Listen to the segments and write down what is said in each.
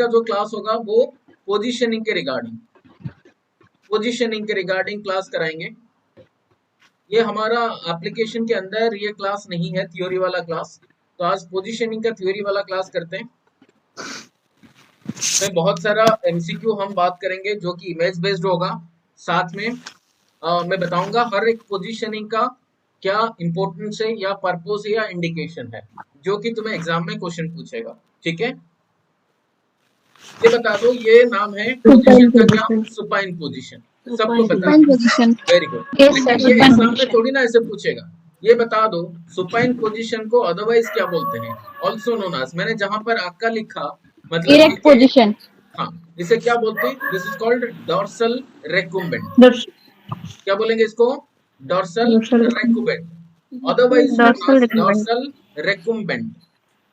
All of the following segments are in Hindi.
का जो क्लास होगा वो पोजीशनिंग के रिगार्डिंग क्लास कराएंगे। ये हमारा एप्लीकेशन के अंदर ये क्लास नहीं है थ्योरी वाला क्लास, तो आज पोजीशनिंग का थ्योरी वाला क्लास करते हैं। में बहुत सारा एमसीक्यू हम बात करेंगे जो कि इमेज बेस्ड होगा। साथ में मैं बताऊंगा हर एक पोजीशनिंग का क्या इंपॉर्टेंस है या पर्पस है या इंडिकेशन है, जो कि तुम्हें एग्जाम में क्वेश्चन पूछेगा। ठीक है, ये बता दो, ये नाम है पोजीशन का क्या? Supine position. सबको पता है, वेरी गुड। लेकिन ये एग्जाम में थोड़ी ना ऐसे पूछेगा। ये बता दो सुपाइन पोजीशन को अदरवाइज क्या बोलते हैं? ऑल्सो नोन एज, मैंने जहां पर आका लिखा मतलब इरेक्ट पोजीशन। हाँ, इसे क्या बोलते हैं? This is called dorsal recumbent. क्या बोलेंगे इसको? Dorsal recumbent, otherwise dorsal recumbent.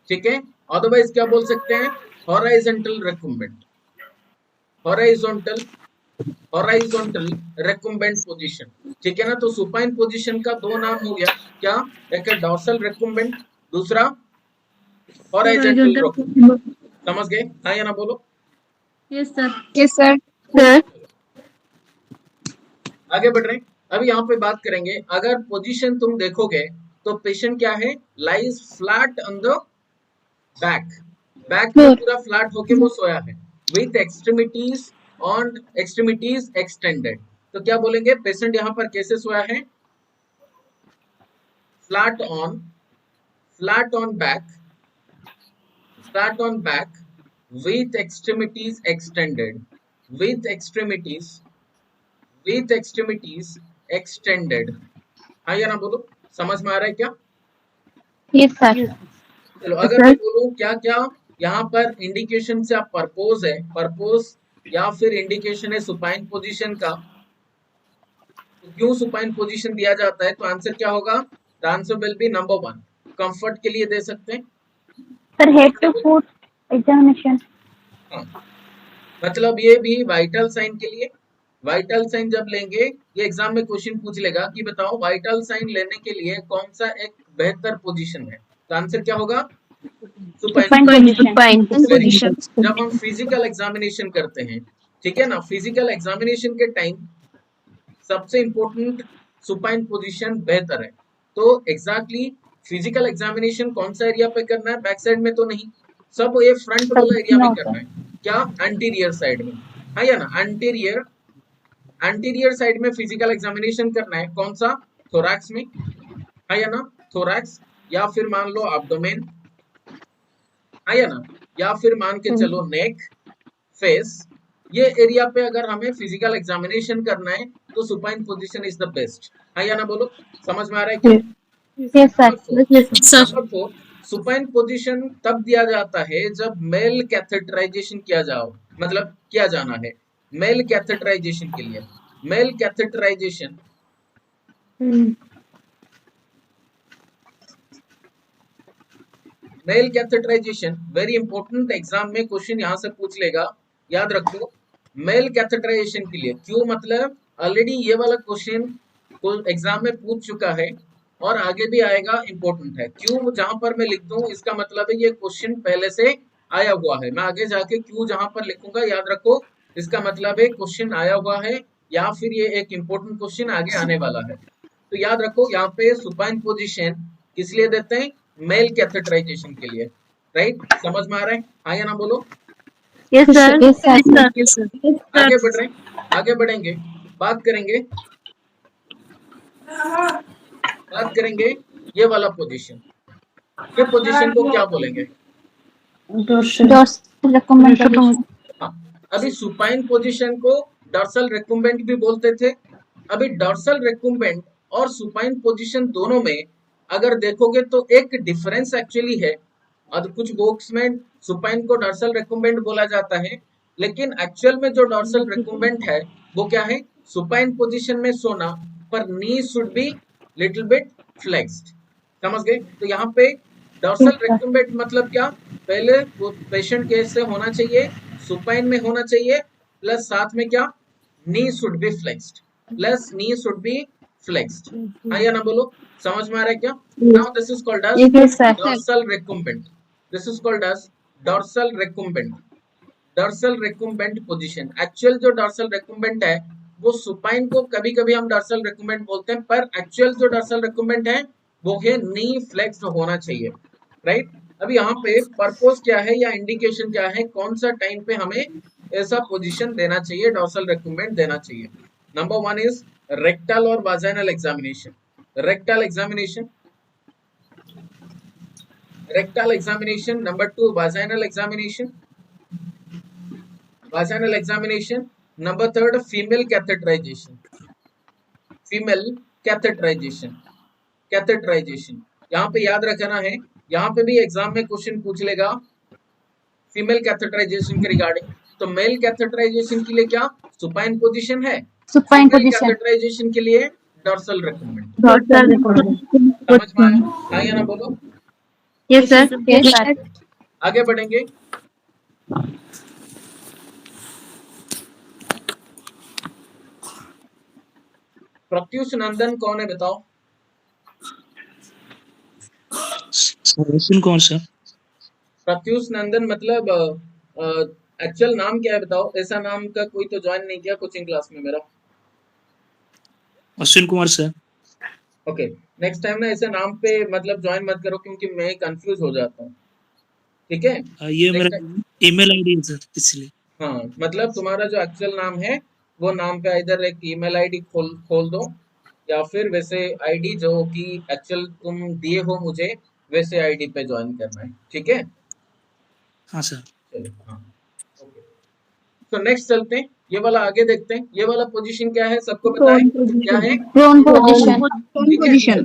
ठीक है, अदरवाइज क्या बोल सकते हैं? Horizontal recumbent, horizontal recumbent position. ठीक है ना, तो सुपाइन पोजीशन का दो नाम हो गया, क्या? एक है डॉर्सल रेकुम्बेंट, दूसरा हॉराइजॉन्टल रेकुम्बेंट। समझ गए? हाँ या ना बोलो? Yes sir. आगे बढ़ रहे हैं। अभी यहाँ पे बात करेंगे, अगर पोजीशन तुम देखोगे तो पेशेंट क्या है? Lies flat on the back, back में पूरा फ्लैट होके वो सोया है, विथ एक्सट्रीमिटीज एक्सटेंडेड। तो क्या बोलेंगे? पेशेंट यहाँ पर कैसे सोया है? Flat on back with extremities extended, with extremities extended। हाँ या ना बोलो? समझ में आ रहा है क्या? Yes sir. चलो, अगर मैं बोलूं क्या क्या यहाँ पर इंडिकेशन से आप पर्पोज है, पर्पोज या फिर इंडिकेशन है सुपाइन पोजीशन का, तो क्यों सुपाइन पोजीशन दिया जाता है? तो आंसर क्या होगा? The answer will be number 1, comfort के लिए दे सकते हैं sir head to foot examination. हाँ, मतलब ये भी वाइटल साइन के लिए। वाइटल साइन जब लेंगे, ये एग्जाम में क्वेश्चन पूछ लेगा कि बताओ वाइटल साइन लेने के लिए कौन सा एक बेहतर पोजीशन है? तो आंसर क्या होगा? Supine position. जब हम फिजिकल एग्जामिनेशन करते हैं, ठीक है ना, फिजिकल एग्जामिनेशन के टाइम सबसे इंपॉर्टेंट सुपाइन पोजीशन बेहतर है। तो एग्जैक्टली फिजिकल एग्जामिनेशन कौन सा एरिया पे करना है? बैक साइड में तो नहीं, सब ये फ्रंट वाला एरिया में करना है। क्या? एंटीरियर साइड में, हाँ या ना? एंटीरियर साइड में फिजिकल एग्जामिनेशन करना है। कौन सा? थोरैक्स में, हाँ या ना? थोरैक्स, या फिर मान लो एब्डोमेन, हाँ या ना? या फिर मान के चलो नेक, फेस। ये एरिया पे अगर हमें फिजिकल एग्जामिनेशन करना है तो supine position is the best. हाँ या ना बोलो? समझ में आ रहा है क्या? Yes sir. Number 4, supine position तब दिया जाता है जब मेल कैथेटराइजेशन किया जाओ, मतलब किया जाना है मेल कैथेटराइजेशन के लिए। Male catheterization male catheterization very important, exam में क्वेश्चन यहाँ से पूछ लेगा, याद रखो। मेल कैथेटराइजेशन के लिए क्यों, मतलब ऑलरेडी ये वाला क्वेश्चन एग्जाम में पूछ चुका है और आगे भी आएगा, इंपॉर्टेंट है। क्यों जहां पर मैं लिख दूं इसका मतलब है ये क्वेश्चन पहले से आया हुआ है। मैं आगे जाके क्यों जहां पर लिखूंगा, याद रखो, इसका मतलब है क्वेश्चन आया हुआ है या फिर ये एक इंपॉर्टेंट क्वेश्चन आगे आने वाला है। तो याद रखो यहाँ पे सुपाइन पोजीशन किस लिए देते हैं? मेल कैथेटराइजेशन के लिए, राइट? समझ में आ रहा है? हाँ या ना बोलो? Yes sir. आगे बढ़ रहे हैं, आगे बढ़ेंगे, बात करेंगे ये वाला पोजीशन। ये पोजीशन को क्या बोलेंगे? हाँ, अभी सुपाइन पोजीशन को डॉर्सल रेकुम्बेंट भी बोलते थे। अभी डॉर्सल रेकुम्बेंट और सुपाइन पोजीशन दोनों में अगर देखोगे तो एक डिफरेंस एक्चुअली है। और कुछ बुक्स में सुपाइन को डॉर्सल रेकुम्बेंट बोला जाता है, लेकिन एक्चुअल में जो डॉर्सल रेकुम्बेंट है वो क्या है? सुपाइन पोजीशन में सोना, पर knee should be little bit flexed. समझ गए? तो यहाँ पे डॉर्सल रेकुम्बेंट मतलब क्या? पहले वो पेशेंट कैसे होना चाहिए? सुपाइन में होना चाहिए, प्लस साथ में क्या? Knee should be flexed, plus knee should be flexed. हाँ या ना बोलो? समझ में आ रहा है क्या? Now this is called as dorsal recumbent. This is called as dorsal recumbent. Dorsal recumbent position. Actual जो डॉर्सल रिकम्बेंट है वो सुपाइन को कभी कभी हम डॉर्सल रिकम्बेंट बोलते हैं, पर एक्चुअल जो डॉर्सल रिकम्बेंट है वो है नी फ्लेक्स्ड होना चाहिए, राइट। अभी यहाँ पे पर्पस क्या है या इंडिकेशन क्या है, कौन सा टाइम पे हमें ऐसा पोजीशन देना चाहिए, डॉर्सल रिकम्बेंट देना चाहिए। नंबर 1 इज रेक्टल और वाजाइनल examination. Rectal examination, rectal examination. Number 2, vaginal examination, vaginal examination. Number 3, female catheterization, female catheterization, catheterization। यहाँ पे याद रखना है, यहाँ पे भी एग्जाम में क्वेश्चन पूछ लेगा फीमेल कैथेटराइजेशन के रिगार्डिंग। तो मेल कैथेटराइजेशन के लिए क्या सुपाइन पोजीशन है, सुपाइन फीमेल पोजीशन, कैथेटराइजेशन के लिए डॉर्सल रिकम्बेंट। Dorsal recumbent. समझ में आया? हाँ या ना बोलो। Yes sir, yes sir. आगे बढ़ेंगे। प्रत्युष नंदन कौन है बताओ? अश्विन कुमार सर। प्रत्युष नंदन मतलब एक्चुअल नाम क्या है बताओ? ऐसा नाम का कोई तो ज्वाइन नहीं किया कोचिंग क्लास में मेरा। Ashwin Kumar sir. Okay, next time ना ऐसे नाम पे मतलब ज्वाइन मत करो क्योंकि मैं कंफ्यूज हो जाता हूँ, ठीक है? ये मेरा ईमेल आईडी है सर, इसलिए। हाँ, मतलब तुम्हारा जो एक्चुअल नाम है वो नाम पे इधर एक ईमेल आईडी खोल दो, या फिर वैसे आईडी जो कि एक्चुअल तुम दिए हो मुझे वैसे आईडी पे ज्वाइन करना है, ठीक है? हाँ सर। चलो, हाँ, ओके। तो नेक्स्ट चलते हैं, ये वाला आगे देखते हैं। ये वाला पोजीशन क्या है सबको पता है? क्या है? प्रोन पोजीशन, ठीक है,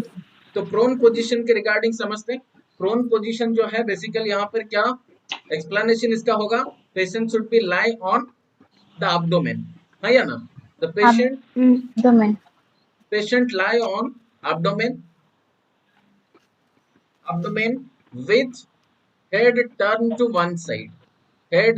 तो प्रोन पोजीशन के रिगार्डिंग समझते हैं। प्रोन पोजीशन जो है बेसिकली यहाँ पर क्या एक्सप्लेनेशन इसका होगा, patient should B lie on the abdomen, है या ना? The patient lie on abdomen with head turned to one side, head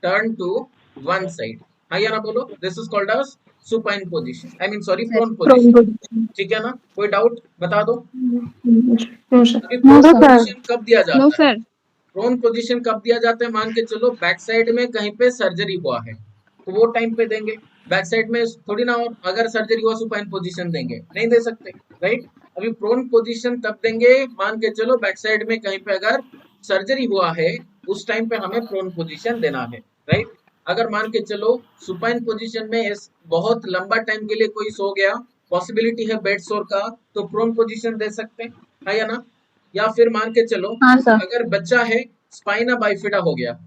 turned to one side, हाँ या ना बोलो? This is called as supine position, I mean sorry prone position, ठीक है ना? कोई डाउट बता दो। अभी प्रोन पोजीशन कब दिया जाता है? प्रोन पोजीशन कब दिया जाता है? मान के चलो बैक साइड में कहीं पे सर्जरी हुआ है तो वो टाइम पे देंगे। बैक साइड में थोड़ी ना, और अगर सर्जरी हुआ सुपाइन पोजीशन देंगे? नहीं दे सकते, राइट। अभी प्रोन पोजीशन तब देंगे मान के चलो बैक साइड में कहीं पे अगर सर्जरी हुआ है उस टाइम पे हमें प्रोन पोजीशन देना है, राइट। अगर मान के चलो सुपाइन पोजीशन में बहुत लंबा टाइम के लिए कोई सो गया, पॉसिबिलिटी है बेड सोर का, तो प्रोन पोजीशन दे सकते हैं, है या ना? या फिर मान के चलो अगर बच्चा है स्पाइना बाइफिडा हो गया,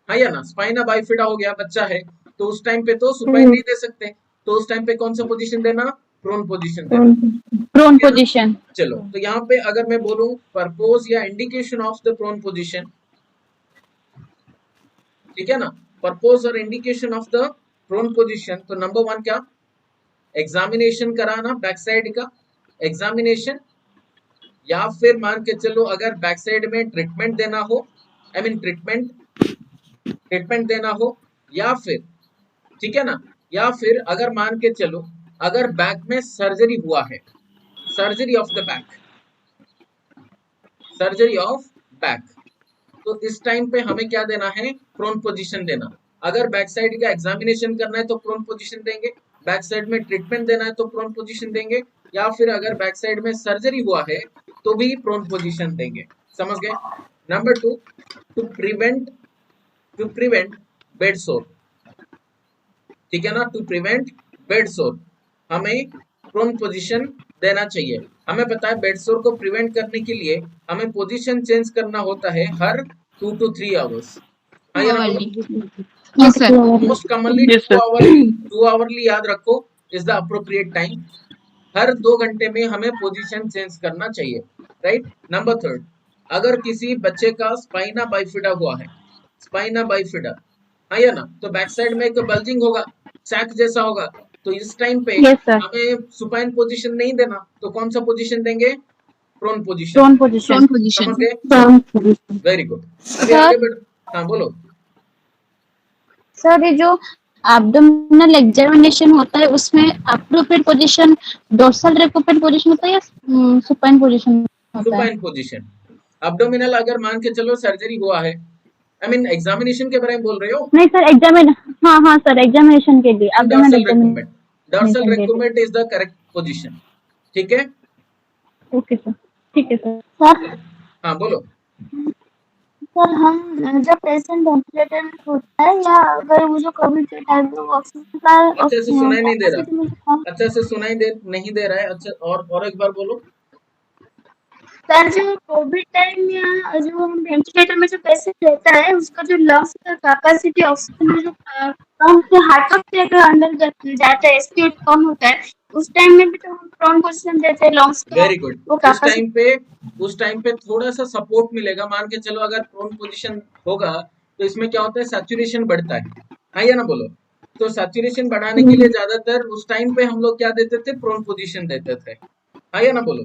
है या ना? स्पाइना बाइफिडा हो गया बच्चा है, तो उस टाइम पे तो सुपाइन नहीं दे सकते, तो उस टाइम पे कौन सा पोजीशन देना? प्रोन पोजीशन देना, प्रोन पोजीशन। चलो, तो यहाँ पे अगर मैं बोलूं पर्पस या indication of the prone position, ठीक है ना? पर्पस और indication of the prone position, तो नंबर 1 क्या? एग्जामिनेशन कराना बैक साइड का, एग्जामिनेशन, या फिर मान के चलो अगर बैक साइड में ट्रीटमेंट देना हो, आई मीन ट्रीटमेंट देना हो, या फिर, ठीक है ना, या फिर अगर मान के चलो अगर बैक में सर्जरी हुआ है, surgery of the back, surgery of back, तो इस टाइम पे हमें क्या देना है? प्रोन पोजीशन देना। अगर बैक साइड का एग्जामिनेशन करना है तो प्रोन पोजीशन देंगे, बैक साइड में ट्रीटमेंट देना है तो प्रोन पोजीशन देंगे, या फिर अगर बैक साइड में सर्जरी हुआ है तो भी प्रोन पोजीशन देंगे, समझ गए? नंबर 2, टू प्रिवेंट बेड सोर, ठीक है ना? टू प्रिवेंट बेड सोर हमें प्रोन पोजीशन देना चाहिए। हमें पता है बेड सोर को प्रिवेंट करने के लिए हमें पोजीशन चेंज करना होता है हर 2 to 3 hours, most commonly 2 hourly याद रखो इज द अप्रोप्रिएट टाइम। हर 2 घंटे में हमें पोजीशन चेंज करना चाहिए, राइट। नंबर 3, अगर किसी बच्चे का स्पाइना बाइफिडा हुआ है, स्पाइना बाइफिडा, है या ना, तो बैक साइड में एक बल्जिंग होगा, सैक जैसा होगा, तो इस टाइम पे हमें सुपाइन पोजीशन नहीं देना, तो कौन सा पोजीशन देंगे? प्रोन पोजीशन, समझ गए? Very good. अभी आगे बढ़, हाँ बोलो। सर ये जो एब्डोमिनल एग्जामिनेशन होता है उसमें appropriate position dorsal recumbent position होता है या सुपाइन पोजीशन होता है? Supine position. एब्डोमिनल अगर मान के चलो सर्जरी हुआ है, आई मीन एग्जामिनेशन के बारे में बोल रहे हो? नहीं सर हाँ सर एग्जामिनेशन के लिए डॉर्सल एग्जामिनेशन रिक्यूम्बेंट, डॉर्सल के लिए। रिक्यूम्बेंट इज द करेक्ट पोजीशन। ठीक है, ओके सर, ठीक है सर। सर हाँ बोलो। सर हम जब पेशेंट वेंटिलेटर में होता है या अगर वो जो कोविड के टाइम पे ऑक्सीजन का अच्छे से सुनाई नहीं दे कैपेसिटी में रहा, अच्छे से सुनाई दे नहीं दे रहा है। अच्छा, और एक बार बोलो। सर जो कोविड टाइम या जो हम वेंटिलेटर में जो पेशेंट रहता है उसका जो लंग्स का कैपेसिटी ऑक्सीजन में जो कम से हार्ट से अगर अंदर जाता है, स्पीड कम होता है, उस टाइम में भी तो हम प्रोन पोजीशन देते हैं लंग्स का वेरी गुड। वो उस टाइम पे थोड़ा सा सपोर्ट मिलेगा। मान के चलो अगर प्रोन पोजीशन होगा तो इसमें क्या होता है, सैचुरेशन बढ़ता है या ना बोलो। तो सैचुरेशन बढ़ाने के लिए ज्यादातर उस टाइम पे हम लोग क्या देते थे, प्रोन पोजीशन देते थे। हाँ या ना बोलो,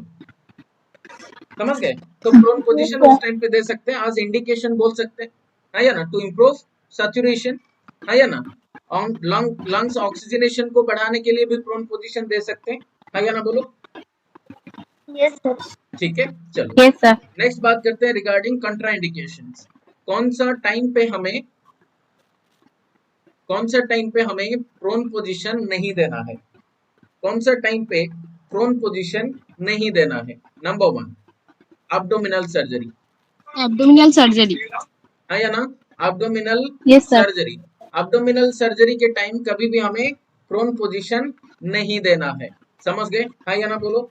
समझ गए? तो प्रोन पोजीशन उस टाइम पे दे सकते हैं, आज इंडिकेशन बोल सकते हैं। हाँ या ना, टू इम्प्रूव सैचुरेशन। हाँ या ना, लंग्स ऑक्सीजनेशन को बढ़ाने के लिए भी प्रोन पोजीशन दे सकते हैं। हाँ या ना बोलो। Yes sir. ठीक है, चलो यस सर। नेक्स्ट बात करते हैं रिगार्डिंग कंट्राइंडिकेशंस। कौन सा टाइम पे हमें प्रोन पोजीशन नहीं देना है? कौन सा टाइम पे प्रोन पोजीशन नहीं देना है? Number 1, abdominal surgery. Abdominal surgery. हाँ या ना, abdominal yes sir. Surgery. Abdominal surgery के टाइम कभी भी हमें प्रोन पोजीशन नहीं देना है। समझ गए? हाँ या ना बोलो।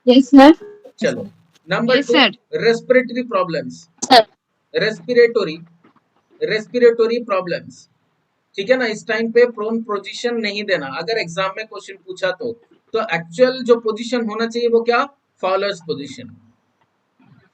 Yes sir. चलो number yes 2, sir. Respiratory problems. Sir respiratory problems, ठीक है ना, इस टाइम पे प्रोन पोजीशन नहीं देना। अगर एग्जाम में क्वेश्चन पूछा तो एक्चुअल जो पोजीशन होना चाहिए वो क्या, फॉलोअर्स पोजीशन।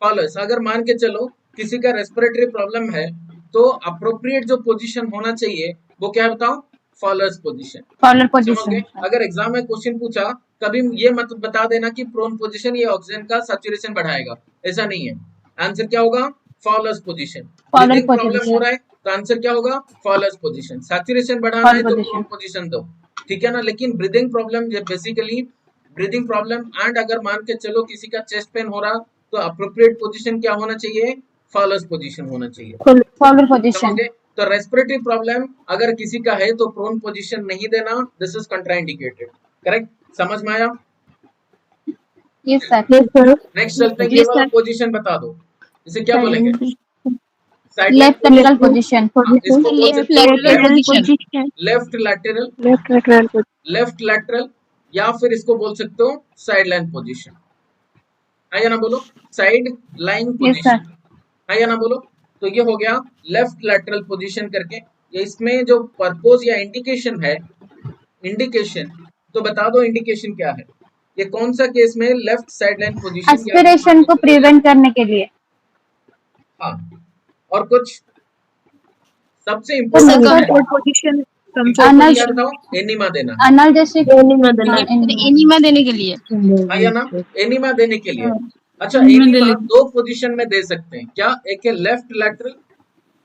फॉलोअर्स, अगर मान के चलो किसी का रेस्पिरेटरी प्रॉब्लम है तो अप्रोप्रिएट जो पोजीशन होना चाहिए वो क्या है बताओ, फॉलोअर्स पोजीशन। फॉलोअर समझ पोजीशन। गए? अगर एग्जाम में क्वेश्चन पूछा, कभी ये मत बता देना कि प्रोन पोजीशन ये ऑक्सीजन का सैचुरेशन बढ़ाएगा, ऐसा नहीं है। आंसर क्या होगा, followers position. Follower breathing problem हो पोजीशन। रहा है तो आंसर क्या होगा, फॉलोअर्स पोजीशन। सैचुरेशन बढ़ाना है फॉलोअर तो पोजीशन। प्रोन पोजीशन दो, ठीक है ना। लेकिन breathing problem basically breathing problem and अगर मान के चलो किसी का चेस्ट पेन हो रहा तो अप्रोप्रिएट पोजीशन क्या होना चाहिए, फॉलोअर्स पोजीशन होना चाहिए। फॉलोअर समझ पोजीशन। गए? तो रेस्पिरेटरी प्रॉब्लम अगर किसी का है तो प्रोन पोजीशन नहीं देना, दिस इज कंट्राइंडिकेटेड। करेक्ट? समझ में आया? Yes sir. Yes sir. Next चलते हैं, ये वाला पोजीशन बता दो, इसे क्या बोलेंगे, side left line lateral position. इसको बोल लेफ्ट सकते हो lateral position. Left lateral, left lateral. Left lateral, या फिर इसको बोल सकते हो साइड लाइन पोजीशन। है या ना बोलो, side line yes sir. Position. है या ना बोलो। तो ये हो गया लेफ्ट लैटरल पोजीशन करके। ये इसमें जो पर्पस या इंडिकेशन है, इंडिकेशन तो बता दो, इंडिकेशन क्या है? ये कौन सा केस में लेफ्ट साइड लाइन पोजीशन या एस्पिरेशन को प्रिवेंट करने के लिए। हाँ, और कुछ सबसे इम्पोर्टेंट पोजीशन अनल क्या बताओ, एनिमा देना है। अनाल्जेसिक एनिमा देने के लिए। हाँ या ना, एनिमा देने के लिए। अच्छा, एनिमा एनिमा देने दो पोजीशन में दे सकते हैं क्या, एक है लेफ्ट लैटरल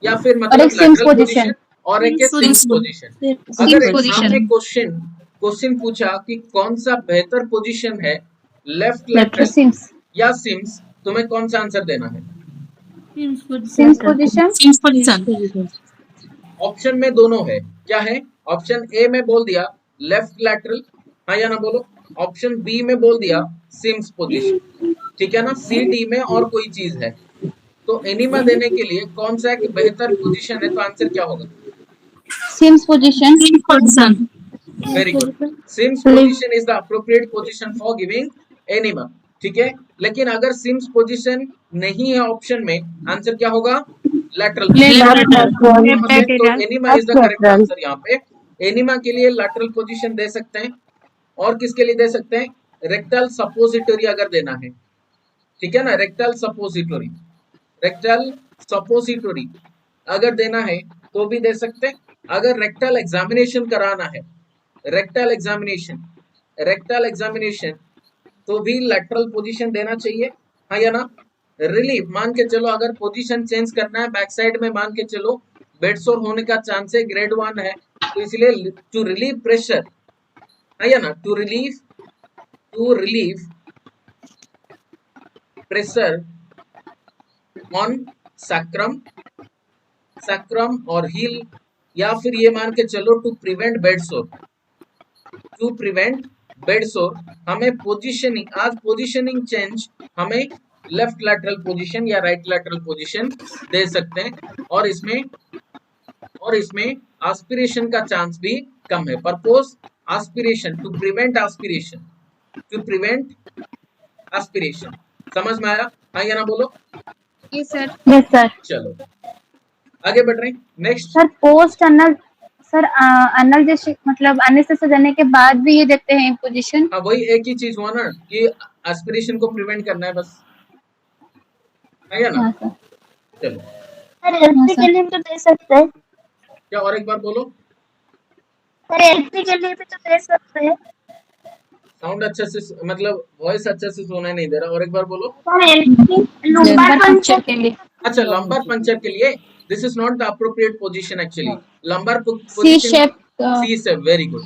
या फिर और मतलब एक सिम्स लैटरल पोजीशन। पोजीशन, और एक है सिम्स पोजीशन। अगर सिम्स एग्जाम पोजीशन। में क्वेश्चन पूछा कि कौन सा बेहतर पोजीशन है, लेफ्ट लैटरल सिम्स। या सिम्स, तुम्हें कौन सा आंसर देना है? Sims position. Sims position. Option में दोनों है, क्या है? ऑप्शन ए में बोल दिया लेफ्ट लैटरल, हाँ या ना बोलो। ऑप्शन बी में बोल दिया सिम्स पोजीशन, ठीक है ना। सी डी में और कोई चीज है। तो एनिमा देने के लिए कौन सा एक बेहतर पोजीशन है, तो आंसर क्या होगा? Sims position. Sims position. Very good, Sims position is the appropriate position for giving enema, ठीक है। लेकिन अगर सिम्स पोजीशन नहीं है ऑप्शन में, आंसर क्या होगा, लैटरल। तो enema is the correct answer. यहाँ पे एनिमा के लिए लैटरल पोजीशन दे सकते हैं। और किसके लिए दे सकते हैं, रेक्टल सपोजिटोरी अगर देना है, ठीक है ना। रेक्टल सपोजिटोरी, रेक्टल सपोजिटोरी अगर देना है तो भी दे सकते हैं। अगर रेक्टल एग्जामिनेशन कराना है, रेक्टल एग्जामिनेशन तो भी लैटरल पोजीशन देना चाहिए। हाँ या ना। रिलीफ, मान के चलो अगर पोजीशन चेंज करना है बैक साइड में, मान के चलो बेडसोर होने का चांस है, ग्रेड 1 है, तो इसलिए टू रिलीव प्रेशर, है या ना, to relieve pressure on sacrum sacrum और हील, या फिर ये मान के चलो to prevent bed sore. To prevent bed sore हमें पोजीशनिंग, आज पोजीशनिंग चेंज हमें लेफ्ट लैटरल पोजीशन या राइट लैटरल पोजीशन दे सकते हैं, और इसमें एस्पिरेशन का चांस भी कम है। Purpose aspiration, to prevent aspiration, to prevent aspiration. समझ में आया? हाँ या ना बोलो। Yes sir. Yes sir. चलो आगे बढ़ रहे हैं। Next sir post anal, sir anal जैसे मतलब एनेस्थीसिया देने के बाद भी ये देते हैं पोजीशन। हाँ, वही एक ही चीज हुआ ना कि एस्पिरेशन को प्रिवेंट करना है बस, है या ना? हाँ सर। चलो सर एलपी के लिए भी तो दे सकते हैं। क्या, और एक बार बोलो। सर एलपी के लिए भी तो दे सकते हैं। साउंड अच्छा से, मतलब वॉइस अच्छा से सुनाई नहीं दे रहा, और एक बार बोलो। सर एलपी लंबार पंक्चर के लिए। अच्छा, लंबर पंक्चर के लिए this is not the appropriate position actually. Lumbar C position, shape. C shape, very good,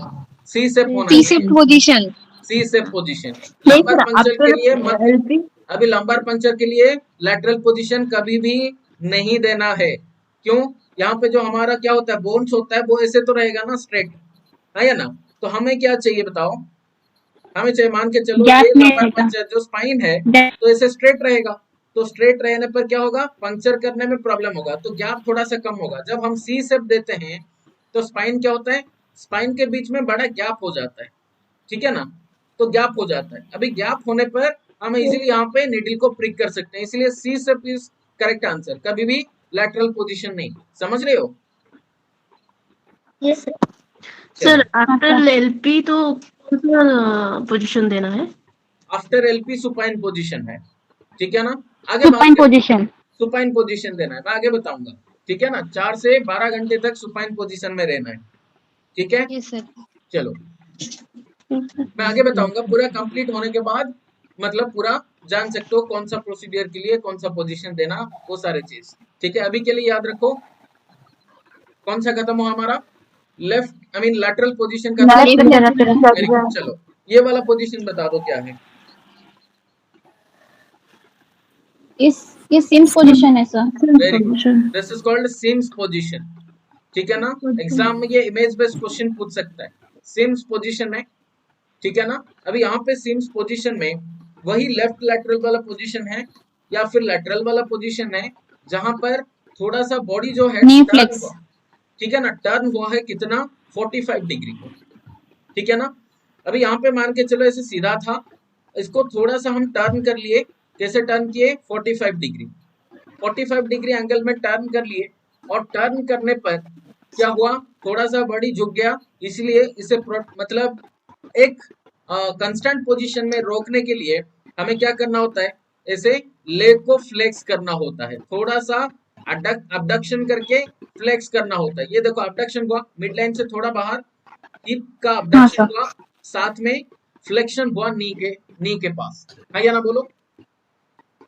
C shape होना सी चाहिए, shape position. C shape position. Lumbar puncture के लिए मत, अभी लंबर पंक्चर के लिए लैटरल पोजीशन कभी भी नहीं देना है। क्यों? यहाँ पे जो हमारा क्या होता है, बोन्स होता है, वो ऐसे तो रहेगा ना स्ट्रेट, है ना? तो हमें क्या चाहिए बताओ? हमें चाहिए, मान के चलो ये लंबर पंक्चर जो स्पाइन है तो ऐसे स्ट्रेट रहेगा, तो स्ट्रेट रहने पर क्या होगा, पंक्चर करने में प्रॉब्लम होगा, तो गैप थोड़ा सा कम होगा। जब हम सी शेप देते हैं तो स्पाइन क्या होता है, स्पाइन के बीच में बड़ा गैप हो जाता है, ठीक है ना? तो गैप हो जाता है। अभी गैप होने पर हम इजीली यहाँ पे निडल को प्रिक कर सकते हैं, इसलिए सी शेप इज करेक्ट आंसर, कभी भी लैटरल पोजीशन नहीं। समझ रहे हो? Yes sir. Sir after LP तो पोजीशन देना है? आफ्टर एलपी सुपाइन पोजीशन है, ठीक है ना? आगे सुपाइन पोजीशन, सुपाइन पोजीशन देना है, मैं आगे बताऊंगा, ठीक है ना? 4 से 12 घंटे तक सुपाइन पोजीशन में रहना है, ठीक है? Yes sir. चलो मैं आगे बताऊंगा, पूरा कंप्लीट होने के बाद मतलब पूरा जान सकते हो कौन सा प्रोसीडियर के लिए कौन सा पोजीशन देना, वो सारे चीज, ठीक है? अभी के लिए याद रखो, कौन सा खत्म हुआ हमारा, left, I mean lateral position का। Very good. चलो ये वाला पोजीशन बता दो क्या है। ये सिम्स पोजीशन है sir. Very good, this is called Sims position, ठीक है ना? एग्जाम में ये इमेज बेस्ड क्वेश्चन पूछ सकता है, सिम्स पोजीशन है, ठीक है ना? अभी यहाँ पे सिम्स पोजीशन में वही लेफ्ट लैटरल वाला पोजीशन है या फिर लैटरल वाला पोजीशन है, जहां पर थोड़ा सा बॉडी जो है टर्न हुआ, ठीक है ना? टर्न हुआ है कितना, 45 डिग्री को, ठीक है ना? अभी यहाँ पे मान के चलो ऐसे सीधा था, इसको थोड़ा सा हम टर्न कर लिए, कैसे टर्न किए, 45 डिग्री, 45 डिग्री एंगल में टर्न कर लिए, और टर्न करने पर क्या हुआ, थोड़ा सा बॉडी झुक गया, इसलिए इसे मतलब एक कंस्टेंट पोजीशन में रोकने के लिए हमें क्या करना होता है, ऐसे लेग को फ्लेक्स करना होता है, थोड़ा सा अबडक्शन करके फ्लेक्स करना होता है। ये देखो अबडक्शन हुआ, मिड लाइन से थोड़ा बाहर, हिप का अबडक्शन हुआ, साथ में फ्लेक्शन हुआ नी के पास, है या ना बोलो?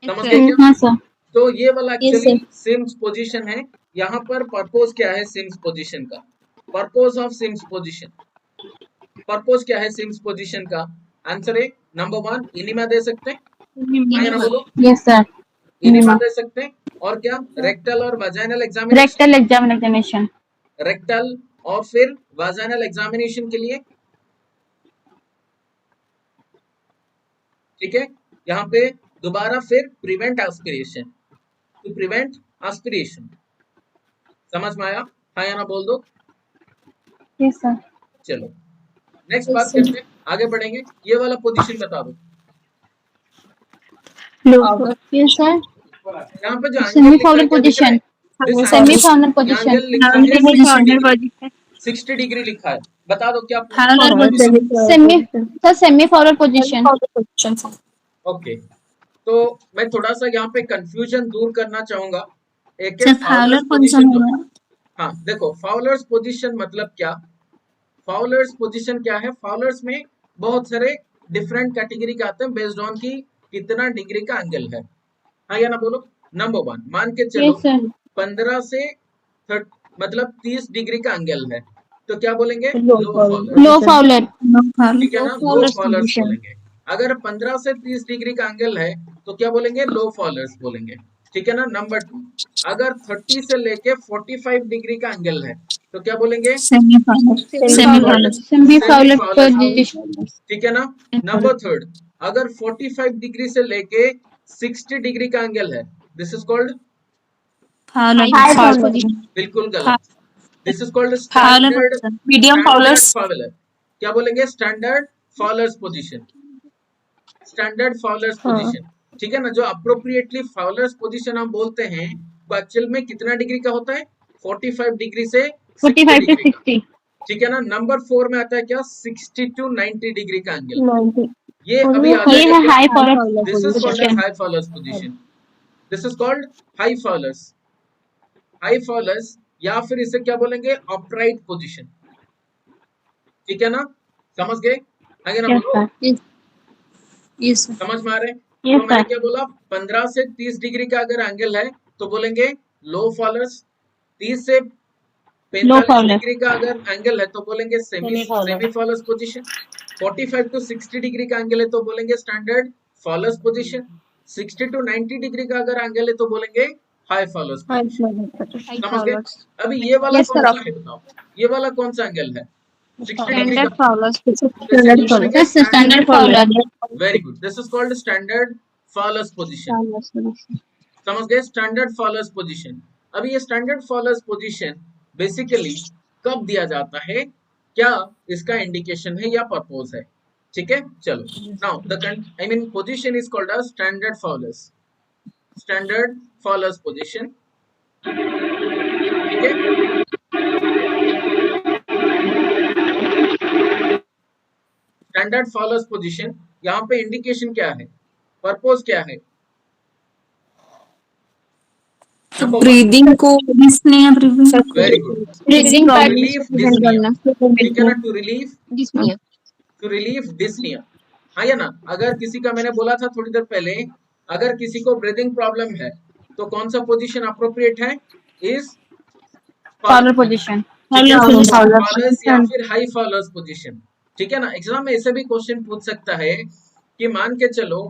समझते क्या? हाँ सर। तो ये वाला एक्चुअली सिम्स पोजीशन है। यहाँ पर पर्पस क्या है सिम्स पोजीशन का, purpose of Sims position, purpose क्या है सिम्स पोजीशन का? आंसर है नंबर 1 इनिमा दे सकते हैं, हाँ ना बोलो? Yes sir. इनिमा दे सकते हैं, और क्या, रेक्टल और वाजाइनल एग्जामिनेशन, रेक्टल एग्जामिनेशन, रेक्टल और फिर वाजाइनल एग्जामिनेशन के लिए, ठीक है? यहाँ पे दोबारा फिर prevent aspiration, to prevent aspiration. समझ में आया? हाँ या ना बोल दो। Yes sir. चलो नेक्स्ट बात करते हैं, आगे बढ़ेंगे। ये वाला पोजीशन बता दो। Yes sir. यहाँ पे जो semi Fowler position, semi Fowler position, 60 degree लिखा है, बता दो क्या? Semi Fowler position. ओके, तो मैं थोड़ा सा यहाँ पे कंफ्यूजन दूर करना चाहूंगा। एक फाउलर पोजीशन होगा। हाँ देखो, फाउलर्स पोजीशन मतलब क्या, फाउलर्स पोजीशन क्या है, फाउलर्स में बहुत सारे डिफरेंट कैटेगरी के आते हैं बेस्ड ऑन की कितना डिग्री का एंगल है, हाँ या ना बोलो? नंबर 1 मान के चलो 15 से 30 मतलब 30 डिग्री का एंगल है, तो क्या बोलेंगे? लो फाउलर, ठीक है ना? लो फाउलर्स बोलेंगे। अगर 15 से 30 डिग्री का एंगल है तो क्या बोलेंगे? लो फाउलर्स बोलेंगे, ठीक है ना। नंबर 2, अगर 30 से लेके 45 डिग्री का एंगल है तो क्या बोलेंगे? Semi-fowler. Semi-fowler Semi-fowler position. ठीक है ना। नंबर 3, अगर 45 डिग्री से लेके 60 डिग्री का एंगल है, this is called High fowler. बिल्कुल गलत, this is called Fowler standard position. Medium fowlers. Fowler. क्या बोलेंगे? Standard Fowler's position, standard Fowler's position, ठीक है ना। जो अप्रोप्रिएटली फाउलर्स पोजीशन हम बोलते हैं वो एक्चुअल में कितना डिग्री का होता है? 45 डिग्री से 60 45 to डिग्री का, 60. ठीक है ना। नंबर 4 में आता है क्या? 60 to 90 डिग्री का एंगल। 90. ये अभी आ ये है जाएगा high क्या? fowler this is called position. High Fowler's position, this is called high Fowler's, high Fowler's, या फिर इसे क्या बोलेंगे? अपराइट पोजीशन, ठीक है ना। समझ गए? आगे ना Yes, बोलो, sir. Yes, sir. समझ में आ रहे हैं? Yes, तो मैंने sir. क्या बोला? 15 से 30 डिग्री का अगर एंगल है तो बोलेंगे लो फाउलर्स, 30 से 45 fowler. डिग्री का अगर एंगल है तो बोलेंगे semi Fowler's position, 45 to 60 degree का एंगल है तो बोलेंगे standard Fowler's position, 60 to 90 degree का अगर एंगल है तो बोलेंगे हाई फाउलर्स पोजीशन। समझ गए? अभी ये वाला Yes, कौन sir. सा है बताओ? ये वाला कौन सा एंगल है? 60 डिग्री Standard का। fowlers. Standard fowler. Yes, Standard fowler. Very good, this is called standard Fowler's position. समझ गए? Standard Fowler's position. अभी ये स्टैंडर्ड फॉलोअर्स पोजीशन बेसिकली कब दिया जाता है, क्या इसका इंडिकेशन है या पर्पस है? ठीक है, चलो now the I mean position is called as standard Fowler's, standard Fowler's position, ठीक है। स्टैंडर्ड फॉलोअर्स पोजीशन, यहाँ पे इंडिकेशन क्या है, पर्पस क्या है? ब्रीदिंग को very good, Breathing to pattern. Relieve dyspnea, ठीक है ना, टू रिलीव डिस्निया। हाँ या ना। अगर किसी का, मैंने बोला था थोड़ी देर पहले, अगर किसी को ब्रीदिंग प्रॉब्लम है तो कौन सा पोजीशन अप्रोप्रिएट है? Is Fowler position. फॉलोअर्स या फिर हाई फॉलोअर्स पोजीशन, ठीक है ना। एग्जाम में ऐसे भी क्वेश्चन पूछ सकता है कि मान के चलो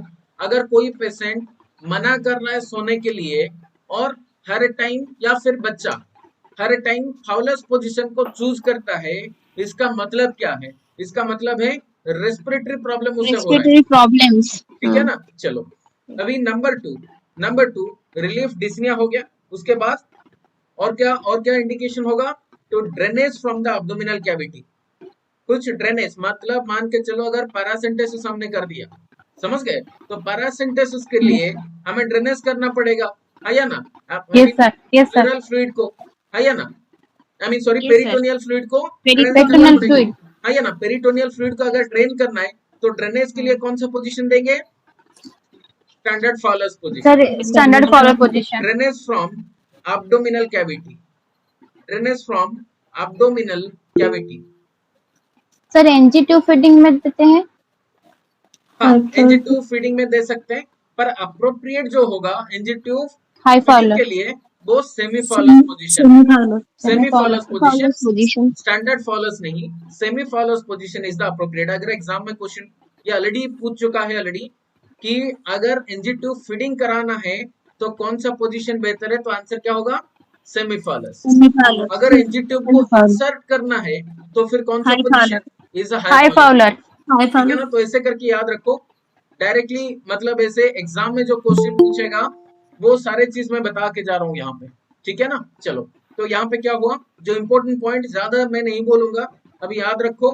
अगर कोई पेशेंट मना कर रहा है सोने के लिए और हर टाइम, या फिर बच्चा हर टाइम फाउलर्स पोजीशन को चूज करता है, इसका मतलब क्या है? इसका मतलब है रेस्पिरेटरी प्रॉब्लम उसे हो रहा है, Respiratory problems. ठीक है ना। चलो अभी नंबर टू रिलीफ डिस्निया हो गया। उसके बाद और क्या इंडिकेशन होगा? तो drainage from the abdominal cavity, कुछ ड्रेनेज, मतलब मान के चलो अगर पैरासिम्पथोसिस हमने कर दिया, समझ गए, तो पैरासिम्पथोसिस के लिए हमें ड्रेनेज करना पड़ेगा, है या ना। Yes, sir. Yes, sir. Pleural fluid को, है या ना, आई mean sorry Yes, sir. Peritoneal fluid को ड्रेन करना Peritoneal पड़ेगा, fluid. है या ना। पेरिटोनियल फ्लूइड को अगर ड्रेन करना है तो ड्रेनेज के लिए कौन सा पोजीशन देंगे? Standard Fowler's position, Sir, standard fowler position. Drainage from abdominal cavity, drainage from abdominal cavity. Sir NG2 feeding में देते हैं. हाँ, NG2 फीडिंग में दे सकते हैं, पर अप्रोप्रिएट जो होगा NG2 High फीडिंग fowler. के लिए वो semi Fowler's position, semi Fowler's position, standard Fowler's नहीं, semi Fowler's position is the appropriate. अगर एग्जाम में क्वेश्चन ये ऑलरेडी पूछ चुका है ऑलरेडी कि अगर NG2 फीडिंग कराना है तो कौन सा पोजीशन बेहतर है, तो आंसर क्या होगा? Semi followers. अगर NG2 को इंसर्ट करना है तो फिर कौन सा position? Is a High fowler. ठीक है ना। तो ऐसे करके याद रखो डायरेक्टली, मतलब ऐसे एग्जाम में जो क्वेश्चन पूछेगा वो सारे चीज मैं बता के जा रहा हूँ यहाँ पे, ठीक है ना। चलो तो यहाँ पे क्या हुआ, जो इंपॉर्टेंट पॉइंट ज्यादा मैं नहीं बोलूंगा, अभी याद रखो,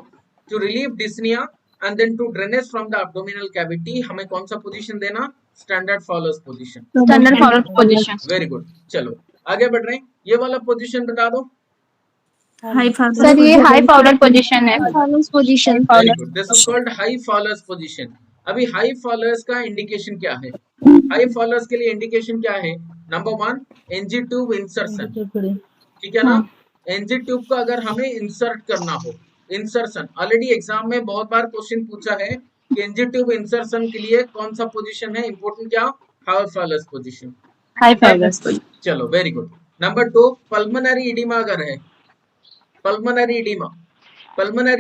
to relieve dyspnea and then to drainage from the abdominal cavity, हमें कौन सा पोजीशन देना? Standard Fowler's position, Standard fowler position. Very good. चलो आगे बढ़ रहे हैं, ये वाला पोजीशन बता दो। सर ये हाई फॉलोअर पोजीशन है. position. Very good, this is called high Fowler's position. अभी हाई फॉलोअर्स का इंडिकेशन क्या है? हाई फॉलोअर्स के लिए इंडिकेशन क्या है? नंबर 1 NG ट्यूब इंसर्शन, ठीक है ना। NG ट्यूब को अगर हमें इंसर्ट करना हो, इंसर्शन ऑलरेडी एग्जाम में बहुत बार क्वेश्चन पूछा है कि NG ट्यूब इंसर्शन के लिए कौन सा पोजीशन है इंपॉर्टेंट, क्या? High Fowler's position, high Fowler position. चलो very good. Number 2 pulmonary oedema अगर है, पल्मोनरी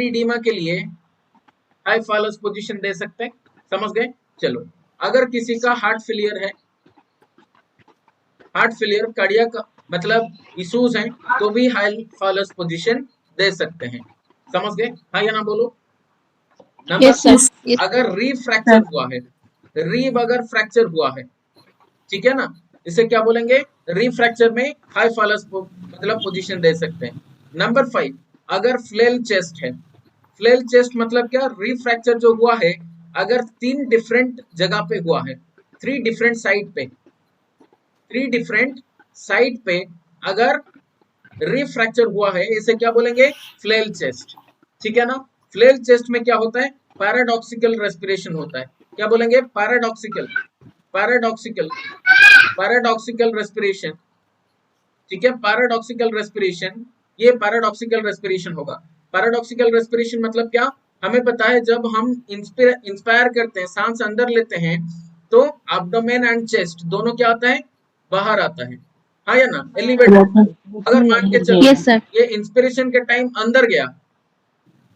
एडिमा के लिए हाई फॉलोअर्स पोजीशन दे सकते हैं, समझ गए। चलो अगर किसी का हार्ट फेलियर है, हार्ट फेलियर कार्डियक मतलब इश्यूज हैं तो भी हाई फॉलोअर्स पोजीशन दे सकते हैं। समझ गए? हाँ या ना बोलो। Number Yes, sir. 4, अगर री फ्रैक्चर हुआ है, रीब अगर फ्रैक्चर हुआ है, ठीक है ना, इसे क्या बोलेंगे? री फ्रैक्चर में हाई फॉलोअर्स मतलब पोजीशन दे सकते हैं। नंबर 5, अगर फ्लेल चेस्ट है, फ्लेल चेस्ट मतलब क्या? री फ्रैक्चर जो हुआ है अगर 3 डिफरेंट जगह पे हुआ है, 3 डिफरेंट साइड पे, 3 डिफरेंट साइड पे अगर री फ्रैक्चर हुआ है, इसे क्या बोलेंगे? Flail chest. ठीक है ना? फ्लेल चेस्ट में क्या होता है? पैराडॉक्सिकल रेस्पिरेशन होता है। क्या बोलेंगे? Paradoxical, paradoxical, paradoxical respiration. ठीक है, पैराडॉक्सिकल रेस्पिरेशन, ये पैराडॉक्सिकल रेस्पिरेशन होगा। पैराडॉक्सिकल रेस्पिरेशन मतलब क्या? हमें पता है जब हम इंस्पायर करते हैं, सांस अंदर लेते हैं, तो एब्डोमेन एंड चेस्ट दोनों क्या आता है? बाहर आता है। हाँ या ना? एलिवेट होता है। अगर मान के चलो Yes, sir. ये इंस्पिरेशन के टाइम अंदर गया,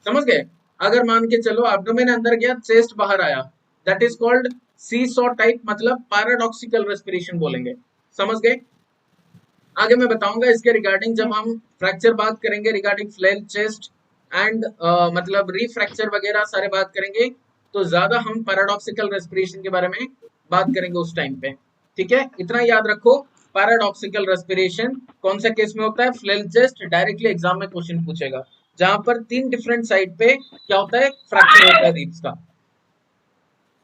समझ गए? अगर मान के चलो एब्डोमेन अंदर गया, चेस्ट बाहर आया, that is called seesaw type, मतलब पैराडॉक्सिकल रेस्पिरेशन बोलेंगे। समझ गए? आगे मैं बताऊंगा इसके रिगार्डिंग, जब हम फ्रैक्चर बात करेंगे रिगार्डिंग फ्लेल चेस्ट एंड मतलब री फ्रैक्चर वगैरह सारे बात करेंगे, तो ज्यादा हम पैराडॉक्सिकल रेस्पिरेशन के बारे में बात करेंगे उस टाइम पे। ठीक है, इतना याद रखो। पैराडॉक्सिकल रेस्पिरेशन कौन सा केस में होता है? Flail chest. डायरेक्टली एग्जाम में क्वेश्चन पूछेगा, जहां पर 3 डिफरेंट साइड पे क्या होता है? फ्रैक्चर होता है रिब्स का।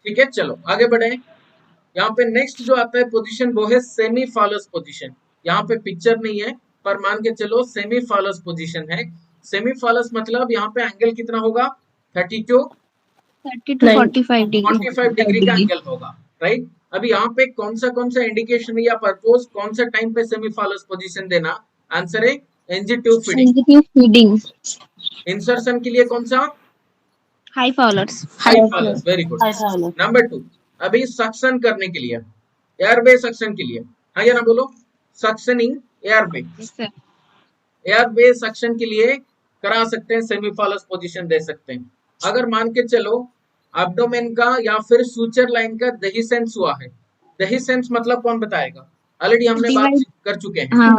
ठीक है, चलो आगे बढ़े। यहाँ पे नेक्स्ट जो आता है पोजीशन, वो है सेमी फॉलोअर्स पोजीशन। यहाँ पे पिक्चर नहीं है, पर मान के चलो सेमी फॉलोअर्स पोजीशन है। सेमी फॉलोअर्स मतलब यहाँ पे एंगल कितना होगा? 30 to 45 degree. 45 डिग्री का एंगल होगा, राइट? अभी यहाँ पे कौन सा इंडिकेशन या पर्पस, कौन सा टाइम पे सेमी फॉलोअर्स पोजीशन देना? आंसर है NG tube feeding. Sensitive feeding. Insertion के लिए कौन सा? High fowlers. High Fowler's, very good. Number 2, अभी सक्शन करने के लिए, एयरवे सक्शन के लिए, हाँ या ना बोलो? Suctioning airway, Yes, sir. Airway suction के लिए करा सकते हैं, सेमी फॉलोअर्स पोजीशन दे सकते हैं। अगर मान के चलो एब्डोमेन का या फिर सूचर लाइन का देहिसेंस हुआ है, देहिसेंस मतलब कौन बताएगा? ऑलरेडी हमने बात कर चुके हैं। हाँ,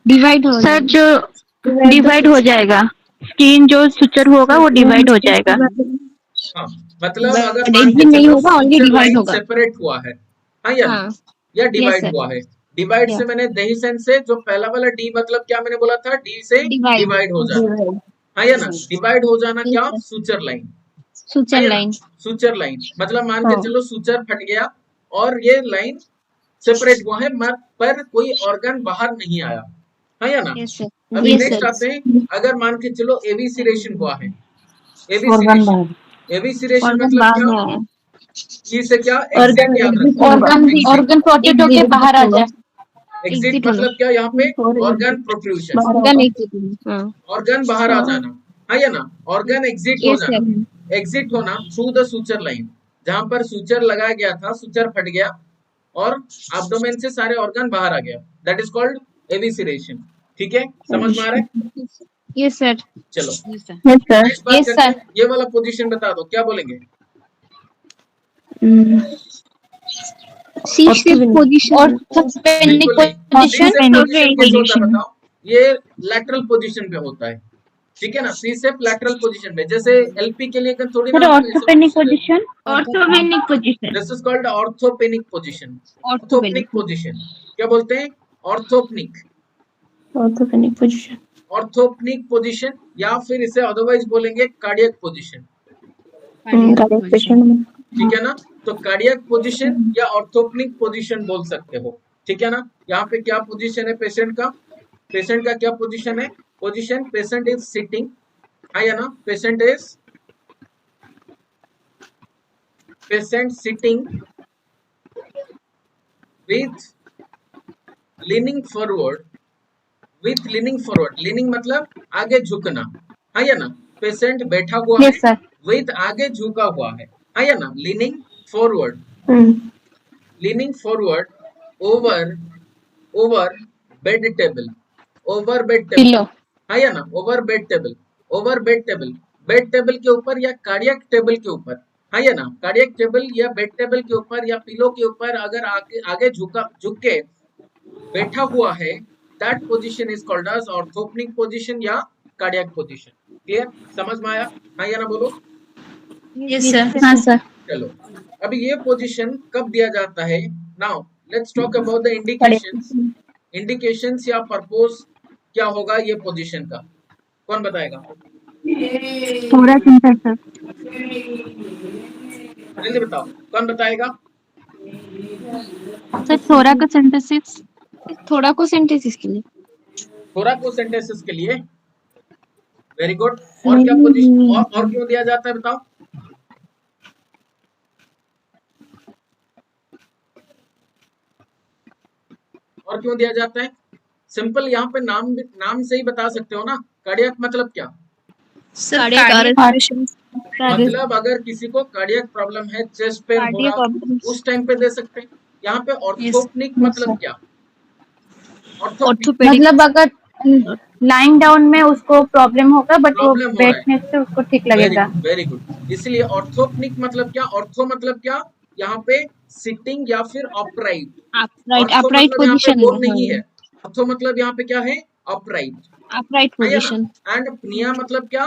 डिवाइड हो सर जो डिवाइड हो जाएगा, स्किन जो सुचर होगा वो डिवाइड हो जाएगा। हाँ, मतलब अगर But मान के नहीं चलो होगा, only सूचर divide लाइन होगा। सेपरेट हुआ है, हाँ या हाँ, या डिवाइड sir. हुआ है। डिवाइड से मैंने देहिसेंस से, जो पहला वाला डी मतलब क्या मैंने बोला था? डी से Divide. डिवाइड हो जाना, हाँ या ना? डिवाइड हो जाना क्या? Yes, suture line, suture line. Suture line मतलब मान के हाँ। चलो सूचर फट गया और ये लाइन सेपरेट हुआ है, पर कोई ऑर्गन बाहर नहीं आया, हाँ या ना? Yes, sir. अभी Yes, नेक्स्ट sir. आते हैं, अगर मान के चलो एविसिरेशन हुआ है, एविसिरेशन, एविसिरेशन Organ मतलब बाहर क्या? है। से क्या? एग्जिट याद रखो। Organ प्रोटेक्ट होके बाहर आ जाए। एग्जिट exit मतलब क्या? यहाँ पे ऑर्गन प्रोट्रूशन, Organ exit. हाँ. ऑर्गन बाहर आ जाना, हाँ या ना? ऑर्गन एग्जिट हो Yes, जाना, sir. एग्जिट होना थ्रू द सूचर लाइन, जहां पर सूचर लगाया गया था, सूचर फट गया और एब्डोमेन से सारे ऑर्गन बाहर आ गया, दैट इज कॉल्ड एविसिरेशन। ठीक है, समझ में आ रहा है? Yes, sir. चलो Yes, sir. नेक्स्ट बात Yes, करते sir. हैं, ये वाला पोजीशन बता दो, क्या बोलेंगे? C-shape position. Orthopedic बिल्कुल नहीं। position. C-shape position कैसे होता है बताओ? ये लैटरल पोजीशन पे होता है, ठीक है ना? सी सेप लैटरल पोजीशन में, जैसे एलपी के लिए थोड़ी ना Orthopedic position. Orthopedic position. This is called orthopneic position. Orthopneic position क्या बोलते हैं? Orthopneic, Orthopedic position. Orthopneic position, या फिर इसे अदरवाइज बोलेंगे कार्डियक पोजीशन। Cardiac patient में. ठीक है ना? तो कार्डियक पोजीशन या ऑर्थोपेनिक पोजीशन बोल सकते हो, ठीक है ना? यहाँ पे क्या पोजीशन है पेशेंट का? पेशेंट का क्या पोजीशन है? पोजीशन, पेशेंट इज सिटिंग, है ना? Patient sitting with leaning forward, with leaning forward, leaning मतलब आगे झुकना, है ना? पेशेंट बैठा हुआ Yes, है, sir. with आगे झुका हुआ है ना? leaning forward, leaning forward over bed table, over bed table, Pillow. है ना? over bed table, over bed table, bed table के ऊपर या कार्डियक टेबल के ऊपर, है ना? कार्डियक टेबल या बेड टेबल के ऊपर या पिलो के ऊपर अगर आगे झुक के बैठा हुआ है, that position is called as orthopneic position या कार्डियक पोजीशन। क्लियर, समझ में आया? हाँ या ना बोलो। Yes sir. हाँ सर। चलो, अभी ये पोजीशन कब दिया जाता है? Now let's talk about the indications. Indications या पर्पस क्या होगा ये पोजीशन का, कौन बताएगा? थोड़ा सिंथेसिस। जल्दी बताओ, कौन बताएगा? सर थोड़ा का सिंथेसिस। थोड़ा को सिंथेसिस के लिए। थोराकोसेंटेसिस के लिए। Very good. और क्या पोजीशन और क्यों दिया जाता है बताओ? और क्यों दिया जाता है? सिंपल, यहाँ पे नाम से ही बता सकते हो ना। कार्डियक मतलब क्या? मतलब अगर किसी को कार्डियक प्रॉब्लम है, चेस्ट पेन हो रहा, उस टाइम पे दे सकते हैं। यहाँ पे ऑर्थोपेनिक मतलब क्या? ऑर्थोपेनिक मतलब अगर लाइंग डाउन में उसको प्रॉब्लम होगा बट वो प्रॉब्लम हो रहा है। बैठने से उसको ठीक लगेगा। Very good. इसलिए ऑर्थोपेनिक मतलब क्या? ऑर्थो मतलब क्या? यहाँ पे सिटिंग या फिर अपराइट। अपराइट पोजीशन गोल नहीं है। ऑर्थो मतलब यहाँ पे क्या है? Upright. Upright position. And Punia मतलब क्या?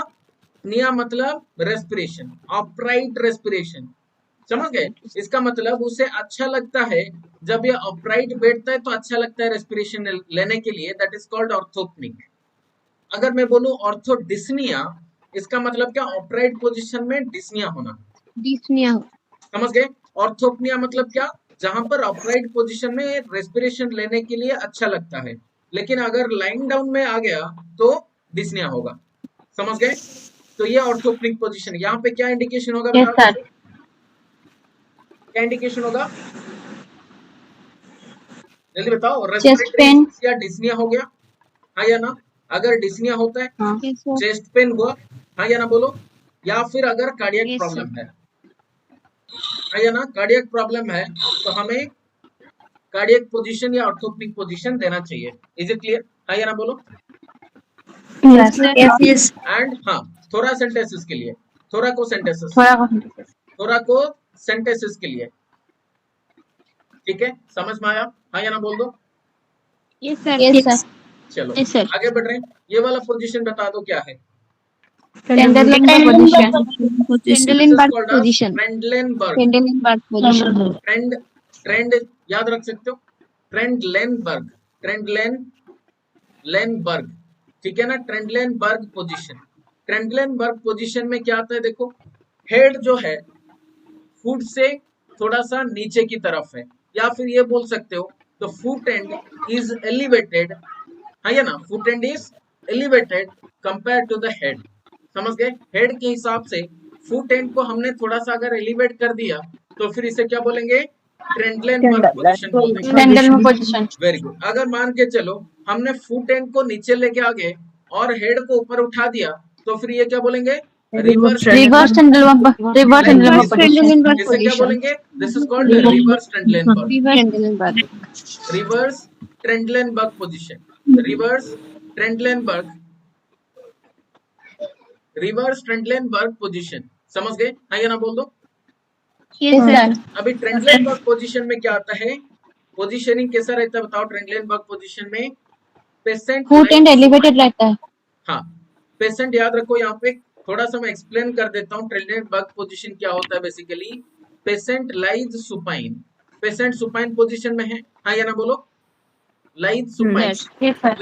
प्निया मतलब रेस्पिरेशन, अपराइट रेस्पिरेशन। समझ गए? इसका मतलब उसे अच्छा लगता है जब ये अपराइट बैठता है तो अच्छा लगता है रेस्पिरेशन लेने के लिए, दैट इज कॉल्ड ऑर्थोपेनिक। अगर मैं बोलूं ऑर्थोडिस्निया, इसका मतलब क्या? अपराइट पोजीशन में डिस्निया होना। डिस्निया। समझ गए? ऑर्थोपनिया मतलब क्या? जहां पर अपराइट पोजीशन में रेस्पिरेशन लेने के लिए अच्छा लगता है, लेकिन अगर लाइन डाउन में आ गया तो डिस्निया होगा। समझ गए? तो ये ऑर्थोपेनिक पोजीशन। यहाँ पे क्या इंडिकेशन होगा? यस बताओ सर। क्या इंडिकेशन होगा? जल्दी बताओ। Chest pain. या डिस्निया हो गया, हाँ या ना? अगर डिस्निया होता है, चेस्ट पेन हुआ, हाँ या ना बोलो? या फिर अगर कार्डियक प्रॉब्लम है, हाँ या ना? कार्डियक प्रॉब्लम है तो हमें कार्डियक पोजीशन या ऑर्थोपेनिक पोजीशन देना चाहिए। Is it clear? हाँ या ना बोलो? यस। एंड हाँ, थोरासेंटेसिस के लिए, थोराकोसेंटेसिस, थोड़ा थोराकोसेंटेसिस के लिए। ठीक है, समझ में आया? हाँ या ना बोल दो। Yes sir. Yes sir. चलो Yes, sir. आगे बढ़ रहे हैं। ये वाला पोजीशन बता दो क्या है? Trendelenburg position. This is Trendelenburg called as position. Trendelenburg. Trendelenburg position. Trend याद रख सकते हो? ट्रेंडलेनबर्ग, ट्रेंडलेनबर्ग, ठीक है ना? ट्रेंडलेनबर्ग पोजीशन। ट्रेंडलेनबर्ग पोजीशन में क्या आता है देखो, हेड जो है फुट से थोड़ा सा नीचे की तरफ है, या फिर ये बोल सकते हो the foot end is elevated, हाँ या ना? Foot end is elevated compare to the head. समझ गए? हेड के हिसाब से फुट एंड को हमने थोड़ा सा अगर एलिवेट कर दिया तो फिर इसे क्या बोलेंगे? ट्रेंडलेनबर्ग पोजीशन बोल देंगे। Trendelenburg position. Very good. अगर मान के चलो हमने फुट एंड को नीचे लेके आ गए और हेड को ऊपर उठा दिया तो फिर ये क्या बोलेंगे? Reverse Trendelenburg position. इसे क्या बोलेंगे? This is called reverse Trendelenburg. Trendelenburg. Reverse Trendelenburg position, reverse Trendelenburg, reverse Trendelenburg position. समझ गए? हाँ या ना बोल दो। Yes sir. अभी ट्रेंडलेनबर्ग पोजीशन में क्या आता है? पोजीशनिंग कैसा रहता है बताओ? ट्रेंडलेनबर्ग पोजीशन में पेशेंट फुट एंड एलिवेटेड रहता है। हाँ, पेशेंट याद रखो। यहाँ पे थोड़ा सा मैं एक्सप्लेन कर देता हूँ। ट्रेंडलेनबर्ग पोजीशन क्या होता है basically? Patient lies supine, patient supine position में है, हाँ या ना बोलो? Lies supine yes sir.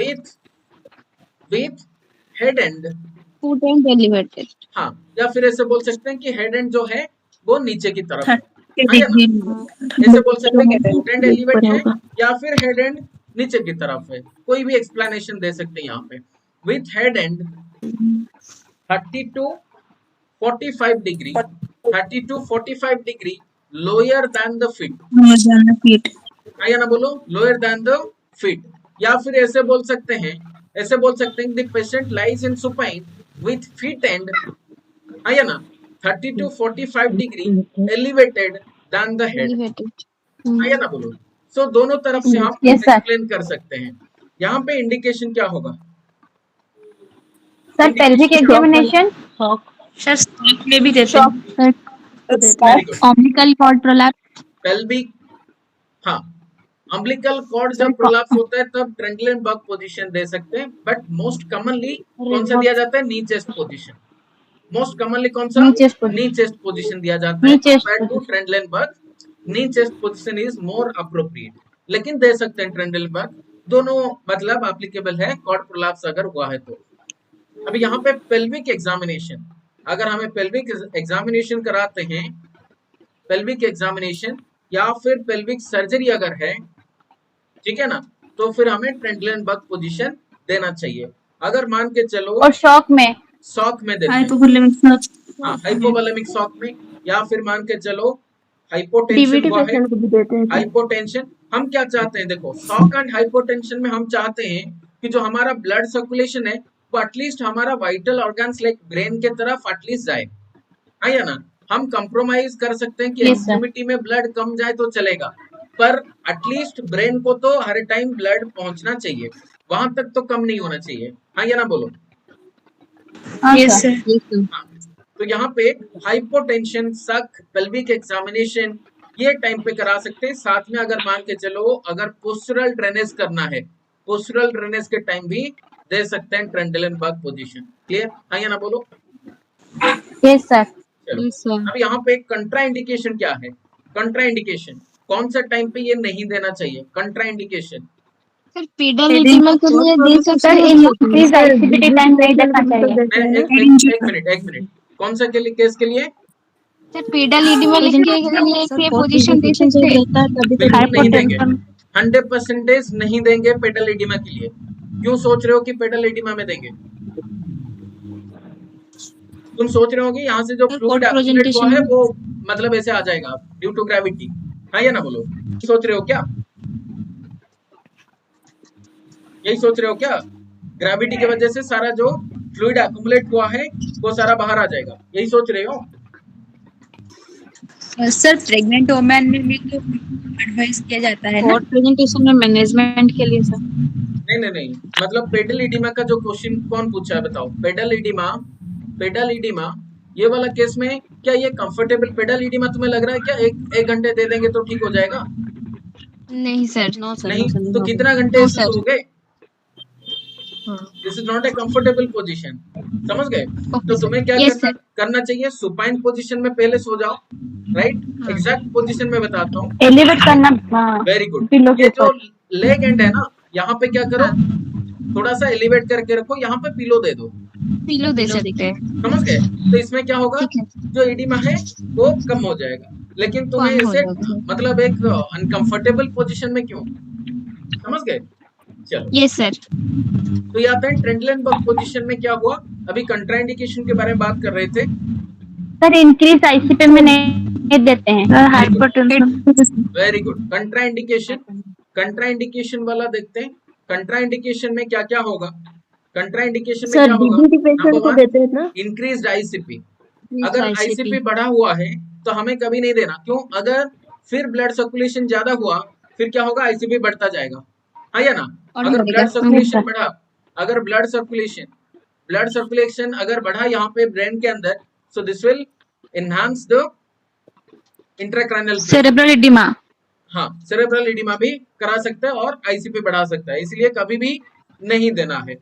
With head and, Foot and elevated. हाँ, या फिर ऐसे बोल सकते हैं कि हेड एंड जो है वो नीचे की तरफ है, हाँ या ना? ऐसे बोल सकते हैं कि फुट एंड एलिवेट है या फिर हेड एंड नीचे की तरफ है, कोई भी एक्सप्लेनेशन दे सकते हैं यहाँ पे। With head and 30 to 45 degree, 30 to 45 degree lower than the feet, हाँ या ना बोलो? Lower than the feet. या फिर ऐसे बोल सकते हैं, ऐसे बोल सकते हैं the patient lies in supine with feet end, हाँ या ना? 30 to 45 degree elevated then the head, Elevated. हाँ या ना बोलो? सो दोनों तरफ से आप Yes, sir. एक्सप्लेन कर सकते हैं। यहाँ पे इंडिकेशन क्या होगा? Sir pelvic examination. Sir shock में भी देते हैं। Very good. Umbilical cord prolapse. Pelvic, हाँ, अम्बिलिकल कॉर्ड जब प्रोलैप्स होता है तब ट्रेंडलेनबर्ग पोजीशन दे सकते हैं, बट मोस्ट कॉमनली कौन सा दिया जाता है? Knee chest position. Most commonly कौन सा? नी चेस्ट पोजीशन दिया जाता है compare to Trendelenburg. Knee chest position is more appropriate, लेकिन दे सकते हैं ट्रेंडलेनबर्ग, दोनों मतलब एप्लीकेबल है कॉर्ड प्रोलैप्स अगर हुआ है तो। अभी यहाँ पे पेल्विक एग्जामिनेशन, अगर हमें पेल्विक एग्जामिनेशन कराते हैं, पेल्विक एग्जामिनेशन या फिर पेल्विक सर्जरी अगर है, ठीक है ना, तो फिर हमें ट्रेंडलेनबर्ग पोजीशन देना चाहिए। अगर मान के चलो और शॉक में देते हैं, हाँ हाइपोवोलेमिक शॉक में, या फिर मान के चलो हाइपोटेंशन हुआ है, हाइपोटेंशन। हम क्या चाहते हैं, देखो शॉक एंड हाइपोटेंशन में हम चाहते हैं कि जो हमारा ब्लड सर्कुलेशन है वो एटलीस्ट हमारा वाइटल ऑर्गन्स लाइक ब्रेन के तरफ एटलीस्ट जाए, है या ना। हम कंप्रोमाइज कर सकते हैं कि एक्सट्रीमिटी में ब्लड कम जाए तो चलेगा, पर एटलीस्ट ब्रेन को तो हर टाइम ब्लड पहुंचना चाहिए, वहां तक तो कम नहीं होना चाहिए, हाँ या ना बोलो। Yes sir. हाँ, तो यहाँ पे हाइपोटेंशन, सक, पेल्विक एग्जामिनेशन ये टाइम पे करा सकते हैं। साथ में अगर मान के चलो अगर पोस्चरल ड्रेनेज करना है, पोस्चरल ड्रेनेज के टाइम भी दे सकते हैं ट्रेंडलेनबर्ग पोजीशन। क्लियर, हाँ या ना बोलो। Yes sir. चलो अब यहाँ पे कंट्रा इंडिकेशन क्या है? कंट्रा इंडिकेशन कौन सा टाइम पे ये नहीं देना चाहिए? कंट्रा इंडिकेशन सर पेडल एडिमा के लिए दे सकते हैं। इंक्रीज आईसीपीटी टाइम नहीं देना चाहिए। एक मिनट, कौन सा के लिए, केस के लिए? सर पेडल एडिमा के लिए एक पोजीशन दे सकते हैं। बिल्कुल नहीं देंगे, 100% नहीं देंगे पेडल एडिमा के लिए। क्यों सोच रहे हो कि पेडल एडिमा में देंगे? तुम सोच रहे हो कि यहाँ से जो फ्लूइड एक्युमुलेट हुआ है वो मतलब ऐसे आ जाएगा ड्यू टू ग्रेविटी, हाँ या ना बोलो। सोच रहे हो क्या? यही सोच रहे हो क्या? ग्रेविटी की वजह से सारा जो फ्लूइड एक्युमुलेट हुआ है वो सारा बाहर आ जाएगा, यही सोच रहे हो? सर प्रेग्नेंट वुमेन में भी तो एडवाइस किया जाता है ना और प्रेजेंटेशन में मैनेजमेंट के लिए सर। नहीं, मतलब पेडल एडिमा का जो क्वेश्चन कौन पूछा है बताओ? पेडल एडिमा ये वाला केस में क्या ये कंफर्टेबल? पेडल एडिमा तुम्हें लग रहा है क्या एक घंटे दे देंगे तो ठीक हो जाएगा? नहीं सर, नो सर। नहीं तो कितना घंटे हो गए? This is not a comfortable position, समझ गए? तो तुम्हें क्या करना चाहिए? सुपाइन पोजीशन में पहले सो जाओ, राइट? एग्जैक्ट पोजीशन में बताता हूँ, एलिवेट करना। Very good. ये जो लेग एंड है ना, यहाँ पे क्या करो, थोड़ा सा एलिवेट करके रखो, यहाँ पे पिलो दे दो, पिलो दे सकते हैं, समझ गए? तो इसमें क्या होगा, जो एडिमा है वो कम हो जाएगा। लेकिन तुम्हें इसे मतलब एक अनकंफर्टेबल पोजीशन में क्यों, समझ गए? चलो यस सर। तो ये आता है ट्रेंडलेनबर्ग पोजीशन में क्या हुआ। अभी कंट्राइंडिकेशन के बारे में बात कर रहे थे सर। इंक्रीज आईसीपी में नहीं देते हैं हाइपोटेंशन। Very good. कंट्राइंडिकेशन वाला देखते हैं। कंट्राइंडिकेशन में क्या क्या होगा? कंट्राइंडिकेशन में क्या होगा? Increased ICP. अगर आईसीपी बढ़ा हुआ है तो हमें कभी नहीं देना। क्यों? अगर फिर ब्लड सर्कुलेशन ज्यादा हुआ फिर क्या होगा? आईसीपी बढ़ता जाएगा, हाँ या ना? अगर ब्लड सर्कुलेशन बढ़ा, अगर ब्लड सर्कुलेशन अगर बढ़ा यहाँ पे ब्रेन के अंदर, so this will enhance the intracranial cerebral oedema. हाँ, सेरेब्रल एडिमा भी करा सकता है और आईसीपी बढ़ा सकता है, इसलिए कभी भी नहीं देना है,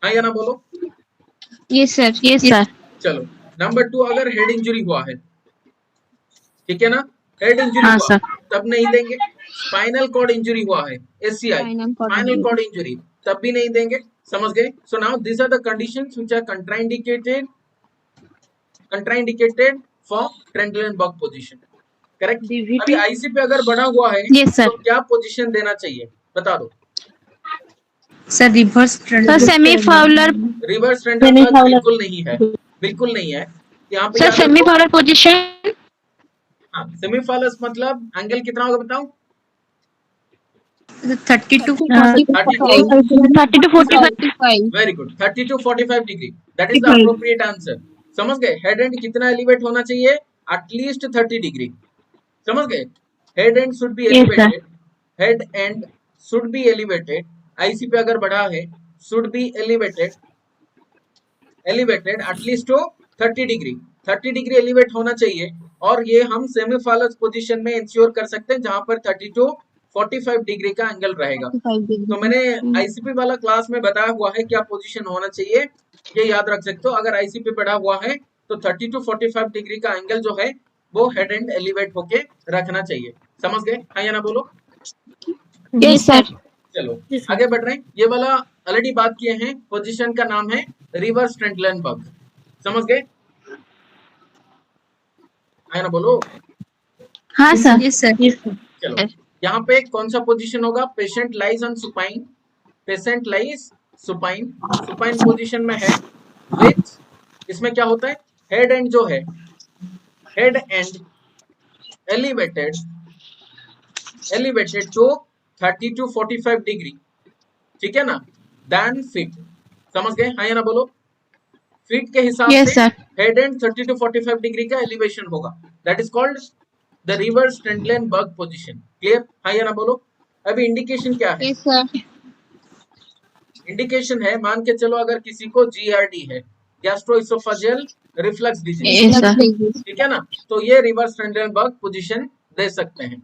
हाँ या ना बोलो। Yes sir, yes sir. चलो नंबर 2, अगर हेड इंजरी हुआ है, ठीक है ना, हेड इंजरी हाँ, हुआ तब नहीं देंगे। स्पाइनल कॉर्ड इंजरी हुआ है, एससीआई स्पाइनल कॉर्ड इंजरी, तब भी नहीं देंगे, समझ गए? So now this are the conditions which are contraindicated for Trendelenburg position, correct? अभी आईसीपी अगर बढ़ा हुआ है तो क्या पोजीशन देना चाहिए बता दो sir? Reverse semi Fowler. Reverse Trendelenburg बिल्कुल नहीं है, बिल्कुल नहीं है। यहाँ पे सर सेमी फाउलर पोजीशन। हाँ, सेमी फाउलर मतलब एंगल कितना होगा बताओ? 30 to 45। Very good, 30 to 45 degree, that is the appropriate answer. समझ गए? हेड एंड कितना एलिवेट होना चाहिए? एटलीस्ट 30 डिग्री, समझ गए? Head and should be elevated, head and should be elevated. ICP अगर बढ़ा है should be elevated at least to 30 degree, 30 degree elevate होना चाहिए। और ये हम सेमीफालस पोजीशन में इंश्योर कर सकते हैं जहां पर 30 to 45 डिग्री का एंगल रहेगा। 45 डिग्री। तो मैंने आईसीपी वाला क्लास में बताया हुआ है क्या पोजीशन होना चाहिए, ये याद रख सकते हो। अगर आईसीपी पढ़ा हुआ है तो 30 to 45 डिग्री का एंगल जो है वो हेड एंड एलिवेट होके रखना चाहिए। समझ गए? हाँ या ना बोलो। Yes sir. चलो आगे बढ़ रहे हैं। ये वाला ऑलरेडी बात किए हैं, पोजीशन का नाम है रिवर्स ट्रेंडलेनबर्ग। समझ गए? हाँ या ना बोलो। हाँ सर। Yes, sir. चलो यहाँ पे कौन सा पोजीशन होगा? Patient lies on supine, patient lies supine, supine position में है विथ, इसमें क्या होता है, हेड एंड जो है, head end elevated, elevated to 30 to 45 degree, ठीक है ना, देन फिट। समझ गए? हाँ या ना बोलो। फिट के हिसाब यस से sir. Head and 30 to 45 degree का एलिवेशन होगा, that is called the reverse Trendelenburg position. Clear? हाँ या ना बोलो। अभी इंडिकेशन क्या है? Yes sir. इंडिकेशन है, मान के चलो अगर किसी को जीआरडी है, gastroesophageal reflux disease, yes sir. ठीक है ना, तो ये रिवर्स ट्रेंडलेनबर्ग पोजीशन दे सकते हैं।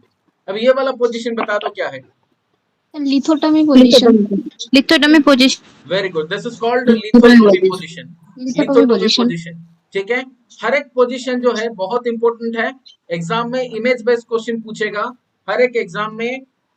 अब ये वाला पोजीशन बता दो क्या है? Lithotomy position. Lithotomy position. Very good, this is called lithotomy position. Lithotomy lithotomy position. Position, ठीक है। हर एक पोजीशन जो है बहुत इंपॉर्टेंट है, एग्जाम में इमेज बेस्ड क्वेश्चन पूछेगा, हर एक एग्जाम में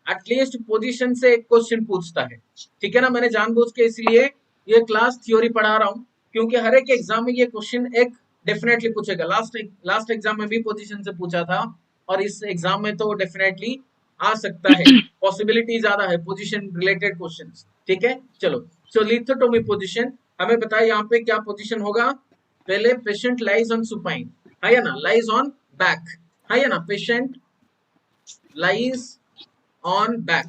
एटलीस्ट पोजीशन से एक क्वेश्चन पूछता है, ठीक है ना। मैंने जानबूझ के इसलिए ये क्लास थ्योरी पढ़ा रहा हूँ, क्योंकि हर एक एग्जाम में ये क्वेश्चन एक डेफिनेटली पूछेगा। लास्ट एग्जाम में भी पोजीशन से पूछा था, और इस एग्जाम में तो डेफिनेटली आ सकता है, पॉसिबिलिटी ज्यादा है पोजीशन रिलेटेड क्वेश्चंस, ठीक है। चलो, सो लिथोटमी पोजीशन हमें बताया यहाँ पे क्या पोजीशन होगा। पहले पेशेंट लाइज ऑन सुपाइन, है ना, लाइज ऑन बैक, है ना, patient lies on back,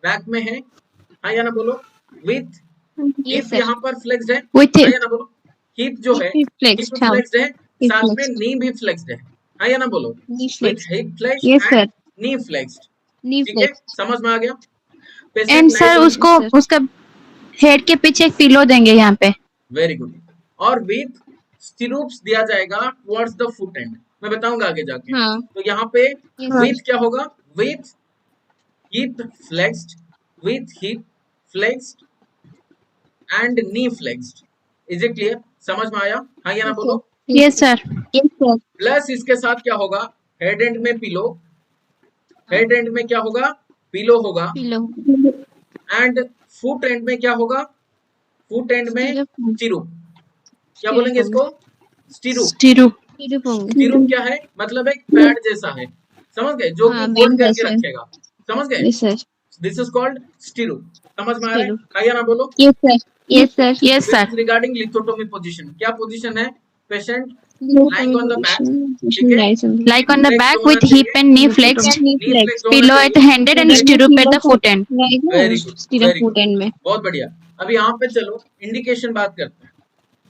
back में है ना बोलो। विथ, हिप यहाँ पर फ्लेक्स्ड है, विथ है ना बोलो। हिप जो है, हिप फ्लेक्स्ड, हाँ। फ्लेक्स्ड है, Hip साथ में flexed. नी भी फ्लेक्स्ड है ना बोलो। Knee with flex. Hip flexed yes sir. And knee flexed, knee ठीक है, फ्लेक्स। समझ में आ गया। And patient sir lies on, उसको उसका हेड के पीछे एक पिलो देंगे यहाँ पे। वेरी गुड, और विथ स्टिरूप्स दिया जाएगा टुवर्ड्स द फुट एंड, मैं बताऊंगा आगे जाके। हाँ। तो यहाँ पे Yes, विथ क्या होगा? With hip flexed, with hip flexed and knee flexed. Is it clear? समझ में आया? हाँ या ना बोलो। Yes sir. Yes sir. Plus इसके साथ क्या होगा? हेड एंड में पिलो, हेड एंड में क्या होगा? पिलो होगा, पिलो। एंड फुट एंड में क्या होगा? फुट एंड में स्टिरूप, क्या बोलेंगे इसको? स्टिरूप। स्टीरू। स्टिरूप क्या है? मतलब एक पैड जैसा है, समझ गए, जो कि हाँ, होल्ड बैंड करके जैसा है। रखेगा, समझ गए। Yes sir. This is called stirrup. समझ में आ रहा है? Stirrup. हाँ या ना बोलो। Yes sir. Yes sir. Yes this sir. Is regarding lithotomy position. क्या पोजीशन है? Patient Lying on the back, ठीक है? Like on the Flex back होना with hip चाहिए, and knee flexed, knee flex होना pillow at चाहिए। handed and stirrup at the foot end. Very good, very foot good. And में। बहुत बढ़िया। अब यहाँ पे चलो इंडिकेशन बात करते हैं।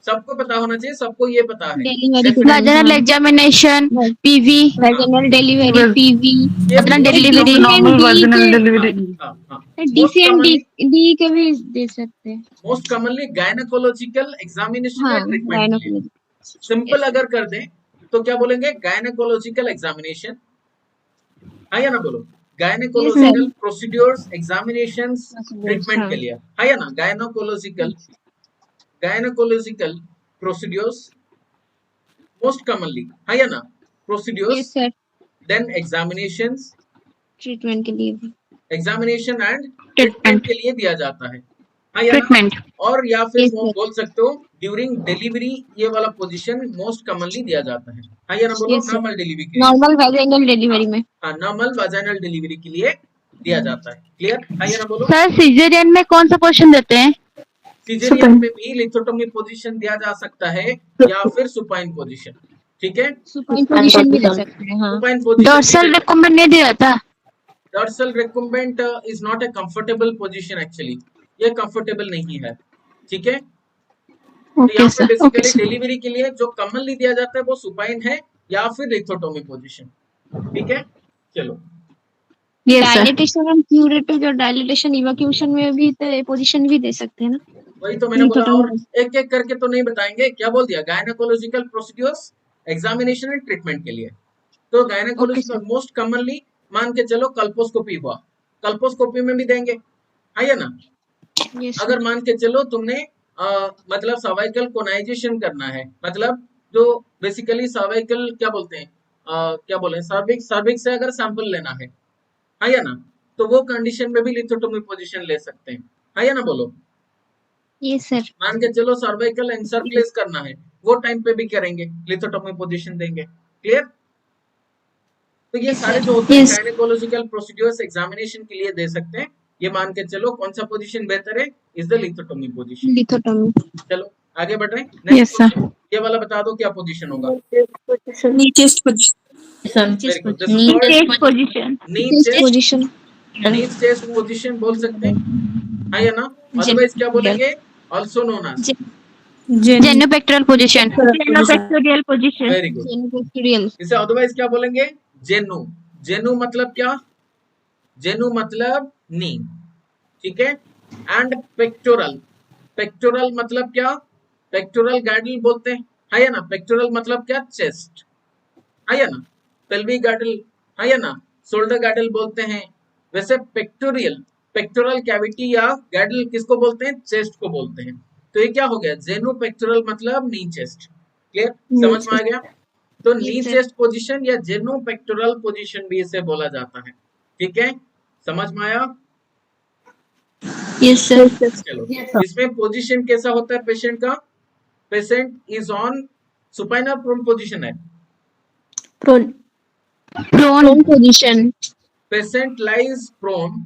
सबको पता होना चाहिए, सबको ये पता है। Delivery Definitely. Vaginal examination, PV, vaginal delivery, PV, ये vaginal most delivery. commonly- vaginal delivery. हाँ, हाँ। DCMD डी के भी दे सकते हैं। मोस्ट कॉमनली गायनेकोलॉजिकल एग्जामिनेशन हाँ, या ट्रीटमेंट के लिए। सिंपल अगर कर दें तो क्या बोलेंगे? गायनेकोलॉजिकल एग्जामिनेशन, हाँ या ना बोलो। गायनेकोलॉजिकल प्रोसीड्योर्स, एग्जामिनेशंस, ट्रीटमेंट के लिए, हाँ या ना। गायनेकोलॉजिकल प्रोसीड्योर्स मोस्ट कॉमनली, हाँ या ना, procedures, yes sir. Then examinations, treatment के लिए भी। एग्जामिनेशन एंड ट्रीटमेंट के लिए दिया जाता है, हाँ या ना। Treatment. और या फिर Yes, वो sir. बोल सकते हो ड्यूरिंग डिलीवरी, ये वाला पोजीशन मोस्ट कॉमनली दिया जाता है, हाँ या ना बोलो। Yes, sir. नॉर्मल डिलीवरी के लिए, नॉर्मल वेजिनल डिलीवरी में। हाँ, नॉर्मल वाजाइनल डिलीवरी के लिए दिया जाता है। क्लियर? हाँ या ना बोलो। सर सीजरियन में कौन सा क्वेश्चन देते हैं? सिजेरियन में भी लिथोटोमी पोजीशन दिया जा सकता है, या फिर सुपाइन पोजीशन, ठीक है। सुपाइन पोजीशन भी दे सकते हैं। हाँ। सुपाइन पोजीशन, डोर्सल रिकमेंड नहीं दिया था। Dorsal recumbent is not a comfortable position actually, ये कंफर्टेबल नहीं है, ठीक है। तो ओके यहाँ पे sir. Okay basically sir. Delivery के लिए जो कॉमनली दिया जाता है वो सुपाइन है, या फिर लिथोटोमी पोजीशन, ठीक है। चलो, yes sir. Dilatation and curative, जो डायलिटेशन इवैक्यूएशन में भी तो पोजीशन भी दे सकते हैं ना। वही तो मैंने बोला, और लिथोटोमी। एक एक करके तो नहीं बताएंगे। क्या बोल दिया? Gynaecological procedures, examination and treatment के लिए। तो गायनेकोलॉजिकल मोस्ट कॉमनली मान के चलो कल्पोस्कोपी हुआ, कल्पोस्कोपी में भी देंगे, है ना। यस अगर मान के चलो तुमने मतलब सर्वाइकल कोनाइजेशन करना है, मतलब जो बेसिकली सर्वाइकल क्या बोलते हैं, क्या बोले, सर्विक्स से अगर सैंपल लेना है या ना, तो वो कंडीशन में भी लिथोटोमी पोजीशन ले सकते हैं, है या ना, बोलो। Yes sir. मान के चलो सर्वाइकल एनसर्कुलेस करना है, वो टाइम पे भी करेंगे, लिथोटोमी पोजीशन देंगे। क्लियर? तो ये सारे जो होते हैं Yes. गायनेकोलॉजिकल प्रोसीड्यूर्स एग्जामिनेशन के लिए दे सकते हैं। ये मान के चलो कौन सा पोजीशन बेहतर है, is the lithotomy position. Lithotomy. चलो आगे बढ़ रहे हैं। Yes, next sir. क्वेश्चन, ये वाला बता दो क्या पोजीशन होगा। Knee chest position very good, this is called Chest position. Knee chest chest, position. Knee chest position बोल सकते हैं, है या ना। अदरवाइज क्या बोलेंगे, also known as. Genopectoral position. Genopectoral position. Very गुड। जेनोपेक्टोरियल। इसे अदरवाइज क्या बोलेंगे, जेनु। जेनु मतलब क्या, जेनु मतलब नी, ठीक है। एंड पेक्टोरल, पेक्टोरल मतलब क्या, पेक्टोरल गैडल बोलते हैं, है या ना। पेक्टोरल मतलब क्या, चेस्ट, है या ना। पेल्विक गैडल, है या ना, शोल्डर गैडल बोलते हैं। वैसे पेक्टोरियल, पेक्टोरल कैविटी या गैडल किसको बोलते हैं, चेस्ट को बोलते हैं। तो ये क्या हो गया, जेनु पेक्टोरल मतलब नी चेस्ट। क्लियर, समझ में आ गया। तो नी चेस्ट पोजीशन या जेनु पेक्टोरल पोजीशन भी इसे बोला जाता है, ठीक है। समझ में आया। Yes sir. चलो, इसमें पोजीशन कैसा होता है पेशेंट का, patient is on supinal prone position है, prone position. Patient lies prone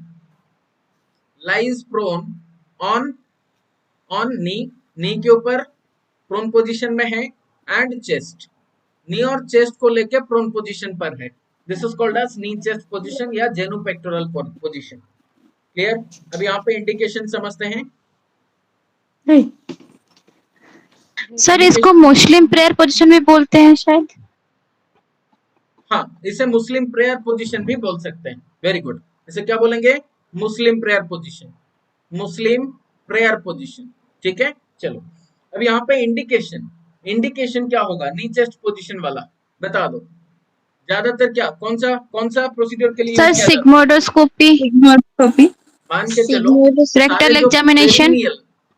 on knee के ऊपर प्रोन पोजीशन में है, एंड चेस्ट, नी और चेस्ट को लेके प्रोन पोजीशन पर है। This is called as knee chest position या जेनु पेक्टोरल पोजीशन। क्लियर। अब यहाँ पे इंडिकेशन समझते हैं। सर इसको मुस्लिम प्रेयर पोजीशन भी बोलते हैं शायद। हाँ, इसे मुस्लिम प्रेयर पोजीशन भी बोल सकते हैं। Very good. इसे क्या बोलेंगे, मुस्लिम प्रेयर पोजीशन, मुस्लिम प्रेयर पोजीशन, ठीक है। चलो अब यहाँ पे इंडिकेशन, इंडिकेशन क्या होगा, नी चेस्ट पोजीशन वाला बता दो। ज्यादातर क्या, कौन सा प्रोसीड्यूर के लिए सर यूज किया जाता है? सिग्मोडोस्कोपी। मान के चलो रेक्टल एग्जामिनेशन।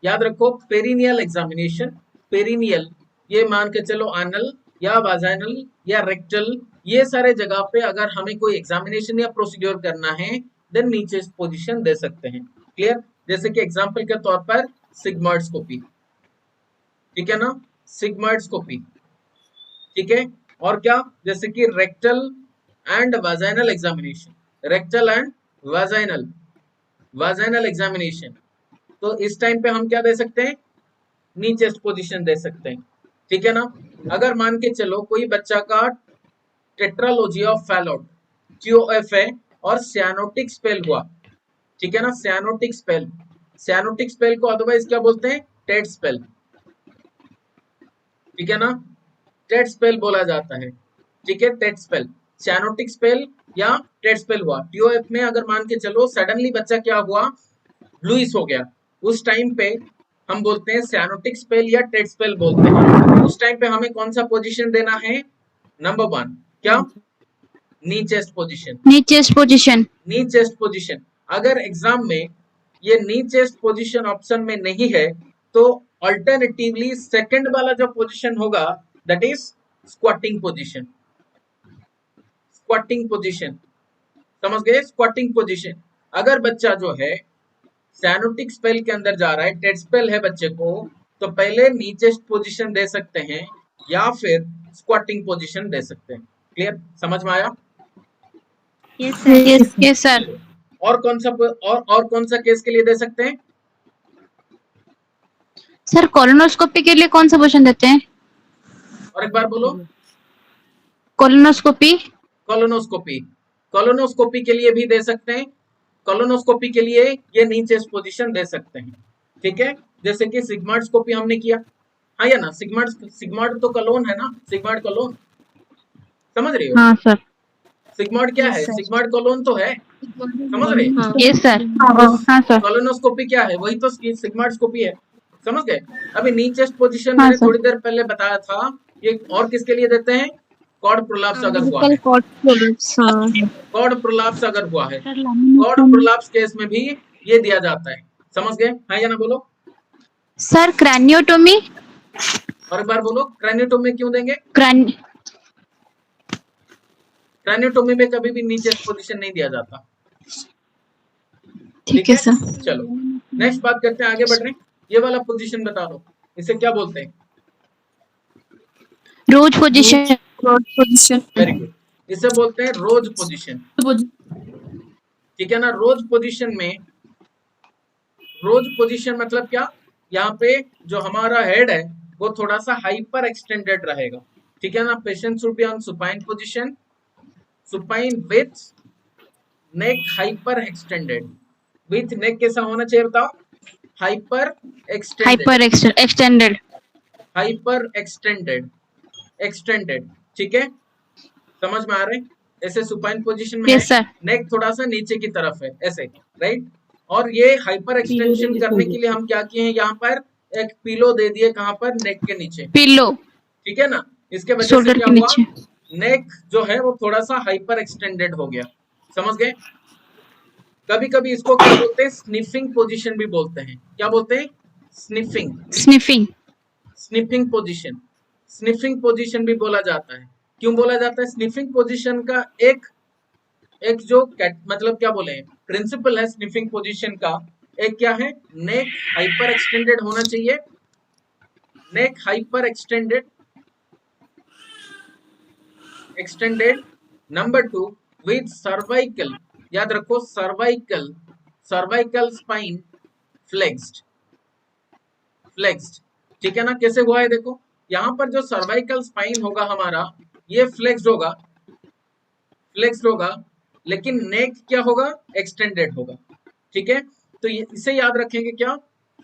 याद रखो, पेरिनियल एग्जामिनेशन, पेरिनियल ये मान के चलो एनल या वाजाइनल या रेक्टल, ये सारे जगह पे अगर हमें कोई एग्जामिनेशन या प्रोसीड्यूर करना है देन नीचे पोजीशन दे सकते हैं। क्लियर। जैसे कि एग्जांपल के तौर पर सिग्मॉइडस्कोपी, ठीक है ना, सिग्मॉइडस्कोपी, ठीक है। और क्या, जैसे कि rectal and वाजाइनल examination, rectal and वाजाइनल examination. तो इस टाइम पे हम क्या दे सकते हैं, नी चेस्ट पोजीशन दे सकते हैं, ठीक है ना। अगर मान के चलो कोई बच्चा का टेट्रालॉजी ऑफ फैलोट TOF है और सियानोटिक स्पेल हुआ, ठीक है ना, सियानोटिक स्पेल को अदरवाइज क्या बोलते हैं, टेट स्पेल, ठीक है ना, टेट स्पेल बोला जाता है, ठीक है। टेट स्पेल, सियानोटिक स्पेल या टेट स्पेल हुआ TOF में। अगर मान के चलो सडनली बच्चा क्या हुआ, ब्लूइश हो गया, उस टाइम पे हम बोलते हैं सियानोटिक स्पेल या टेट स्पेल बोलते हैं। उस टाइम पे हमें कौन सा पोजीशन देना है, नंबर 1 क्या, नी chest position, knee chest position. Knee chest position. अगर एग्जाम में ये नी चेस्ट पोजीशन ऑप्शन में नहीं है तो अल्टरनेटिवली सेकंड वाला जो पोजीशन होगा that is squatting position, squatting position, समझ गए, स्क्वाटिंग पोजीशन। अगर बच्चा जो है सियानोटिक स्पेल के अंदर जा रहा है, टेट स्पेल है बच्चे को, तो पहले नी चेस्ट पोजीशन दे सकते हैं या फिर स्क्वाटिंग पोजीशन दे सकते हैं। क्लियर, समझ में आया। Yes sir. और कौन सा केस के लिए दे सकते हैं, सर कोलोनोस्कोपी के लिए कौन सा पोजीशन देते हैं? और एक बार बोलो। कोलोनोस्कोपी। कोलोनोस्कोपी के लिए भी दे सकते हैं, कोलोनोस्कोपी के लिए ये नी चेस्ट पोजीशन दे सकते हैं, ठीक है। जैसे कि सिग्मॉइडस्कोपी हमने किया, हाँ या ना, सिग्मॉइड तो कोलोन है ना, सिग्मॉइड कोलोन, समझ रही हो। हाँ सर। सिग्मॉइड क्या है, सिग्मॉइड कोलोन तो है, समझ रहे हो। Yes sir. हाँ सर। कोलोनोस्कोपी क्या है, वही तो सिग्मॉइडस्कोपी है, समझ गए। अभी नी चेस्ट पोजीशन हाँ, मैंने सर। थोड़ी देर पहले बताया था, ये और किसके लिए देते हैं, कॉर्ड प्रोलैप्स अगर हुआ है, कॉर्ड प्रोलैप्स, हाँ। कॉर्ड प्रोलैप्स अगर हुआ है, सर लैमिनेटोमी कॉर्ड प्रोलैप्स केस में भी ये दिया जाता है। समझ गए? हाँ या ना बोलो? सर क्रैनियोटोमी और एक बार बोलो, क्रेनियोटोमी क्यों देंगे? क्रैन क्रेनियोटोमी में कभी भी नीचे पोजीशन नहीं दिया जाता। ठीक है सर। चलो नेक्स्ट बात करते हैं, आगे बढ़ रहे हैं। ये वाला पोजीशन बता दो, इसे क्या बोलते हैं? रोज पोजीशन पोजीशन। वेरी गुड, इसे बोलते हैं रोज पोजीशन। ठीक है ना? रोज पोजीशन में, रोज पोजीशन मतलब क्या? यहाँ पे जो हमारा हेड है वो थोड़ा सा हाइपर एक्सटेंडेड रहेगा। ठीक है ना? Patient should be on supine position, supine with neck hyperextended. With neck कैसा होना चाहिए बताओ? Hyperextended, hyperextended, extended. ठीक है, समझ में आ रहे हैं? ऐसे सुपाइन पोजीशन में यस सर। नेक थोड़ा सा नीचे की तरफ है, ऐसे, राइट? और ये हाइपर एक्सटेंशन करने के लिए हम क्या किए हैं, यहाँ पर एक पिलो दे दिए, कहाँ पर? नेक के नीचे। पिलो ठीक है ना? इसके वजह से शोल्डर क्या के हुआ, नीचे। नेक जो है वो थोड़ा सा हाइपर एक्सटेंडेड हो गया। समझ गए? कभी कभी इसको क्या बोलते हैं? स्निफिंग पोजीशन भी बोलते हैं। क्या बोलते हैं? Sniffing, sniffing sniffing position, sniffing position भी बोला जाता है। क्यों बोला जाता है? स्निफिंग पोजीशन का एक जो मतलब क्या बोले, प्रिंसिपल है स्निफिंग पोजीशन का। एक क्या है? नेक हाइपर एक्सटेंडेड होना चाहिए, neck hyperextended, extended. Number 2 with cervical, याद रखो cervical, cervical spine flexed, flexed. ठीक है ना? कैसे हुआ है देखो, यहाँ पर जो सर्वाइकल स्पाइन होगा हमारा, ये फ्लेक्स्ड होगा, फ्लेक्स्ड होगा, लेकिन नेक क्या होगा? एक्सटेंडेड होगा। ठीक है, तो इसे याद रखेंगे क्या?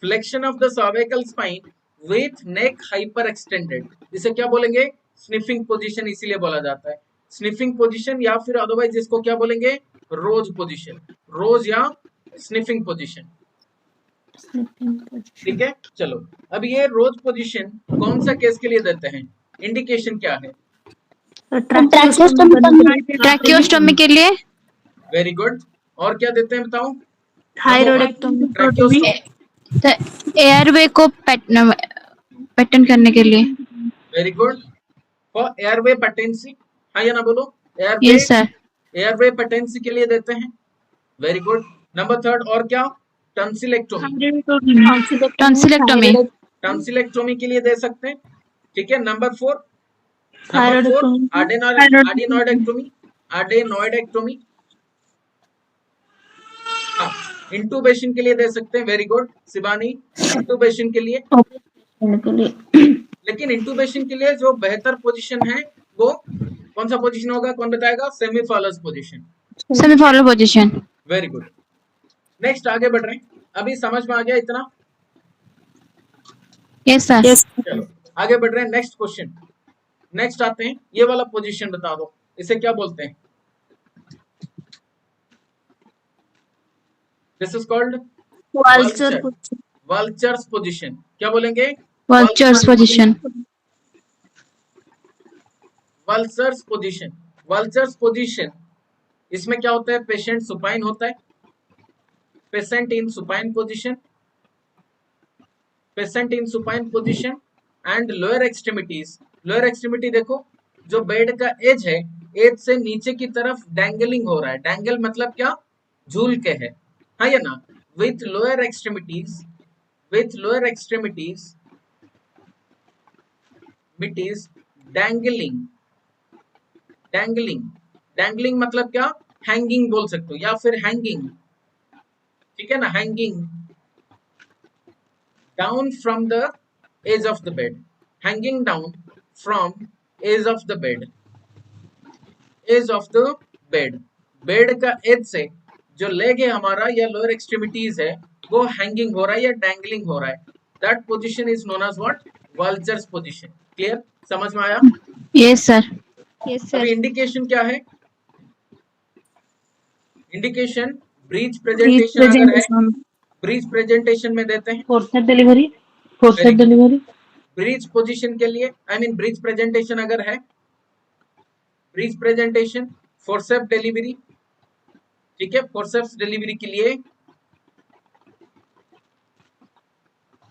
Flexion of the cervical spine with neck hyper extended, इसे क्या बोलेंगे? स्निफिंग पोजीशन, इसीलिए बोला जाता है स्निफिंग पोजीशन, या फिर अदरवाइज इसको क्या बोलेंगे? रोज पोजीशन, रोज या स्निफिंग पोजीशन। ठीक है, चलो अब ये रोज पोजीशन कौन सा केस के लिए देते हैं? इंडिकेशन क्या है? ट्रैकियोस्टोमी के लिए। Very good. और क्या देते हैं बताओ? थायरॉइडेक्टोमी। ट्रैकियोस्टोमी, एयरवे को पैटर्न करने के लिए। Very good. For airway patency, हाँ या ना बोलो? Airway, yes sir. Airway patency के लिए देते हैं। Very good. नंबर 3 और क्या? टंसिलेक्टोमी, टॉन्सिलेक्टोमी। टंसिलेक्टोमी के लिए दे सकते हैं। ठीक है, नंबर 4 आडेनोइडेक्टोमी, आडेनोइडेक्टोमी। हाँ, इंटूबेशन के लिए दे सकते हैं। वेरी गुड शिवानी, इंटूबेशन के लिए। लेकिन इंटूबेशन के लिए जो बेहतर पोजीशन है वो कौन सा पोजीशन होगा? कौन बताएगा? Semi Fowler's position, semi Fowler position. Very good. Next आगे बढ़ रहे हैं, अभी समझ में आ गया इतना? Yes sir. चलो आगे बढ़ रहे हैं, नेक्स्ट क्वेश्चन। नेक्स्ट आते हैं, ये वाला पोजीशन बता दो, इसे क्या बोलते हैं? This is called vultures position. क्या बोलेंगे? Vultures position. Vultures position, vultures position, इसमें क्या होता है? पेशेंट सुपाइन होता है, patient in supine position, patient in supine position and lower extremities. Lower extremity देखो, जो बेड का एज है, एज से नीचे की तरफ डैंगलिंग हो रहा है। डैंगल मतलब क्या? झूल के है, हाँ या ना? With lower extremities, with lower extremities मिटीज डैंगलिंग, डैंगलिंग, डैंगलिंग मतलब क्या? हैंगिंग बोल सकते हो, या फिर हैंगिंग। ठीक है ना? Hanging down from the edge of the bed, hanging down from edge of the bed, edge of the bed. Bed का एज से जो लेग है हमारा या लोअर एक्सट्रीमिटीज है, वो हैंगिंग हो रहा है या डैंगलिंग हो रहा है। That position is known as what? Vultures position. Clear? समझ में आया? Yes sir. यस अभी सर। इंडिकेशन क्या है? इंडिकेशन ब्रीच प्रेजेंटेशन अगर है, ब्रीच प्रेजेंटेशन में देते हैं। Forcep delivery, forcep delivery. Breech position के लिए, आई मीन ब्रीच प्रेजेंटेशन अगर है, ब्रीफ प्रेजेंटेशन, फोर्सेप डिलीवरी, ठीक है, फोर्सेप्स डिलीवरी के लिए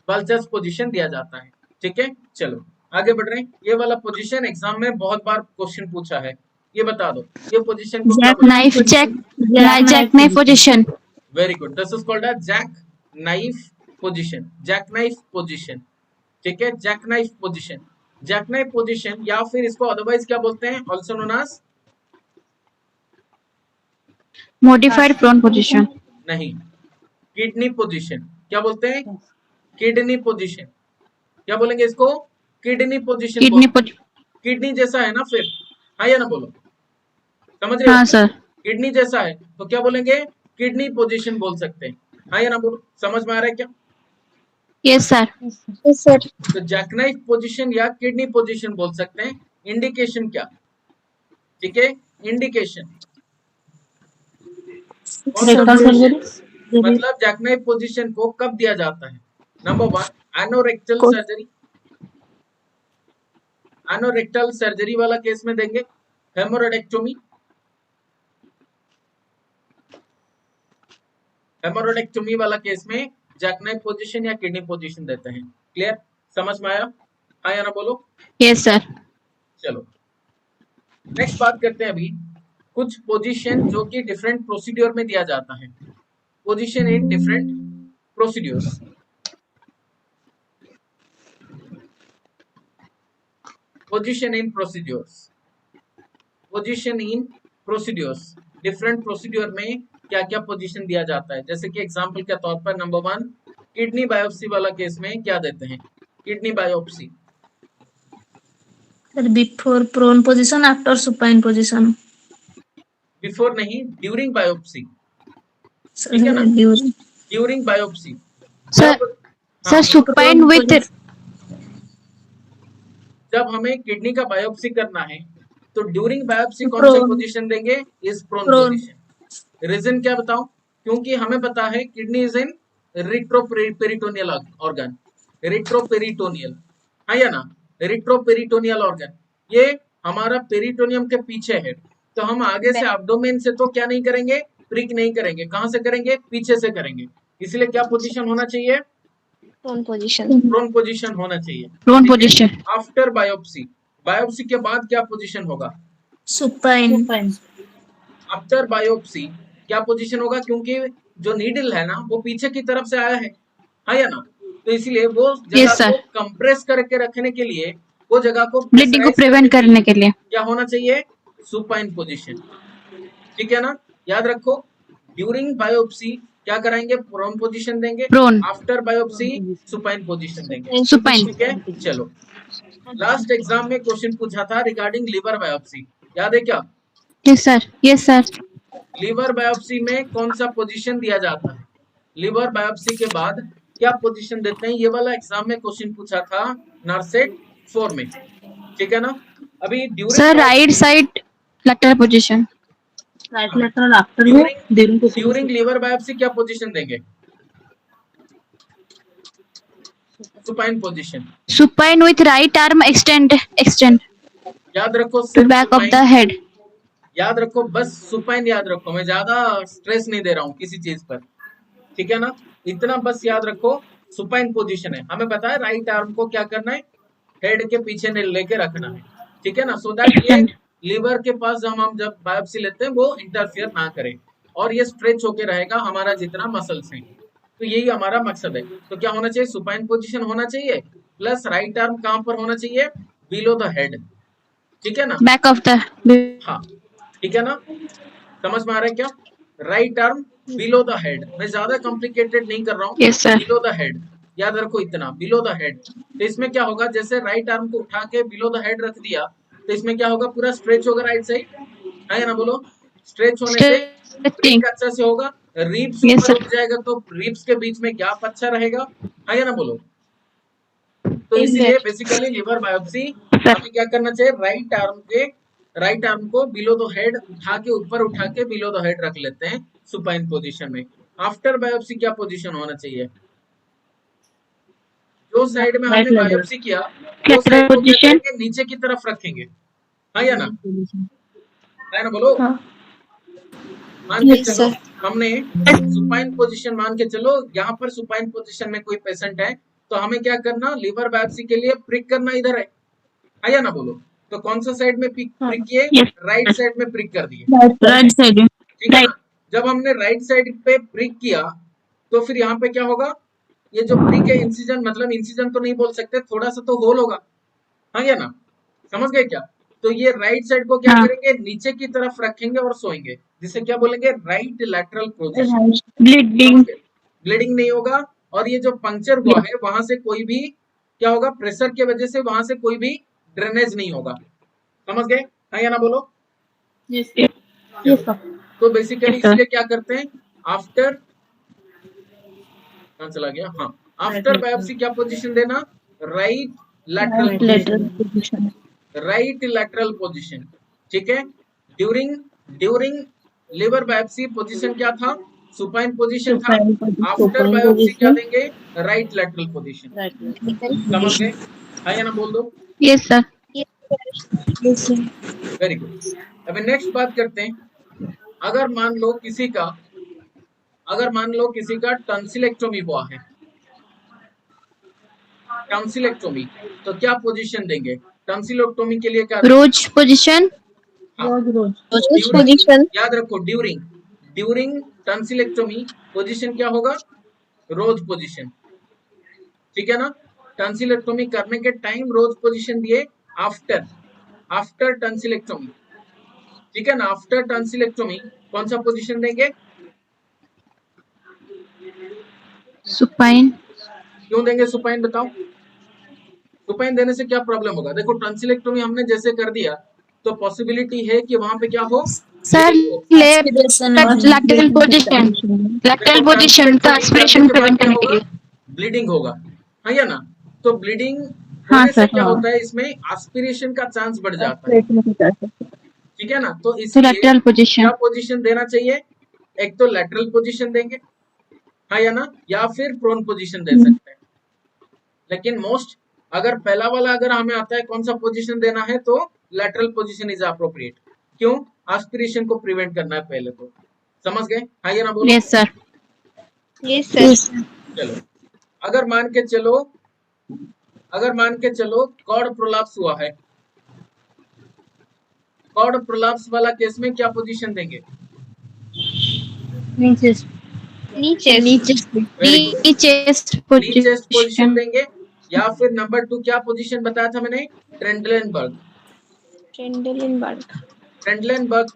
बल्जस पोजीशन दिया जाता है, ठीक है। चलो आगे बढ़ रहे हैं। ये वाला पोजीशन एग्जाम में बहुत बार क्वेश्चन पूछा है, ये बता दो ये पोजीशन को क्या जैक बोलते नाइफ जैक नाइफ पोजीशन. हैं? Very good, this is called a jack knife position, jack knife position, ठीक है, jack knife position, jack knife position, या फिर इसको अदरवाइज क्या बोलते हैं, also known as modified prone position. नहीं, किडनी पोजीशन, क्या बोलते हैं, किडनी पोजीशन, क्या बोलेंगे इसको, किडनी पोजीशन, किडनी जैसा है ना फिर, हाँ या ना बोलो, समझ रहे हो? हाँ सर. किडनी जैसा है तो क्या बोलेंगे, किडनी पोजीशन बोल सकते हैं, हाँ या ना बोलो, समझ में आ रहा है क्या? Yes sir. Yes sir. तो जैकनाइफ पोजीशन या किडनी पोजीशन बोल सकते हैं। इंडिकेशन क्या, ठीक है, इंडिकेशन मतलब जैकनाइफ पोजीशन को कब दिया जाता है? Number 1 anorectal surgery, anorectal surgery वाला केस में देंगे, हेमोरोडेक्टोमी, हेमोरोडेक्टोमी वाला केस में जैकनाइफ पोजीशन या किडनी पोजीशन देते हैं। क्लियर, समझ में आया, हाँ या ना बोलो? Yes sir. चलो नेक्स्ट बात करते हैं अभी कुछ पोजीशन जो कि डिफरेंट प्रोसीड्योर में दिया जाता है, position in different procedures. Position in procedures, position in procedures, different procedure में क्या क्या पोजीशन दिया जाता है। जैसे कि एग्जांपल के तौर पर नंबर 1 किडनी बायोप्सी वाला केस में क्या देते हैं, kidney biopsy, before prone position, after supine position, before नहीं, ड्यूरिंग बायोप्सी, ठीक है ना, during biopsy. Sir supine with, जब हमें किडनी का बायोप्सी करना है तो ड्यूरिंग बायोप्सी कौन सा पोजीशन देंगे, इज प्रोन पोजीशन। रीजन क्या बताओ, क्योंकि हमें पता है kidney is in retroperitoneal organ, retroperitoneal, हाँ या ना, रिट्रोपेरिटोनियल ऑर्गन, ये हमारा पेरिटोनियम के पीछे है, तो हम आगे से एब्डोमेन से तो क्या नहीं करेंगे, प्रिक नहीं करेंगे, कहां से करेंगे, पीछे से करेंगे, इसलिए क्या पोजीशन होना चाहिए, प्रोन पोजीशन, प्रोन पोजीशन होना चाहिए। Prone position. After biopsy, biopsy के बाद क्या पोजीशन होगा, सुपाइन, आफ्टर बायोप्सी क्या पोजीशन होगा, क्योंकि जो नीडल है ना वो पीछे की तरफ से आया है, हाँ या ना, तो इसलिए वो जगह sir. को कंप्रेस करके रखने के लिए, वो जगह को ब्लीडिंग को प्रिवेंट करने के लिए क्या होना चाहिए, सुपाइन पोजीशन, ठीक है ना, याद रखो। ड्यूरिंग बायोप्सी क्या कराएंगे, प्रोन पोजीशन देंगे, prone, after biopsy supine position देंगे, सुपाइन. ठीक है। चलो लास्ट एग्जाम में क्वेश्चन पूछा था रिगार्डिंग लीवर बायोप्सी, याद है क्या? Yes sir. Yes sir. Liver biopsy में कौन सा पोजीशन दिया जाता है, लीवर बायोप्सी के बाद क्या पोजीशन देते हैं, ये वाला एग्जाम में क्वेश्चन पूछा था नर्सेट 4 में, ठीक है ना। अभी sir right side lateral position, right lateral after during liver biopsy क्या पोजीशन देंगे, supine position, supine with right arm extend, याद रखो, to back of the head. याद रखो, बस सुपाइन याद रखो, मैं ज्यादा स्ट्रेस नहीं दे रहा हूँ किसी चीज पर, ठीक है ना, इतना बस याद रखो, सुपाइन पोजीशन है, हमें पता है राइट आर्म को क्या करना है, हेड के पीछे लेके रखना है, ठीक है ना, सो दैट ये लीवर के पास हम जब बायोप्सी लेते हैं वो इंटरफियर ना करे और ये स्ट्रेच होके रहेगा हमारा जितना मसल्स हैं, तो यही हमारा मकसद है। तो क्या होना चाहिए, सुपाइन पोजीशन होना चाहिए, प्लस राइट आर्म कहाँ पर होना चाहिए, बिलो द हेड, ठीक है ना, बैक ऑफ द, हाँ ठीक है ना, समझ में आ रहा है क्या, right arm below the head, मैं ज्यादा कॉम्प्लिकेटेड नहीं कर रहा हूँ, yes sir. Below the head, याद रखो इतना, बिलो द हेड। तो इसमें क्या होगा, जैसे राइट आर्म को उठा के बिलो द हेड रख दिया तो इसमें क्या होगा, पूरा स्ट्रेच होगा राइट साइड, है ना, बोलो, स्ट्रेच होने से ब्रेक अच्छा से होगा, रिब्स ऊपर उठ जाएगा तो रिब्स के बीच में गैप अच्छा रहेगा, है ना, बोलो। तो इसलिए बेसिकली लिवर बायोप्सी हमें क्या करना चाहिए, राइट आर्म को बिलो द हेड उठा के बिलो द हेड रख लेते हैं सुपाइन पोजीशन में। आफ्टर बायोप्सी क्या पोजीशन होना चाहिए, जो साइड में हमने बायोप्सी किया वो साइड को नीचे की तरफ रखेंगे, हाँ या ना, है ना, बोलो। हाँ। मान के Yes, चलो sir. हमने सुपाइन पोजीशन, मान के चलो यहाँ पर सुपाइन पोजीशन में कोई पेशेंट है, तो हमें क्या करना, लीवर बायोप्सी के लिए प्रिक करना इधर है या ना, बोलो। तो कौन सा साइड में प्रिक किए, Yes. राइट साइड में प्रिक कर दिए, राइट साइड। ठीक है राइट। ना। जब हमने राइट साइड पे प्रिक किया तो फिर यहाँ पे क्या होगा, ये जो प्रिक है, इंसिजन, मतलब इंसिजन तो नहीं बोल सकते, थोड़ा सा तो होल होगा, हाँ या ना, समझ गए क्या। तो ये राइट साइड को क्या हाँ। करेंगे, नीचे की तरफ रखेंगे और सोएंगे, जिसे क्या बोलेंगे, right lateral position. Bleeding. Bleeding नहीं होगा, और ये जो पंक्चर हुआ है वहां से कोई भी क्या होगा, प्रेशर की वजह से वहां से कोई भी ड्रेनेज नहीं होगा, समझ गए, हाँ या ना, बोलो। तो बेसिकली Yes, sir. इसलिए क्या करते हैं, आफ्टर, कहाँ चला गया, हाँ, आफ्टर बायोप्सी क्या पोजीशन देना, right lateral, lateral. Right lateral position, ठीक है। ड्यूरिंग लिवर बायोप्सी पोजीशन क्या था, सुपाइन पोजीशन था। आफ्टर बायोप्सी क्या देंगे, राइट लैटरल पोजीशन, समझ गए, हाँ या ना, बोल दो। Yes sir. Yes, sir. Very good. अभी नेक्स्ट बात करते हैं, अगर मान लो किसी का टंसिलेक्टोमी हुआ है, टंसिलेक्टोमी, तो क्या पोजीशन देंगे, टंसिलेक्टोमी के लिए क्या, रोज पोजीशन। Which position? याद रखो, ड्यूरिंग टंसिलेक्टोमी पोजीशन क्या होगा, रोज पोजीशन, ठीक है ना। टंसिलेक्टोमी करने के टाइम रोज पोजीशन दिए, आफ्टर टंसिलेक्टोमी, ठीक है ना। आफ्टर टंसिलेक्टोमी कौन सा पोजीशन देंगे, सुपाइन। क्यों देंगे सुपाइन, बताओ। सुपाइन देने से क्या प्रॉब्लम होगा, देखो टंसिलेक्टोमी हमने जैसे कर दिया तो पॉसिबिलिटी है कि वहां पे क्या हो, sir lateral position. Lateral position का एस्पिरेशन प्रिवेंट करने के लिए। ब्लीडिंग होगा, हाँ या ना। तो ब्लीडिंग हाँ होने से सर। क्या होता है, इसमें एस्पिरेशन का चांस बढ़ जाता है, ठीक है ना। तो तो इसलिए लैटरल पोजीशन। क्या पोजीशन देना चाहिए, एक तो लैटरल पोजीशन देंगे, हाँ या ना, या फिर प्रोन पोजीशन दे सकते हैं। लेकिन मोस्ट, अगर पहला वाला अगर हमें आता है कौन सा पोजीशन देना है, तो लैटरल पोजीशन इज अप्रोप्रिएट, क्यों, एस्पिरेशन को प्रिवेंट करना है पहले तो, समझ गए, हाँ या ना, बोलो। Yes sir. Yes, sir. चलो, अगर मान के चलो कॉर्ड प्रोलैप्स हुआ है, कॉर्ड प्रोलैप्स वाला केस में क्या पोजीशन देंगे, नीचे नीचेस्ट पोजीशन देंगे, या फिर नंबर 2 क्या पोजीशन बताया था मैंने, ट्रेंडलेनबर्ग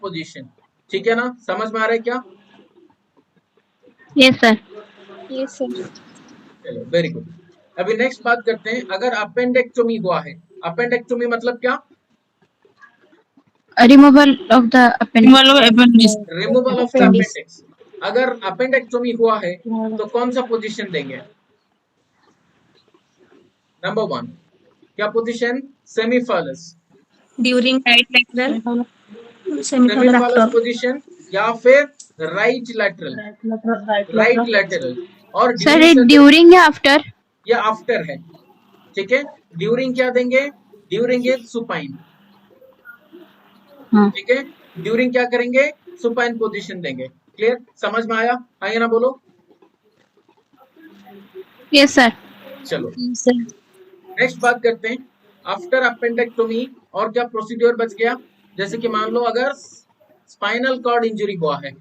पोजीशन, ठीक है ना, समझ में आ रहा है क्या। Yes sir. Yes, sir. चलो, वेरी गुड। अभी नेक्स्ट बात करते हैं, अगर अपेंडेक्टोमी हुआ है, अपेंडेक्टोमी मतलब क्या, removal of the appendix. Removal of the appendix. अगर अपेंडेक्टोमी हुआ है तो कौन सा पोजीशन देंगे, नंबर 1 क्या position, semi Fowler's, During right lateral. Semi Fowler's position, या फिर राइट लैटरल, और सर ड्यूरिंग या आफ्टर। या आफ्टर है, ठीक है। ड्यूरिंग क्या देंगे, ड्यूरिंग इज सुपाइन, हाँ। ठीक है। ड्यूरिंग क्या करेंगे, सुपाइन पोजीशन देंगे, क्लियर, समझ में आया, आइए ना, बोलो। Yes sir. चलो नेक्स्ट बात करते हैं, आफ्टर अपेंडेक्टोमी और क्या प्रोसीड्योर बच गया, जैसे कि मान लो अगर स्पाइनल कॉर्ड इंजरी हुआ है,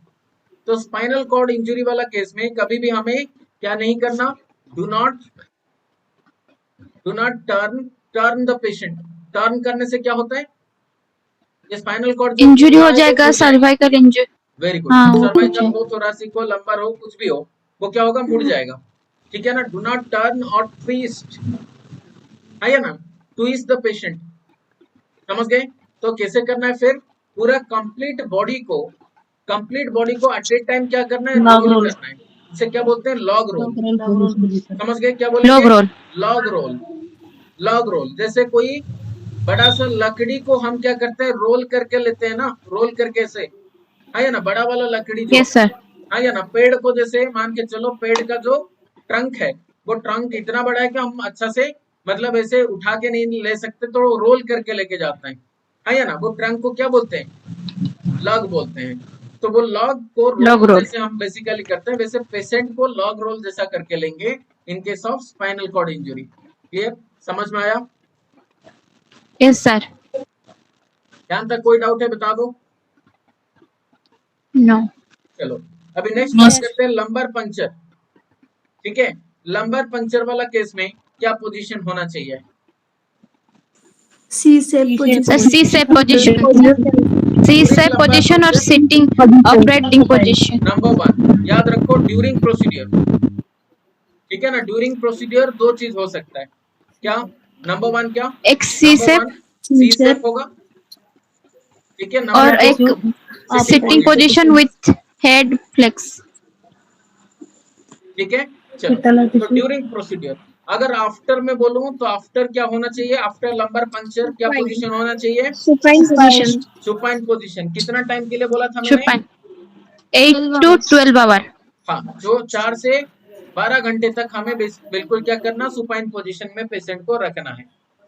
तो स्पाइनल कॉर्ड इंजरी वाला केस में कभी भी हमें क्या नहीं करना, do not turn the patient. Turn करने से क्या होता है, ये स्पाइनल कॉर्ड इंजरी हो जाएगा, सर्वाइकल इंजरी। वेरी गुड, हाँ, सर्वाइकल हो, थोरासिक हो, लंबर हो, कुछ भी हो, वो क्या होगा, मुड़ जाएगा, ठीक है ना। डू नॉट टर्न और ट्विस्ट, है ना, ट्विस्ट द पेशेंट, समझ गए। तो कैसे करना है, फिर पूरा कंप्लीट बॉडी को एट ए टाइम क्या करना है, रोल करना है, इसे क्या बोलते हैं, लॉग रोल, समझ गए, क्या बोलेंगे, लॉग रोल। जैसे कोई बड़ा सा लकड़ी को हम क्या करते हैं, रोल करके लेते हैं ना, रोल करके से, है ना, बड़ा वाला लकड़ी जो, यस सर। है ना, पेड़ को जैसे मान के चलो, पेड़ का जो ट्रंक है, वो ट्रंक इतना बड़ा है कि हम अच्छा से मतलब ऐसे उठा के नहीं ले सकते, तो रोल करके लेके जाते हैं, है ना, वो ट्रंक को क्या बोलते हैं, लॉग बोलते हैं। तो वो लॉग को Log रोल roll. जैसे हम बेसिकली करते हैं, वैसे पेशेंट को लॉग रोल जैसा करके लेंगे in case of spinal cord injury. Clear, समझ में आया? Yes, sir. यहाँ तक कोई डाउट है बता दो। No. चलो अभी नेक्स्ट बात करते हैं लंबर पंचर। ठीक है, लंबर पंचर वाला केस में क्या पोजीशन होना चाहिए? Sir, C-shape position. C-shape position or sitting upright position. Number 1 याद रखो, ड्यूरिंग प्रोसीडियर। ठीक है ना, ड्यूरिंग प्रोसीडियर दो चीज हो सकता है। क्या? नंबर 1 क्या? एक C-shape सी शेप होगा। ठीक है, और नंबर एक sitting position with head flex. ठीक है, चलो तो ड्यूरिंग प्रोसीडियर। अगर आफ्टर में बोलूं तो आफ्टर क्या होना चाहिए? आफ्टर लंबर पंचर क्या पोजीशन होना चाहिए? Supine position. Supine position. कितना टाइम के लिए बोला था मैंने? Supine. 8 to 12 hour. हाँ, जो 4 से 12 घंटे तक हमें बिल्कुल क्या करना, सुपाइन पोजीशन में पेशेंट को रखना है।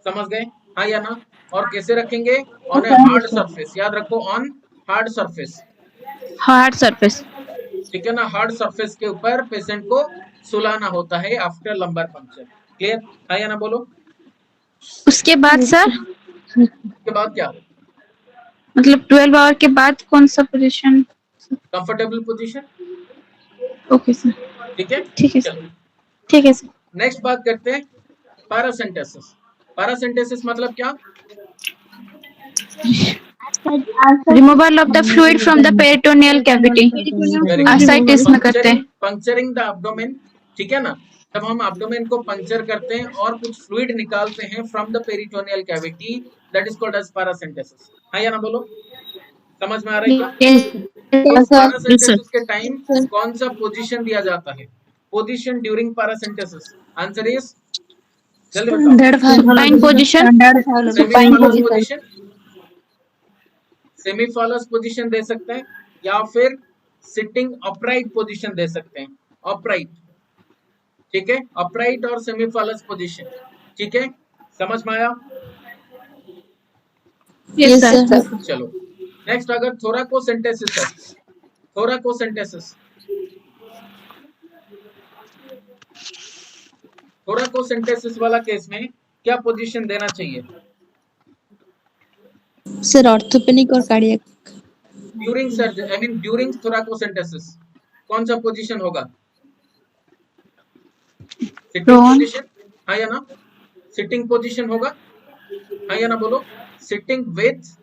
समझ गए? हाँ या ना? और कैसे रखेंगे? On a hard surface. याद रखो, on hard surface. Hard surface. ठीक है ना, हार्ड सरफेस के ऊपर पेशेंट को सुलाना होता है आफ्टर लंबर पंक्चर। क्लियर? हाँ या ना बोलो। उसके बाद सर, उसके बाद क्या? मतलब 12 आवर के बाद कौन सा position? Comfortable position. Okay sir, ठीक है, ठीक है सर, चलो ठीक है सर। नेक्स्ट बात करते हैं पैरासेंटेसिस। पैरासेंटेसिस मतलब क्या? Removal of the fluid from the peritoneal cavity. ascites में करते हैं। पंक्चरिंग द एब्डोमेन। ठीक है ना, जब हम एब्डोमेन को पंक्चर करते हैं और कुछ फ्लूइड निकालते हैं from the peritoneal cavity, that is called as paracentesis. हाँ या ना बोलो? समझ में आ रहा है क्या? पैरासेंटेसिस के टाइम कौन सा पोजीशन दिया जाता है? Position during paracentesis. Answer is, जल्दी बताओ। Supine position. Semi Fowler's position, semi Fowler's position दे सकते हैं या फिर सिटिंग अपराइट पोजीशन दे सकते हैं। अपराइट, ठीक है, अपराइट और सेमीफालस पोजीशन। ठीक है, समझ में आया? Yes, sir. चलो नेक्स्ट, अगर थोराकोसेंटेसिस है, थोराकोसेंटेसिस, थोराकोसेंटेसिस वाला केस में क्या पोजीशन देना चाहिए? सर ऑर्थोपेनिक और cardiac. During surgery, I mean during thoracentesis कौन सा पोजीशन होगा? Sitting position. हाँ या ना? सिटिंग पोजीशन होगा। हाँ या ना बोलो? सिटिंग विथ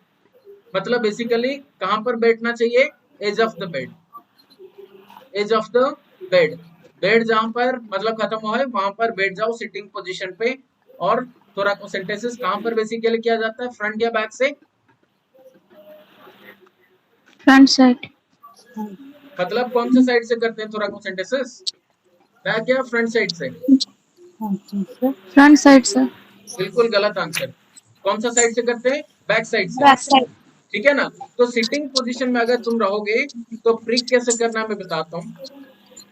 मतलब बेसिकली कहां पर बैठना चाहिए? Edge of the bed. Edge of the bed, bed जहां पर मतलब खत्म हुआ है वहां पर बैठ जाओ सिटिंग पोजीशन पे। और थोराकोसेंटेसिस कहां पर बेसिकली किया जाता है? फ्रंट या बैक से? Front side. मतलब कौन से साइड से करते हैं थोराकोसेंटेसिस? बैक या फ्रंट साइड से? Front side sir. बिल्कुल गलत आंसर। कौन सा साइड से करते हैं? बैक साइड से। ठीक है ना, तो सिटिंग पोजीशन में अगर तुम रहोगे तो प्रिक कैसे करना मैं बताता हूँ।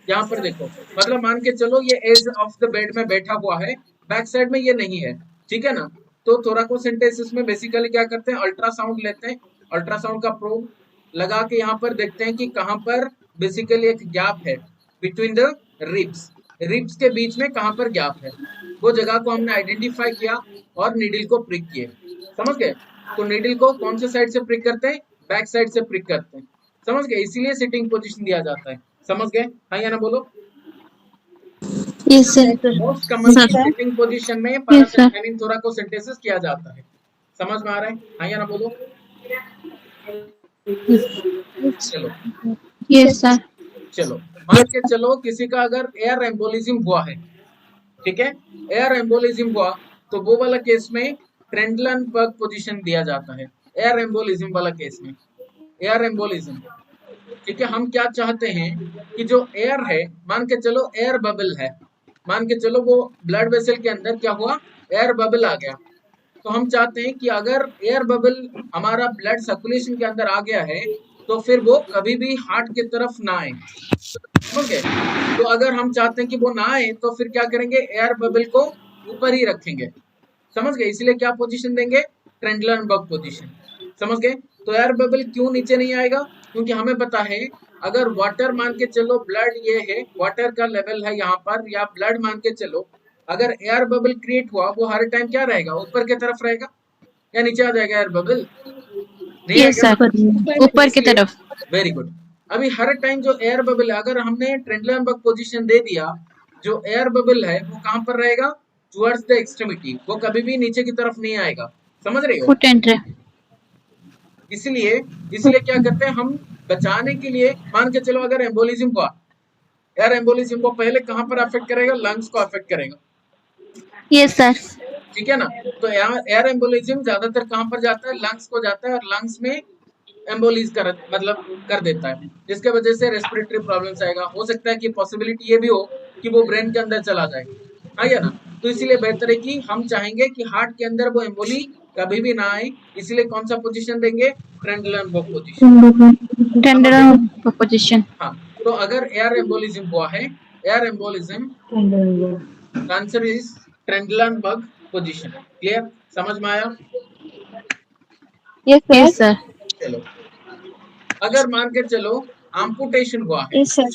यहाँ पर देखो, मतलब मान के चलो ये एज ऑफ द बेड में बैठा हुआ है, बैक साइड में ये नहीं है। ठीक है ना, तो थोराकोसेंटेसिस में बेसिकली क्या करते हैं? अल्ट्रासाउंड लेते हैं, अल्ट्रासाउंड का प्रोब लगा के यहाँ पर देखते हैं कि कहाँ पर बेसिकली एक गैप है बिटवीन द रिब्स। रिब्स के बीच में कहाँ पर गैप है, वो जगह को हमने आइडेंटिफाई किया और नीडल को प्रिक किए। समझ गए? तो नीडल को कौन से साइड से प्रिक करते हैं? बैक साइड से प्रिक करते हैं। समझ गए? इसीलिए सिटिंग पोजीशन दिया जाता है। समझ गए? हाँ या ना बोलो? Yes sir. Most commonly sitting position में आई मीन थोराकोसेंटेसिस किया जाता है। समझ में आ रहा है? हाँ या ना बोलो? चलो यस सर। चलो मान के चलो किसी का अगर एयर एम्बोलिज्म हुआ है, ठीक है, एयर एम्बोलिज्म हुआ तो वो वाला केस में ट्रेंडलनबर्ग पोजीशन दिया जाता है। एयर एम्बोलिज्म वाला केस में, एयर एम्बोलिज्म, ठीक है, हम क्या चाहते हैं कि जो एयर है, मान के चलो एयर बबल है, मान के चलो वो ब्लड वेसल के अंदर क्या हुआ? एयर बबल आ गया। तो हम चाहते हैं कि अगर एयर बबल हमारा ब्लड सर्कुलेशन के अंदर आ गया है तो फिर वो कभी भी हार्ट की तरफ ना आए। ओके, तो अगर हम चाहते हैं कि वो ना आए तो फिर क्या करेंगे? एयर बबल को ऊपर ही रखेंगे। समझ गए? इसलिए क्या पोजीशन देंगे? Trendelenburg position. समझ गए? तो एयर बबल क्यों नीचे नहीं आएगा? क्योंकि हमें पता है अगर वाटर मान के चलो, ब्लड ये है, वाटर का लेवल है यहाँ पर, या ब्लड मान के चलो, अगर एयर बबल क्रिएट हुआ वो हर टाइम क्या रहेगा? ऊपर की तरफ रहेगा या नीचे आ जाएगा एयर बबल? नहीं यस आएगा। सर, ऊपर की तरफ। Very good. अभी हर टाइम जो एयर बबल है, अगर हमने ट्रेंडलेनबर्ग पोजीशन दे दिया, जो एयर बबल है वो कहाँ पर रहेगा? टुवर्ड्स द एक्सट्रीमिटी, वो कभी भी नीचे की तरफ नहीं आएगा। समझ रहे हो? Foot entry. इसलिए क्या करते हैं हम बचाने के लिए, मान के चलो अगर एम्बोलिज्म हुआ, एयर एम्बोलिज्म को पहले कहाँ पर अफेक्ट करेगा? लंग्स को अफेक्ट करेगा। Yes sir. ठीक है ना? तो एयर एम्बोलिज्म ज्यादातर कहाँ पर जाता है? लंग्स को जाता है, और लंग्स में एम्बोलिज कर देता है, जिसके वजह से रेस्पिरेटरी प्रॉब्लम्स आएगा। हो सकता है कि पॉसिबिलिटी ये भी हो कि वो ब्रेन के अंदर चला जाए, है ना? तो इसीलिए बेहतर है कि हम चाहेंगे कि हार्ट के अंदर वो एम्बोली कभी भी ना आए, इसलिए कौन सा पोजीशन देंगे? Trendelenburg position. Trendelenburg position. हाँ, तो अगर एयर एम्बोलिज्म हुआ है, air embolism, answer is Trendelenburg position. Clear? समझ में आया? Yes sir. चलो, अगर मान के चलो एम्पुटेशन हुआ है, यस सर।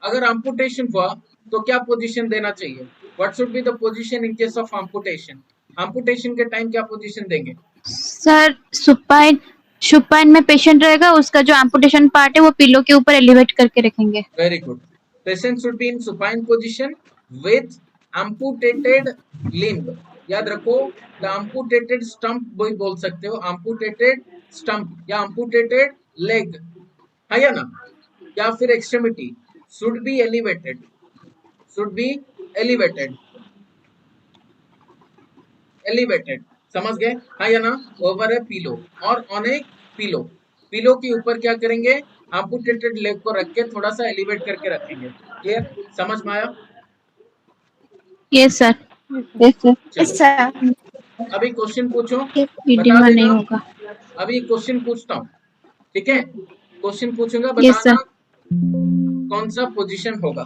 अगर एम्पुटेशन हुआ तो क्या पोजीशन देना चाहिए? What should be the position in case of amputation? Amputation के टाइम क्या पोजीशन देंगे? सर सुपाइन में पेशेंट रहेगा, उसका जो एम्पुटेशन पार्ट है वो पिलो के ऊपर एलिवेट करके रखेंगे। Very good. Patient should be in supine position with amputated limb. याद रखो, द एम्पुटेटेड स्टंप भी बोल सकते हो, एम्पुटेटेड स्टंप या एम्पुटेटेड लेग, है ना? या फिर extremity should be elevated, should be elevated, elevated। समझ गए? हाँ या ना? ओवर है पिलो और ऑन ए पिलो, पिलो के ऊपर क्या करेंगे? एम्पुटेटेड लेग को रख के थोड़ा सा एलिवेट करके रखेंगे। क्लियर? समझ में आया? Yes sir. Yes sir. अभी क्वेश्चन पूछो, ईडिमा बता नहीं देना। होगा। अभी क्वेश्चन पूछता हूँ, ठीक है? क्वेश्चन पूछूंगा, Yes, बताना sir. कौन सा पोजीशन होगा।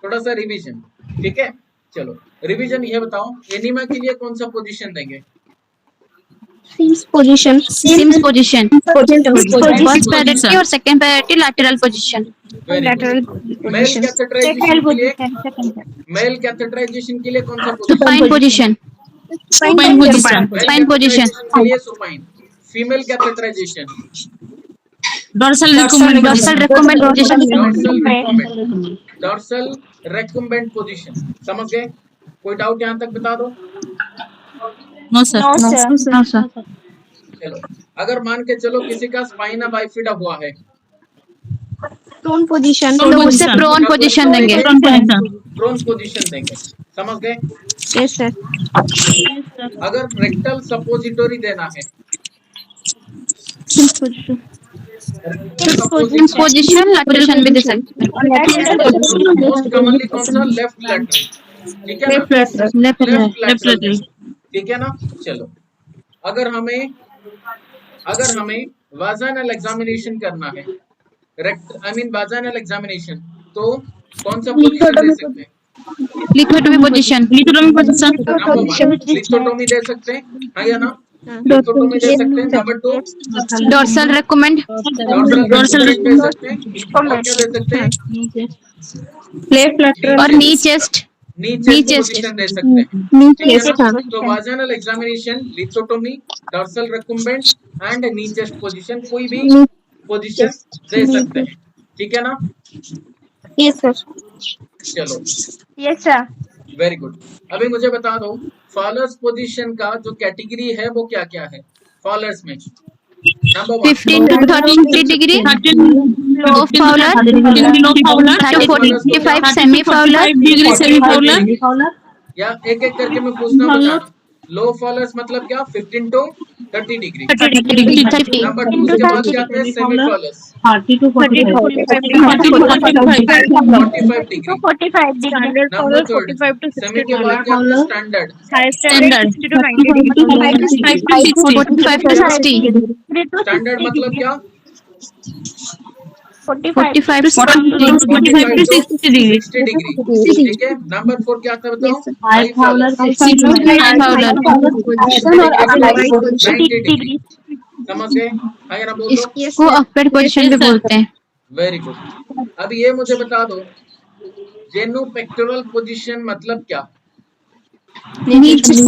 थोड़ा सा रिवीजन, ठीक है? चलो रिवीजन ये बताओ, एनीमा के लिए कौन सा पोजीशन देंगे? Sims position. फर्स्ट प्रायोरिटी और second priority lateral position. Male catheterization के लिए, मेल कैथेटराइजेशन के लिए कौन सा सुपाइन पोजीशन। स्पाइन पोजीशन के लिए supine. Female catheterization, dorsal recumbent position. Dorsal recumbent position. समझ गए? कोई डाउट यहाँ तक बता दो। No sir. चलो, अगर मान के चलो किसी का स्पाइना बाइफिडा हुआ है, प्रोन पोजीशन। तो उससे प्रोन पोजीशन देंगे। प्रोन पोजीशन देंगे। समझ गए? Yes sir. अगर रेक्टल सपोजिटोरी देना है, पोजीशन लैटरल भी दे सकते हैं। मोस्ट कॉमनली कौन सा? लेफ्ट लैटरल, ठीक है ना? लेफ्ट लैटरल, ठीक है ना? चलो, अगर हमें वाजाइनल एग्जामिनेशन करना है, वाजाइनल एग्जामिनेशन, तो कौन सा पोजीशन दे सकते हैं? Lithotomy position. लिथोटोमी दे सकते हैं, है या ना? लिथोटोमी दे सकते हैं। Number 2 dorsal recumbent. डॉर्सल दे सकते हैं। और क्या दे सकते हैं? और knee chest. Knee chest position दे सकते हैं, ठीक है ना? तो vaginal examination, lithotomy, dorsal recumbent and knee chest position, कोई भी पोजीशन दे सकते हैं, ठीक है ना? Yes sir. चलो, यस सर। Very good. अभी मुझे बता दो, फॉलोअर्स पोजीशन का जो कैटेगरी है वो क्या क्या है फॉलोअर्स में? Number 15 to 30 degree, low fowler, 30 to 45 semi fowler, या एक एक करके मैं पूछना बता रहा हूँ। लो फॉलोअर्स मतलब क्या? 15 to 30 डिग्री। 30 नंबर 2 उसके बाद क्या आते हैं? Semi followers, 30 to 45 degree. 45 degree. Number 3 semi के बाद क्या आता है? स्टैंडर्ड, standard, 45 to 60, स्टैंडर्ड मतलब क्या? 45 to 45 to 60 degrees. 60 डिग्री, ठीक है। नंबर 4 क्या था बताओ? High Fowler, high fowler 90 degree, समझ गए? आगे ना बोलो। इसको अपवर्ड पोजीशन भी बोलते हैं। Very good. अब ये मुझे बता दो, जेनोपेक्टोरल पोजीशन मतलब क्या? नीचे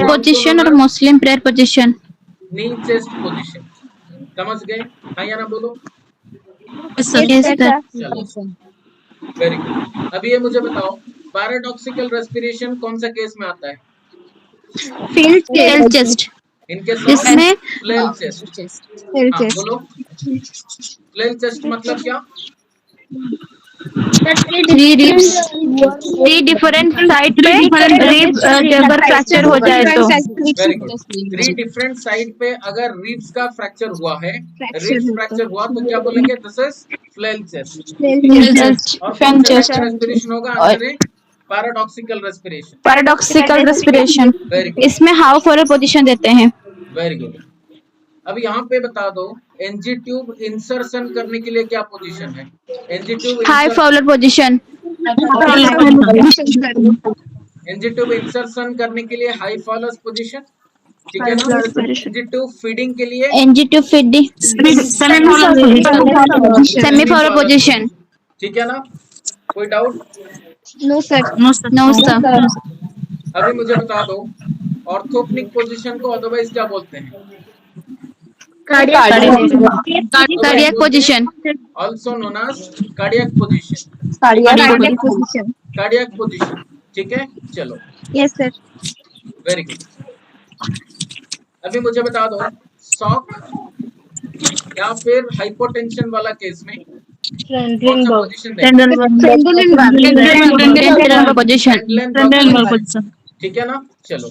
पोजीशन और Muslim prayer position. Knee chest position, समझ गए? हाँ या ना बोलो। Yes, sir. चलो, वेरी गुड। अब ये मुझे बताओ, पैराडॉक्सिकल रेस्पिरेशन कौन सा केस में आता है? Filled chest इनके इसमें फ्लेल चेस्ट। हाँ बोलो, फ्लेल चेस्ट मतलब क्या? थ्री डिफरेंट साइड पे रिब अगर फ्रैक्चर हो जाए तो। Very good. 3 डिफरेंट साइड पे अगर रिब्स का फ्रैक्चर हुआ है, रिब्स फ्रैक्चर हुआ तो क्या बोलेंगे? This is flail chest. और कौन सा रेस्पिरेशन होगा? आंसर है paradoxical respiration. Paradoxical respiration very good, इसमें हाउ फॉलो पोजीशन देते हैं। Very good. अब यहाँ पे बता दो, एनजी ट्यूब इंसर्शन करने के लिए क्या पोजीशन है? NG tube high Fowler position. NG tube insertion करने के लिए हाई फॉलोअर्स पोजीशन, ठीक है ना? एनजी ट्यूब फीडिंग के लिए NG tube feeding semi Fowler position. ठीक है ना? कोई डाउट? No sir. अभी मुझे बता दो, ऑर्थोपनिक पोजीशन को अदरवाइज क्या बोलते हैं? Cardiac position. Also known as cardiac position. Cardiac position, ठीक है। चलो, यस सर। Very good. अभी मुझे बता दो, शॉक या फिर हाइपोटेंशन वाला केस में कौन सा पोजीशन देंगे? पोजीशन, ठीक है ना? चलो,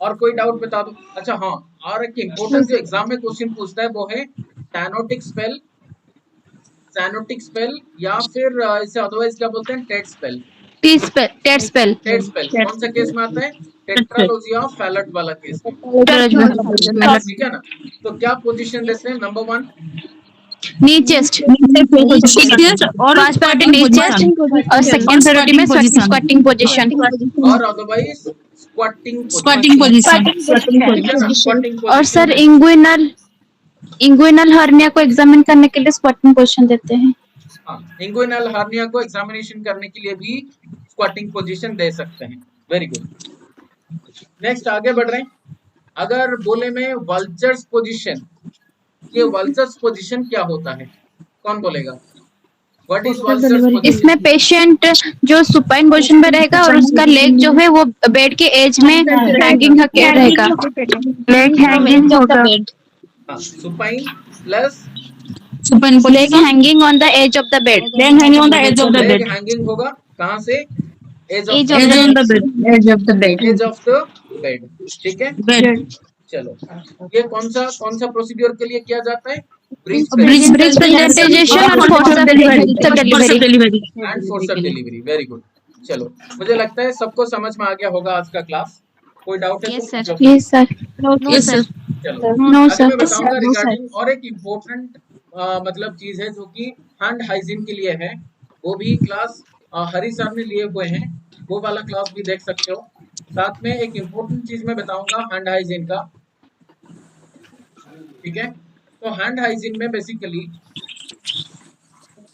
और कोई डाउट बता दो। अच्छा हाँ, और एक इम्पोर्टेंट जो एग्जाम में क्वेश्चन पूछता है वो है सैनोटिक स्पेल, या फिर इसे अदरवाइज क्या बोलते हैं? TET spell. टेट स्पेल कौन सा केस में आता है? टेट्रालोजी ऑफ फैलट वाला केस में, ठीक है ना? तो क्या पोजीशन देते हैं? नंबर 1 नी चेस्ट और फर्स्ट प्रायोरिटी नी चेस्ट और सेकंड प्रायोरिटी में स्क्वाटिंग पोजीशन और अदरवाइज स्क्वाटिंग पोजीशन। और सर इंगुइनल हर्निया को एग्जामिन करने के लिए स्क्वाटिंग पोजीशन देते हैं। हाँ, इंगुइनल हर्निया को एग्जामिनेशन करने के लिए भी स्क्वाटिंग पोजीशन दे सकते हैं। Very good. नेक्स्ट आगे बढ़ रहे हैं। अगर बोले में वल्चर्स पोजीशन, ये वल्चर्स पोजीशन क्या होता है? कौन बोलेगा? What is vultures position? इसमें पेशेंट जो सुपाइन पोजीशन में रहेगा और उसका लेग जो है वो बेड के एज में हैंगिंग होके रहेगा। लेग हैंगिंग होगा। हाँ, supine plus leg hanging on the edge of the bed. Leg hanging होगा कहाँ से? एज ऑफ द बेड, ठीक है। चलो, ये कौन सा प्रोसीड्योर के लिए किया जाता है? ब्रीच प्रेजेंटेशन और forceps delivery and forceps delivery. Very good. चलो, मुझे लगता है सबको समझ में आ गया होगा आज का क्लास। कोई डाउट है? Yes sir. No sir. चलो, नो अभी सर। मैं बताऊंगा रिगार्डिंग और एक इम्पोर्टेंट मतलब चीज है जो कि हैंड हाइजीन के लिए है। वो भी क्लास हरी सर ने लिए हुए हैं, वो वाला क्लास भी देख सकते हो। साथ में एक इम्पोर्टेंट चीज मैं बताऊंगा हैंड हाइजीन का, ठीक है। तो हैंड हाइजीन में बेसिकली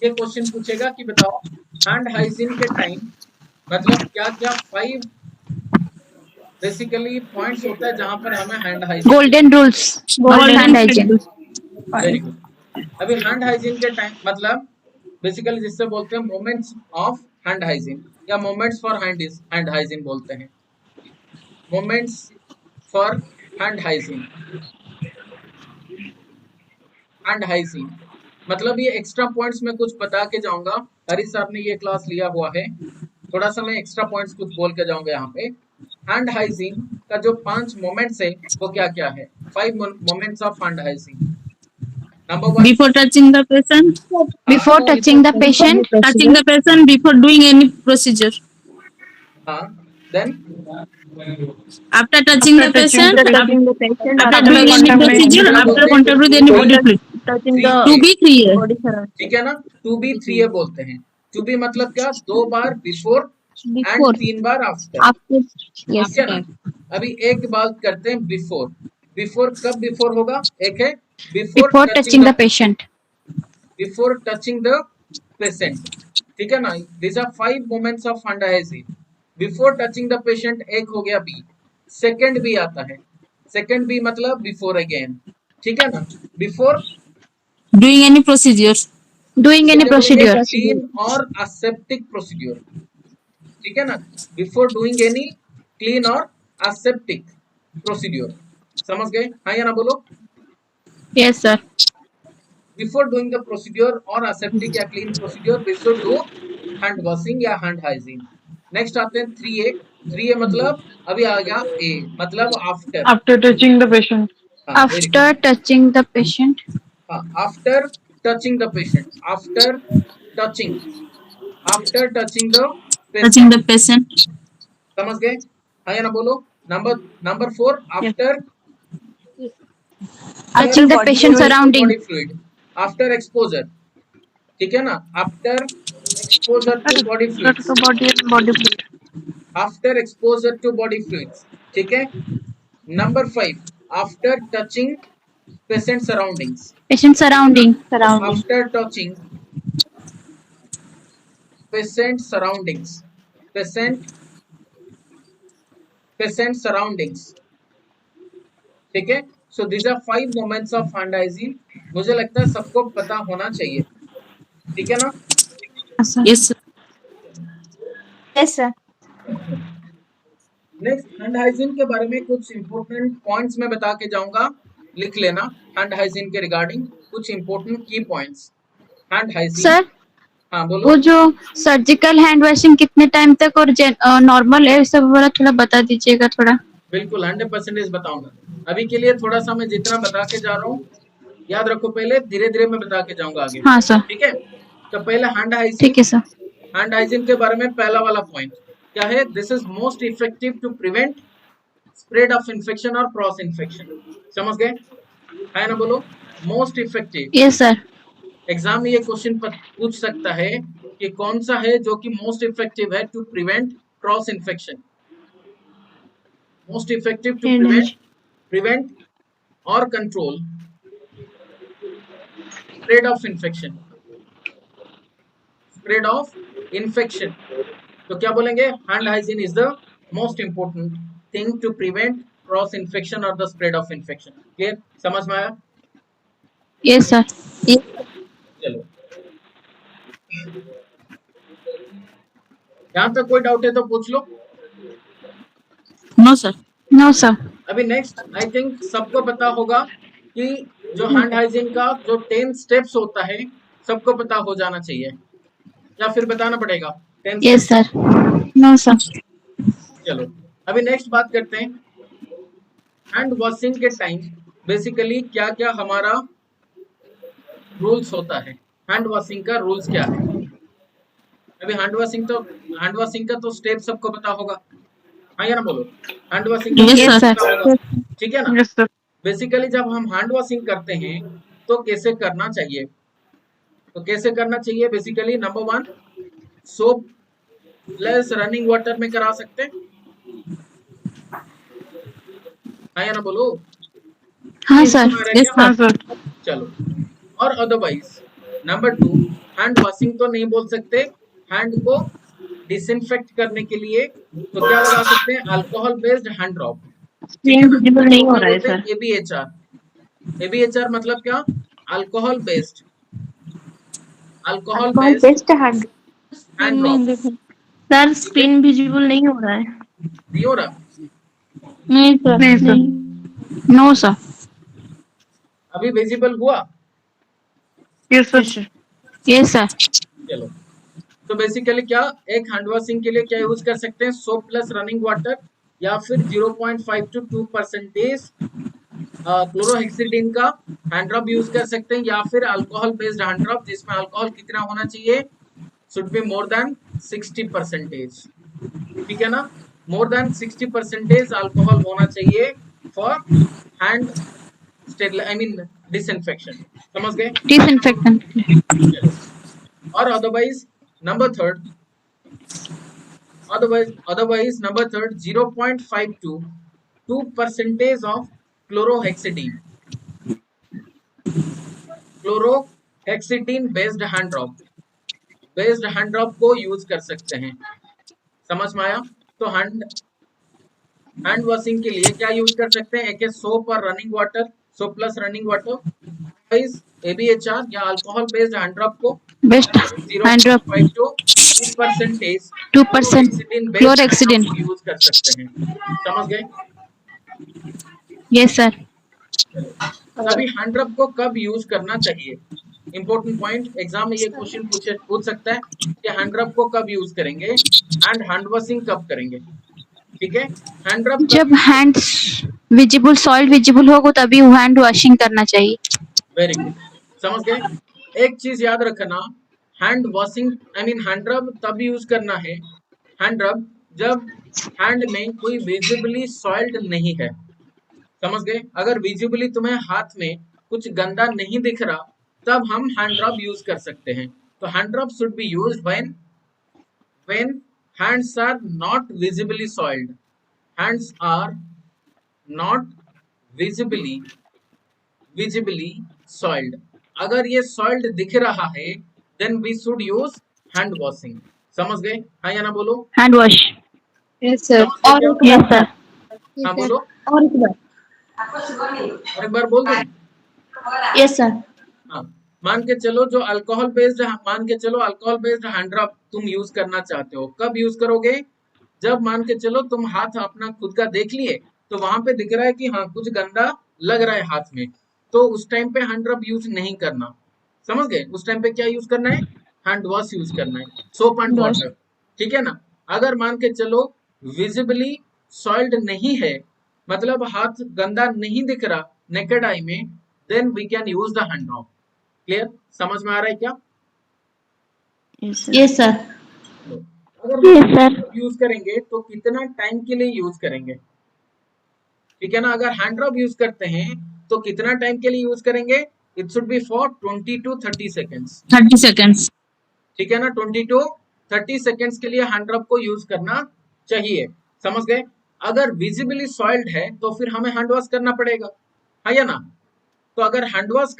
ये क्वेश्चन पूछेगा कि बताओ हैंड हाइजीन के टाइम मतलब क्या क्या 5 बेसिकली पॉइंट्स होता है जहां पर हमें hand hygiene. Golden rules hand hygiene. Very good. अभी हैंड हाइजीन के टाइम मतलब बेसिकली जिससे बोलते हैं मोमेंट्स ऑफ हैंड हाइजीन या मोमेंट्स फॉर हैंड हाइजीन बोलते हैं। Moments for hand hygiene, hand hygiene मतलब ये एक्स्ट्रा पॉइंट्स में कुछ बता के जाऊंगा। हरी साहब ने ये क्लास लिया हुआ है, थोड़ा सा मैं एक्स्ट्रा पॉइंट्स कुछ बोल के जाऊंगा यहाँ पे। हैंड हाइजीन का जो 5 मोमेंट्स है वो क्या क्या है? 5 moments of hand hygiene. Number 1, Before touching the patient, Before touching the patient, before doing any procedure. हाँ, then After touching the patient, after doing any procedure, after contact with any body fluid. To be 3A. ठीक है ना, टू बी 3A बोलते हैं। टू बी मतलब क्या, 2 बार बिफोर एंड Before. 3 बार आफ्टर। After. Yes. ठीक है ना। अभी एक बात करते हैं बिफोर। बिफोर कब बिफोर होगा, एक है Before touching the patient. Before touching the patient. ठीक है ना, this are 5 moments of hand hygiene. Before touching the patient एक हो गया बी। सेकंड बी आता है, सेकंड बी मतलब बिफोर अगेन। ठीक है ना, before Doing any procedures. Doing any procedure. Clean और aseptic प्रोसीड्योर। ठीक है ना, बिफोर डूइंग एनी क्लीन और aseptic प्रोसीड्योर। समझ गए, हाँ या ना बोलो। Yes, sir. Before doing the procedure और aseptic या clean procedure we should do hand washing या हैंड हाइजीन। नेक्स्ट आते हैं 3A। 3A मतलब अभी आ गया A मतलब आफ्टर। After touching the patient. After touching the patient. After touching the पेशेंट। After touching the Touching the patient. समझ गए, हाँ या ना बोलो। नंबर 4 after Touching the patient surrounding. Body fluid. After exposure. ठीक है ना, after exposure to body fluid. After exposure to body fluids. ठीक है। नंबर 5 after touching patient surroundings. Patient surrounding. After touching patient surroundings, patient surroundings। ठीक है, so these are 5 moments of hand hygiene। मुझे लगता है सबको पता होना चाहिए। ठीक है ना। Yes, sir. Yes, sir. Next hand hygiene के बारे में कुछ इंपॉर्टेंट पॉइंट्स मैं बता के जाऊंगा, लिख लेना। हैंड हाइजीन के रिगार्डिंग कुछ इंपॉर्टेंट की पॉइंट्स। Hand hygiene. सर, हाँ बोलो। वो जो सर्जिकल हैंड वॉशिंग कितने टाइम तक और नॉर्मल है सब वाला थोड़ा बता दीजिएगा थोड़ा। बिल्कुल 100% बताऊंगा। अभी के लिए थोड़ा सा मैं जितना बता के जा रहा हूँ याद रखो, पहले धीरे धीरे मैं बता के जाऊंगा आगे। हाँ सर। ठीक है, तो पहले हैंड हाइजीन। ठीक है सर। हैंड हाइजीन के बारे में पहला वाला पॉइंट क्या है, this is most effective to prevent spread of infection और क्रॉस इन्फेक्शन। समझ गए, है ना बोलो, most effective. Yes sir. Exam में ये क्वेश्चन पूछ सकता है कि कौन सा है जो कि मोस्ट इफेक्टिव है to prevent cross infection. Most effective to prevent और control spread of infection. Spread of infection तो क्या बोलेंगे, hand hygiene is the most important thing to prevent cross infection और the spread of infection. Clear, समझ में आया? Yes sir. चलो, यहाँ तक कोई डाउट है तो पूछ लो। No, sir. No sir. अभी नेक्स्ट आई थिंक सबको पता होगा कि जो हैंड हाइजीन का जो 10 स्टेप्स होता है सबको पता हो जाना चाहिए, या फिर बताना पड़ेगा 10 यस सर। No sir. चलो अभी नेक्स्ट बात करते हैं हैंड वॉशिंग के टाइम बेसिकली क्या क्या हमारा रूल्स होता है। हैंड वॉशिंग का रूल्स क्या है? अभी हैंड वॉशिंग का तो स्टेप सबको पता होगा, हाँ या ना बोलो। Hand washing Yes, sir. ठीक है ना। Yes, sir. बेसिकली जब हम हैंड वॉशिंग करते हैं तो कैसे करना चाहिए, basically number 1 soap plus running water में करा सकते हैं, हाँ या ना बोलो। हाँ सर। Yes, हाँ sir. सर। चलो, और अदरवाइज नंबर 2 हैंड वॉशिंग तो नहीं बोल सकते, हैंड को डिसइंफेक्ट करने के लिए तो क्या लगा सकते हैं, alcohol based hand drop. Visible नहीं हो रहा है सर। एबीएचआर मतलब क्या, alcohol based hand drop. Sir screen visible नहीं हो रहा है। नहीं हो रहा? नहीं सर। नहीं सर। No sir. अभी विजिबल हुआ? Yes sir. Yes sir. चलो, तो बेसिकली क्या, एक हैंड वॉशिंग के लिए क्या यूज कर सकते हैं, सोप प्लस रनिंग वाटर या फिर 0.5 to 2% क्लोरोहेक्सिडिन का हैंड ड्रॉप यूज कर सकते हैं, या फिर अल्कोहल बेस्ड हैंड ड्रॉप जिसमें अल्कोहल कितना होना चाहिए, शुड बी मोर देन 60%। ठीक है ना। मोर देन 60% अल्कोहल होना चाहिए फॉर हैंड डिसइंफेक्शन। समझ गए? डिसइंफेक्टेंट। और otherwise number third 0.5 to 2% of chlorhexidine based hand drop को यूज कर सकते हैं। समझ में आया? तो हैंड वॉशिंग के लिए क्या यूज कर सकते हैं? एक है सोप और running water, soap plus running water, ABHR या अल्कोहल बेस्ड हैंड ड्रॉप को best hand drop 0.5 to 2% 2% chlorhexidine. Use कर सकते हैं। समझ गए? Yes sir. अभी हैंड ड्रॉप को कब यूज करना चाहिए? इंपॉर्टेंट पॉइंट, एग्जाम में ये क्वेश्चन पूछ सकता है कि हैंड ड्रॉप को कब यूज करेंगे एंड हैंड वॉशिंग कब करेंगे। ठीक है, हैंड ड्रॉप जब हैंड विजिबल सॉइल विजिबल होगा तभी हैंड वॉशिंग करना चाहिए। वेरी गुड, समझ गए? एक चीज याद रखना, हैंड वॉशिंग हैंड ड्रॉप तब यूज करना है, हैंड ड्रॉप जब हैंड में कोई विजिबली सॉइल्ड नहीं है। समझ गए? अगर विजिबली तुम्हें हाथ में कुछ गंदा नहीं दिख रहा तब हम हैंड ड्रॉप यूज कर सकते हैं। तो hand drop should be used when hands are not visibly soiled. Hands are not visibly soiled. अगर ये soiled दिख रहा है then we should use hand washing. समझ गए? हाँ या ना बोलो? Hand wash. Yes sir. और यस सर। हाँ बोलो, और एक बार। और एक बार बोल दो। Yes sir. हाँ, मान के चलो अल्कोहल बेस्ड हैंड ड्रॉप तुम यूज करना चाहते हो, कब यूज करोगे? जब मान के चलो तुम हाथ अपना खुद का देख लिए तो वहां पे दिख रहा है कि हाँ कुछ गंदा लग रहा है हाथ में, तो उस टाइम पे हैंड ड्रॉप यूज नहीं करना। समझ गए? उस टाइम पे क्या यूज करना है? हैंड वॉश यूज करना है, सोप एंड वाटर। ठीक है ना? अगर मान के चलो विजिबली सॉइल्ड नहीं है, मतलब हाथ गंदा नहीं दिख रहा नेकेड आई में, then we can use the hand drop. Clear? समझ में आ रहा है क्या? Yes sir. अगर यूज करेंगे तो कितना टाइम के लिए यूज करेंगे? ठीक है ना? अगर हैंड ड्रॉप यूज करते हैं तो कितना टाइम के लिए यूज करेंगे? It should be for 20 to 30 seconds। 30 seconds। ठीक है ना? 20 to 30 seconds के लिए हैंड ड्रॉप को यूज करना चाहिए। समझ गए? अगर विजिबली सॉइल्ड है तो फिर हमें हैंड वॉश करना पड़ेगा, है या ना? तो अगर हैंड वॉश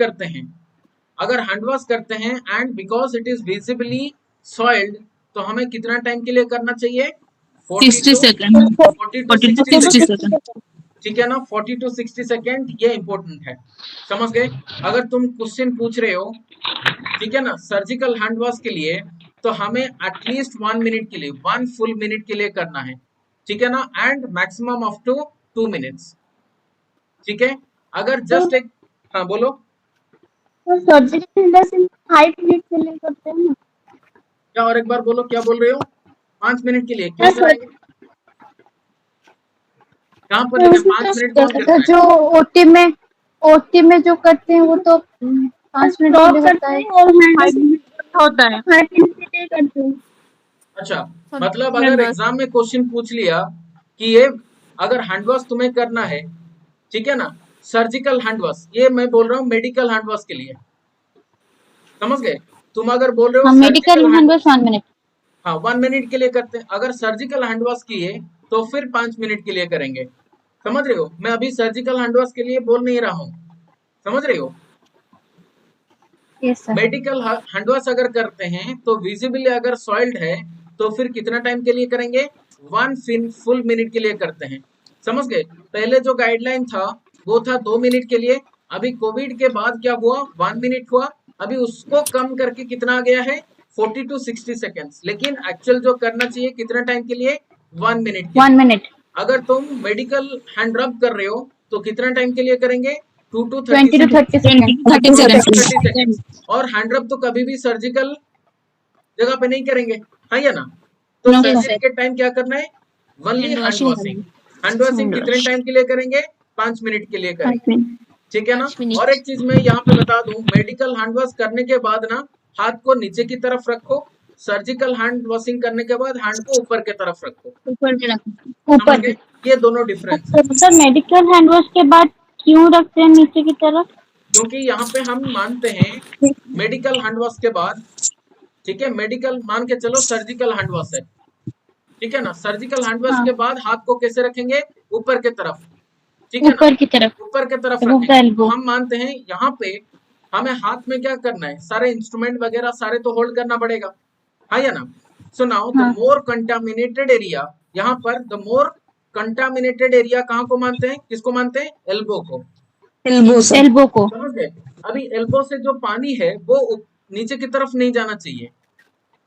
करते हैं and because it is visibly soiled तो हमें कितना टाइम के लिए करना चाहिए? 60 seconds। 40 to 60 60 seconds। ठीक है ना? 40 to 60 सेकेंड, ये इंपॉर्टेंट है। समझ गए? अगर तुम क्वेश्चन पूछ रहे हो, ठीक है ना, सर्जिकल हैंड वॉश के लिए तो हमें एटलीस्ट 1 मिनट के लिए, 1 full minute के लिए करना है। ठीक है ना? And maximum up to 2 minutes। ठीक है? अगर जस्ट एक, हाँ बोलो। सर्जिकल हैंड वॉश 5 मिनट के लिए करते हैं ना? क्या? और एक बार बोलो, क्या बोल रहे हो? 5 मिनट के लिए क्यों कराएंगे? कहाँ पर लिखा 5 मिनट कौन करता है? जो ओटी में जो करते हैं वो तो 5 मिनट के लिए करता है और होता है। 5 मिनट के लिए करते हैं। अच्छा, मतलब अगर एग्जाम में क्वेश्चन पूछ लिया कि ये अगर हैंड वॉश तुम्हें करना है, ठीक है ना, सर्जिकल हैंड वॉश, ये मैं बोल रहा हूँ मेडिकल हैंड वॉश के लिए। समझ गए? तुम अगर बोल रहे हो मेडिकल हैंड वॉश 1 मिनट, हाँ 1 मिनट के लिए करते हैं। अगर सर्जिकल हैंड वॉश किए तो फिर 5 मिनट के लिए करेंगे। समझ रहे हो? मैं अभी सर्जिकल हैंड वॉश के लिए बोल नहीं रहा हूँ। समझ रहे हो? Yes sir. Medical hand wash अगर करते हैं तो विजिबली अगर सॉइल्ड है तो फिर कितना टाइम के लिए करेंगे? 1 full minute के लिए करते हैं। समझ गए? पहले जो गाइडलाइन था वो था 2 मिनट के लिए, अभी कोविड के बाद क्या हुआ? 1 मिनट हुआ, अभी उसको कम करके कितना आ गया है? 40 to 60 seconds। लेकिन एक्चुअल जो करना चाहिए कितना टाइम के लिए? 1 मिनट। 1 मिनट। अगर तुम मेडिकल हैंड रब कर रहे हो तो कितना टाइम के लिए करेंगे? 2 to 20 to 30 seconds। और हैंड रब तो कभी भी सर्जिकल जगह पे नहीं करेंगे, है या ना? तो No, सर्जरी sir। के टाइम क्या करना है? Only hand washing. Hand washing कितने टाइम के लिए करेंगे? 5 मिनट के लिए करेंगे। ठीक है ना? और एक चीज मैं यहाँ पे बता दूं, मेडिकल हैंड वॉश करने के बाद ना हाथ को नीचे की तरफ रखो, सर्जिकल हैंड वॉशिंग करने के बाद हैंड को ऊपर की तरफ रखो। ऊपर में रखो। समझ ऊपर गए? ये दोनों डिफरेंस है, सर मेडिकल हैंड वॉश के बाद क्यों रखते हैं नीचे की तरफ? क्योंकि यहाँ पे हम मानते हैं मेडिकल हैंड वॉश के बाद, ठीक है, मेडिकल मान के चलो सर्जिकल हैंड वॉश है, ठीक है ना, सर्जिकल हैंड वॉश के बाद हाथ को कैसे रखेंगे? ऊपर की तरफ, ठीक है ना, ऊपर की तरफ। ऊपर की तरफ Above the रखेंगे। तो elbow. हम मानते हैं यहाँ पे हमें हाथ में क्या करना है? सारे इंस्ट्रूमेंट वगैरह सारे तो होल्ड करना पड़ेगा, है या ना? So now the more contaminated area, यहाँ पर द मोर कंटामिनेटेड एरिया कहाँ को मानते हैं? किसको मानते हैं? एल्बो को। एल्बो को। समझ गए? अभी एल्बो से जो पानी है वो नीचे की तरफ नहीं जाना चाहिए,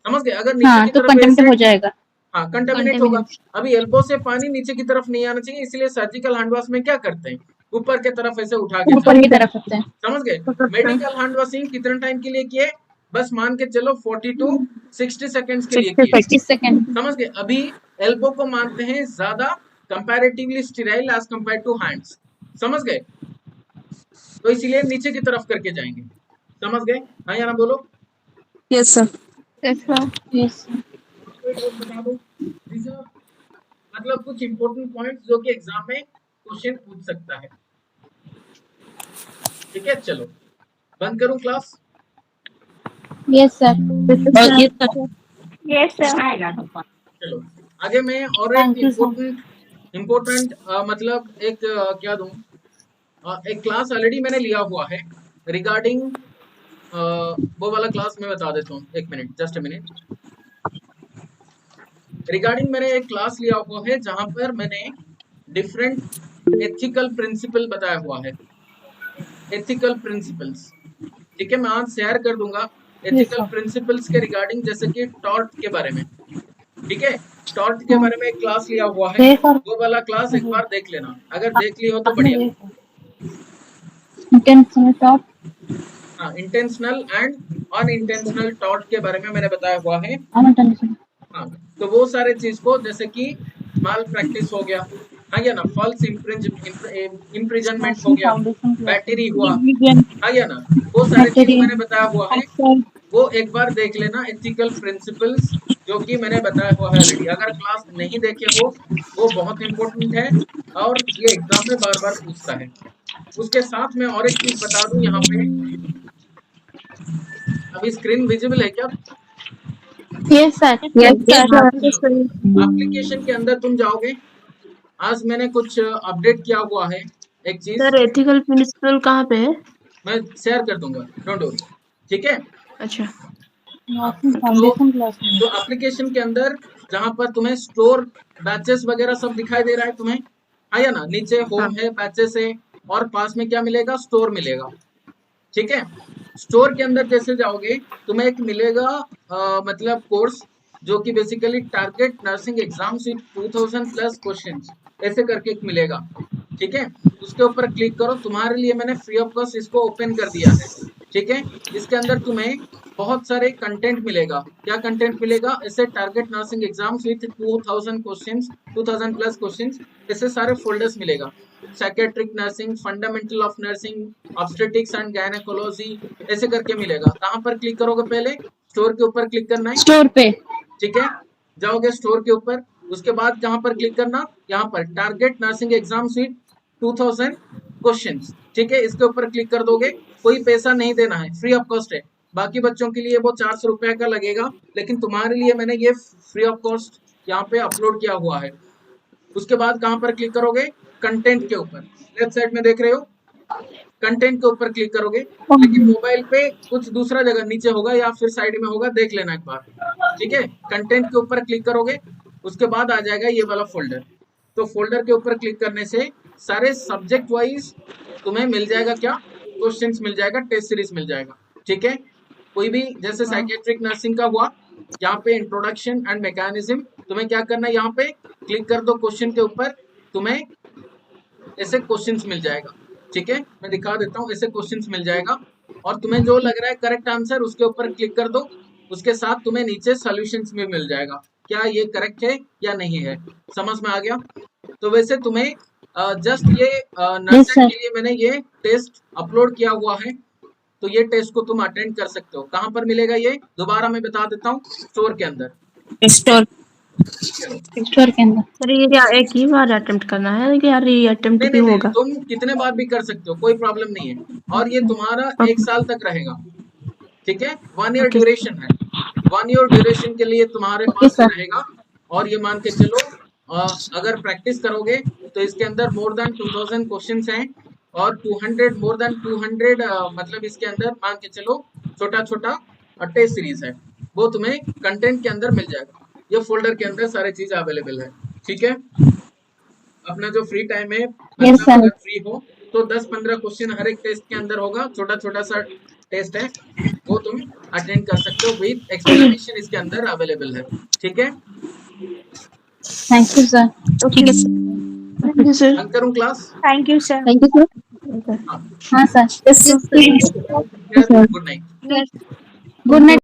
समझ गए? अगर नीचे हाँ, की तो तरफ कंटेमिनेट ऐसे- हो जाएगा। हाँ, कंटामिनेट होगा। अभी एल्बो से पानी नीचे की तरफ नहीं आना चाहिए, इसलिए सर्जिकल हैंड वॉश में क्या करते हैं? ऊपर की तरफ ऐसे उठा के ऊपर की तरफ रखते हैं। समझ गए? मेडिकल हैंड वॉशिंग कितने टाइम के लिए किए? बस मान के चलो 40 to 60 सेकेंड्स के लिए किए, 25 सेकेंड। समझ गए? अभी एल्बो को मानते हैं ज्यादा comparatively sterile as compare to hands, समझ गए? तो इसीलिए नीचे की तरफ करके जाएंगे, समझ गए? हाँ या ना बोलो? Yes, sir. यस। बता दो। These are मतलब कुछ इंपॉर्टेंट पॉइंट्स जो कि एग्जाम में क्वेश्चन पूछ सकता है, ठीक है? चलो बंद करूं class? Yes sir. Yes, sir. Yes sir. चलो आगे मैं और एक इम्पोर्टेंट मतलब एक क्या दूं, एक क्लास ऑलरेडी मैंने लिया हुआ है रिगार्डिंग वो वाला क्लास मैं बता देता हूँ, एक minute, just a minute. Regarding मैंने एक क्लास लिया हुआ है जहां पर मैंने डिफरेंट एथिकल प्रिंसिपल बताया हुआ है, एथिकल प्रिंसिपल्स, ठीक है? मैं आज शेयर कर दूंगा एथिकल प्रिंसिपल्स के रिगार्डिंग, जैसे कि टॉर्ट के बारे में, ठीक है? टॉर्ट के बारे में एक क्लास लिया हुआ है, वो वाला क्लास एक बार देख लेना, अगर देख ली हो तो बढ़िया। हाँ, इंटेंशनल एंड अनइंटेंशनल टॉर्ट के बारे में मैंने बताया हुआ है। हाँ, तो वो सारे चीज को, जैसे कि माल प्रैक्टिस हो गया, हाँ या ना, फॉल्स इम्प्रिजनमेंट हो गया, बैटरी हुआ, हाँ या ना, वो सारे चीज मैंने बताया हुआ है, वो एक बार देख लेना। एथिकल प्रिंसिपल्स जो कि मैंने बताया हुआ है ऑलरेडी, अगर क्लास नहीं देखे हो वो बहुत इंपॉर्टेंट है और ये एग्जाम में बार बार पूछता है। उसके साथ में और एक चीज बता दूं, यहाँ पे अभी स्क्रीन विजिबल है क्या? Yes sir. एप्लीकेशन के अंदर तुम जाओगे, आज मैंने कुछ अपडेट किया हुआ है एक चीज, सर एथिकल प्रिंसिपल कहाँ पे है? मैं शेयर कर दूंगा, डोंट वरी, ठीक है? अच्छा, तो एप्लीकेशन के अंदर जहां पर तुम्हें स्टोर बैचेस वगैरह सब दिखाई दे रहा है तुम्हें, आया ना, नीचे होम है, बैचेस है, और पास में क्या मिलेगा? स्टोर मिलेगा, ठीक है? स्टोर के अंदर जैसे जाओगे तुम्हें एक मिलेगा मतलब कोर्स, जो कि बेसिकली टारगेट नर्सिंग एग्जाम से 2000 प्लस क्वेश्चंस ऐसे करके एक मिलेगा, ठीक है? उसके ऊपर क्लिक करो, तुम्हारे लिए मैंने फ्री ऑफ कॉस्ट इसको ओपन कर दिया है, ठीक है? इसके अंदर तुम्हें बहुत सारे कंटेंट मिलेगा। क्या कंटेंट मिलेगा? ऐसे target nursing exams with 2000 questions, 2000 plus questions, ऐसे सारे फोल्डर्स मिलेगा। Psychiatric nursing, fundamental of nursing, obstetrics and gynaecology, ऐसे करके मिलेगा। कहाँ पर क्लिक करोगे? पहले स्टोर के ऊपर क्लिक करना है, स्टोर पे, ठीक है? जाओगे स्टोर के ऊपर, उसके बाद जहां पर क्लिक करना, यहाँ पर target nursing exam seat 2000 questions, ठीक है? इसके ऊपर क्लिक कर दोगे, कोई पैसा नहीं देना है, फ्री ऑफ कॉस्ट है। बाकी बच्चों के लिए वो 400 रुपए का लगेगा, लेकिन तुम्हारे लिए मैंने ये फ्री ऑफ कॉस्ट यहाँ पे अपलोड किया हुआ है। उसके बाद कहाँ पर क्लिक करोगे? कंटेंट के ऊपर, लेफ्ट साइड में देख रहे हो, कंटेंट के ऊपर क्लिक करोगे, लेकिन मोबाइल पे कुछ दूसरा जगह नीचे होगा या फिर साइड में होगा, देख लेना एक बार, ठीक है? कंटेंट के ऊपर क्लिक करोगे, उसके बाद आ जाएगा ये वाला फोल्डर। तो फोल्डर के ऊपर क्लिक करने से सारे सब्जेक्ट वाइज तुम्हें मिल जाएगा, क्या? क्वेश्चंस मिल जाएगा, टेस्ट सीरीज मिल जाएगा, ठीक है? कोई भी, जैसे साइकेट्रिक नर्सिंग का हुआ, यहाँ पे इंट्रोडक्शन एंड मैकेनिज्म, तुम्हें क्या करना है? यहाँ पे क्लिक कर दो क्वेश्चन के ऊपर, तुम्हें ऐसे क्वेश्चंस मिल जाएगा, ठीक है? मैं दिखा देता हूँ, ऐसे क्वेश्चंस मिल जाएगा, और तुम्हें जो लग रहा है करेक्ट आंसर, उसके ऊपर क्लिक कर दो, उसके साथ तुम्हें नीचे सॉल्यूशंस में मिल जाएगा, क्या ये करेक्ट है या नहीं है। समझ में आ गया? तो वैसे तुम्हें जस्ट ये नर्सिंग के लिए मैंने ये टेस्ट अपलोड किया हुआ है, तो ये टेस्ट को तुम अटेंड कर सकते हो। कहाँ पर मिलेगा ये, दोबारा मैं बता देता हूँ, स्टोर के अंदर। स्टोर के अंदर। सर ये क्या एक ही बार अटेम्प्ट करना है कि यार ये अटेम्प्ट नहीं क्यों नहीं, होगा? तुम कितने बार भी कर सकते हो, कोई प्रॉब्लम नहीं है, और ये तुम्हारा 1 साल तक रहेगा, ठीक है। 1 ईयर ड्यूरेशन है, 1 ईयर ड्यूरेशन के लिए तुम्हारे पास रहेगा। और ये मान के चलो अगर प्रैक्टिस करोगे तो इसके अंदर मोर देन 2000 क्वेश्चंस हैं, और 200 मोर देन 200 मतलब इसके अंदर मान के चलो छोटा छोटा टेस्ट सीरीज है, वो तुम्हें कंटेंट के अंदर मिल जाएगा। ये फोल्डर के अंदर सारी चीज अवेलेबल है, ठीक है। अपना जो फ्री टाइम है, मतलब अगर फ्री हो तो 10-15 क्वेश्चन हर एक टेस्ट के अंदर होगा, छोटा छोटा सा टेस्ट है, वो तुम अटेंड कर सकते हो, विद एक्सप्लेनेशन इसके अंदर अवेलेबल है, ठीक है। Thank you sir. ठीक है सर। बंद करूं class? Thank you sir. Thank you sir. हाँ sir. Good night. Good night.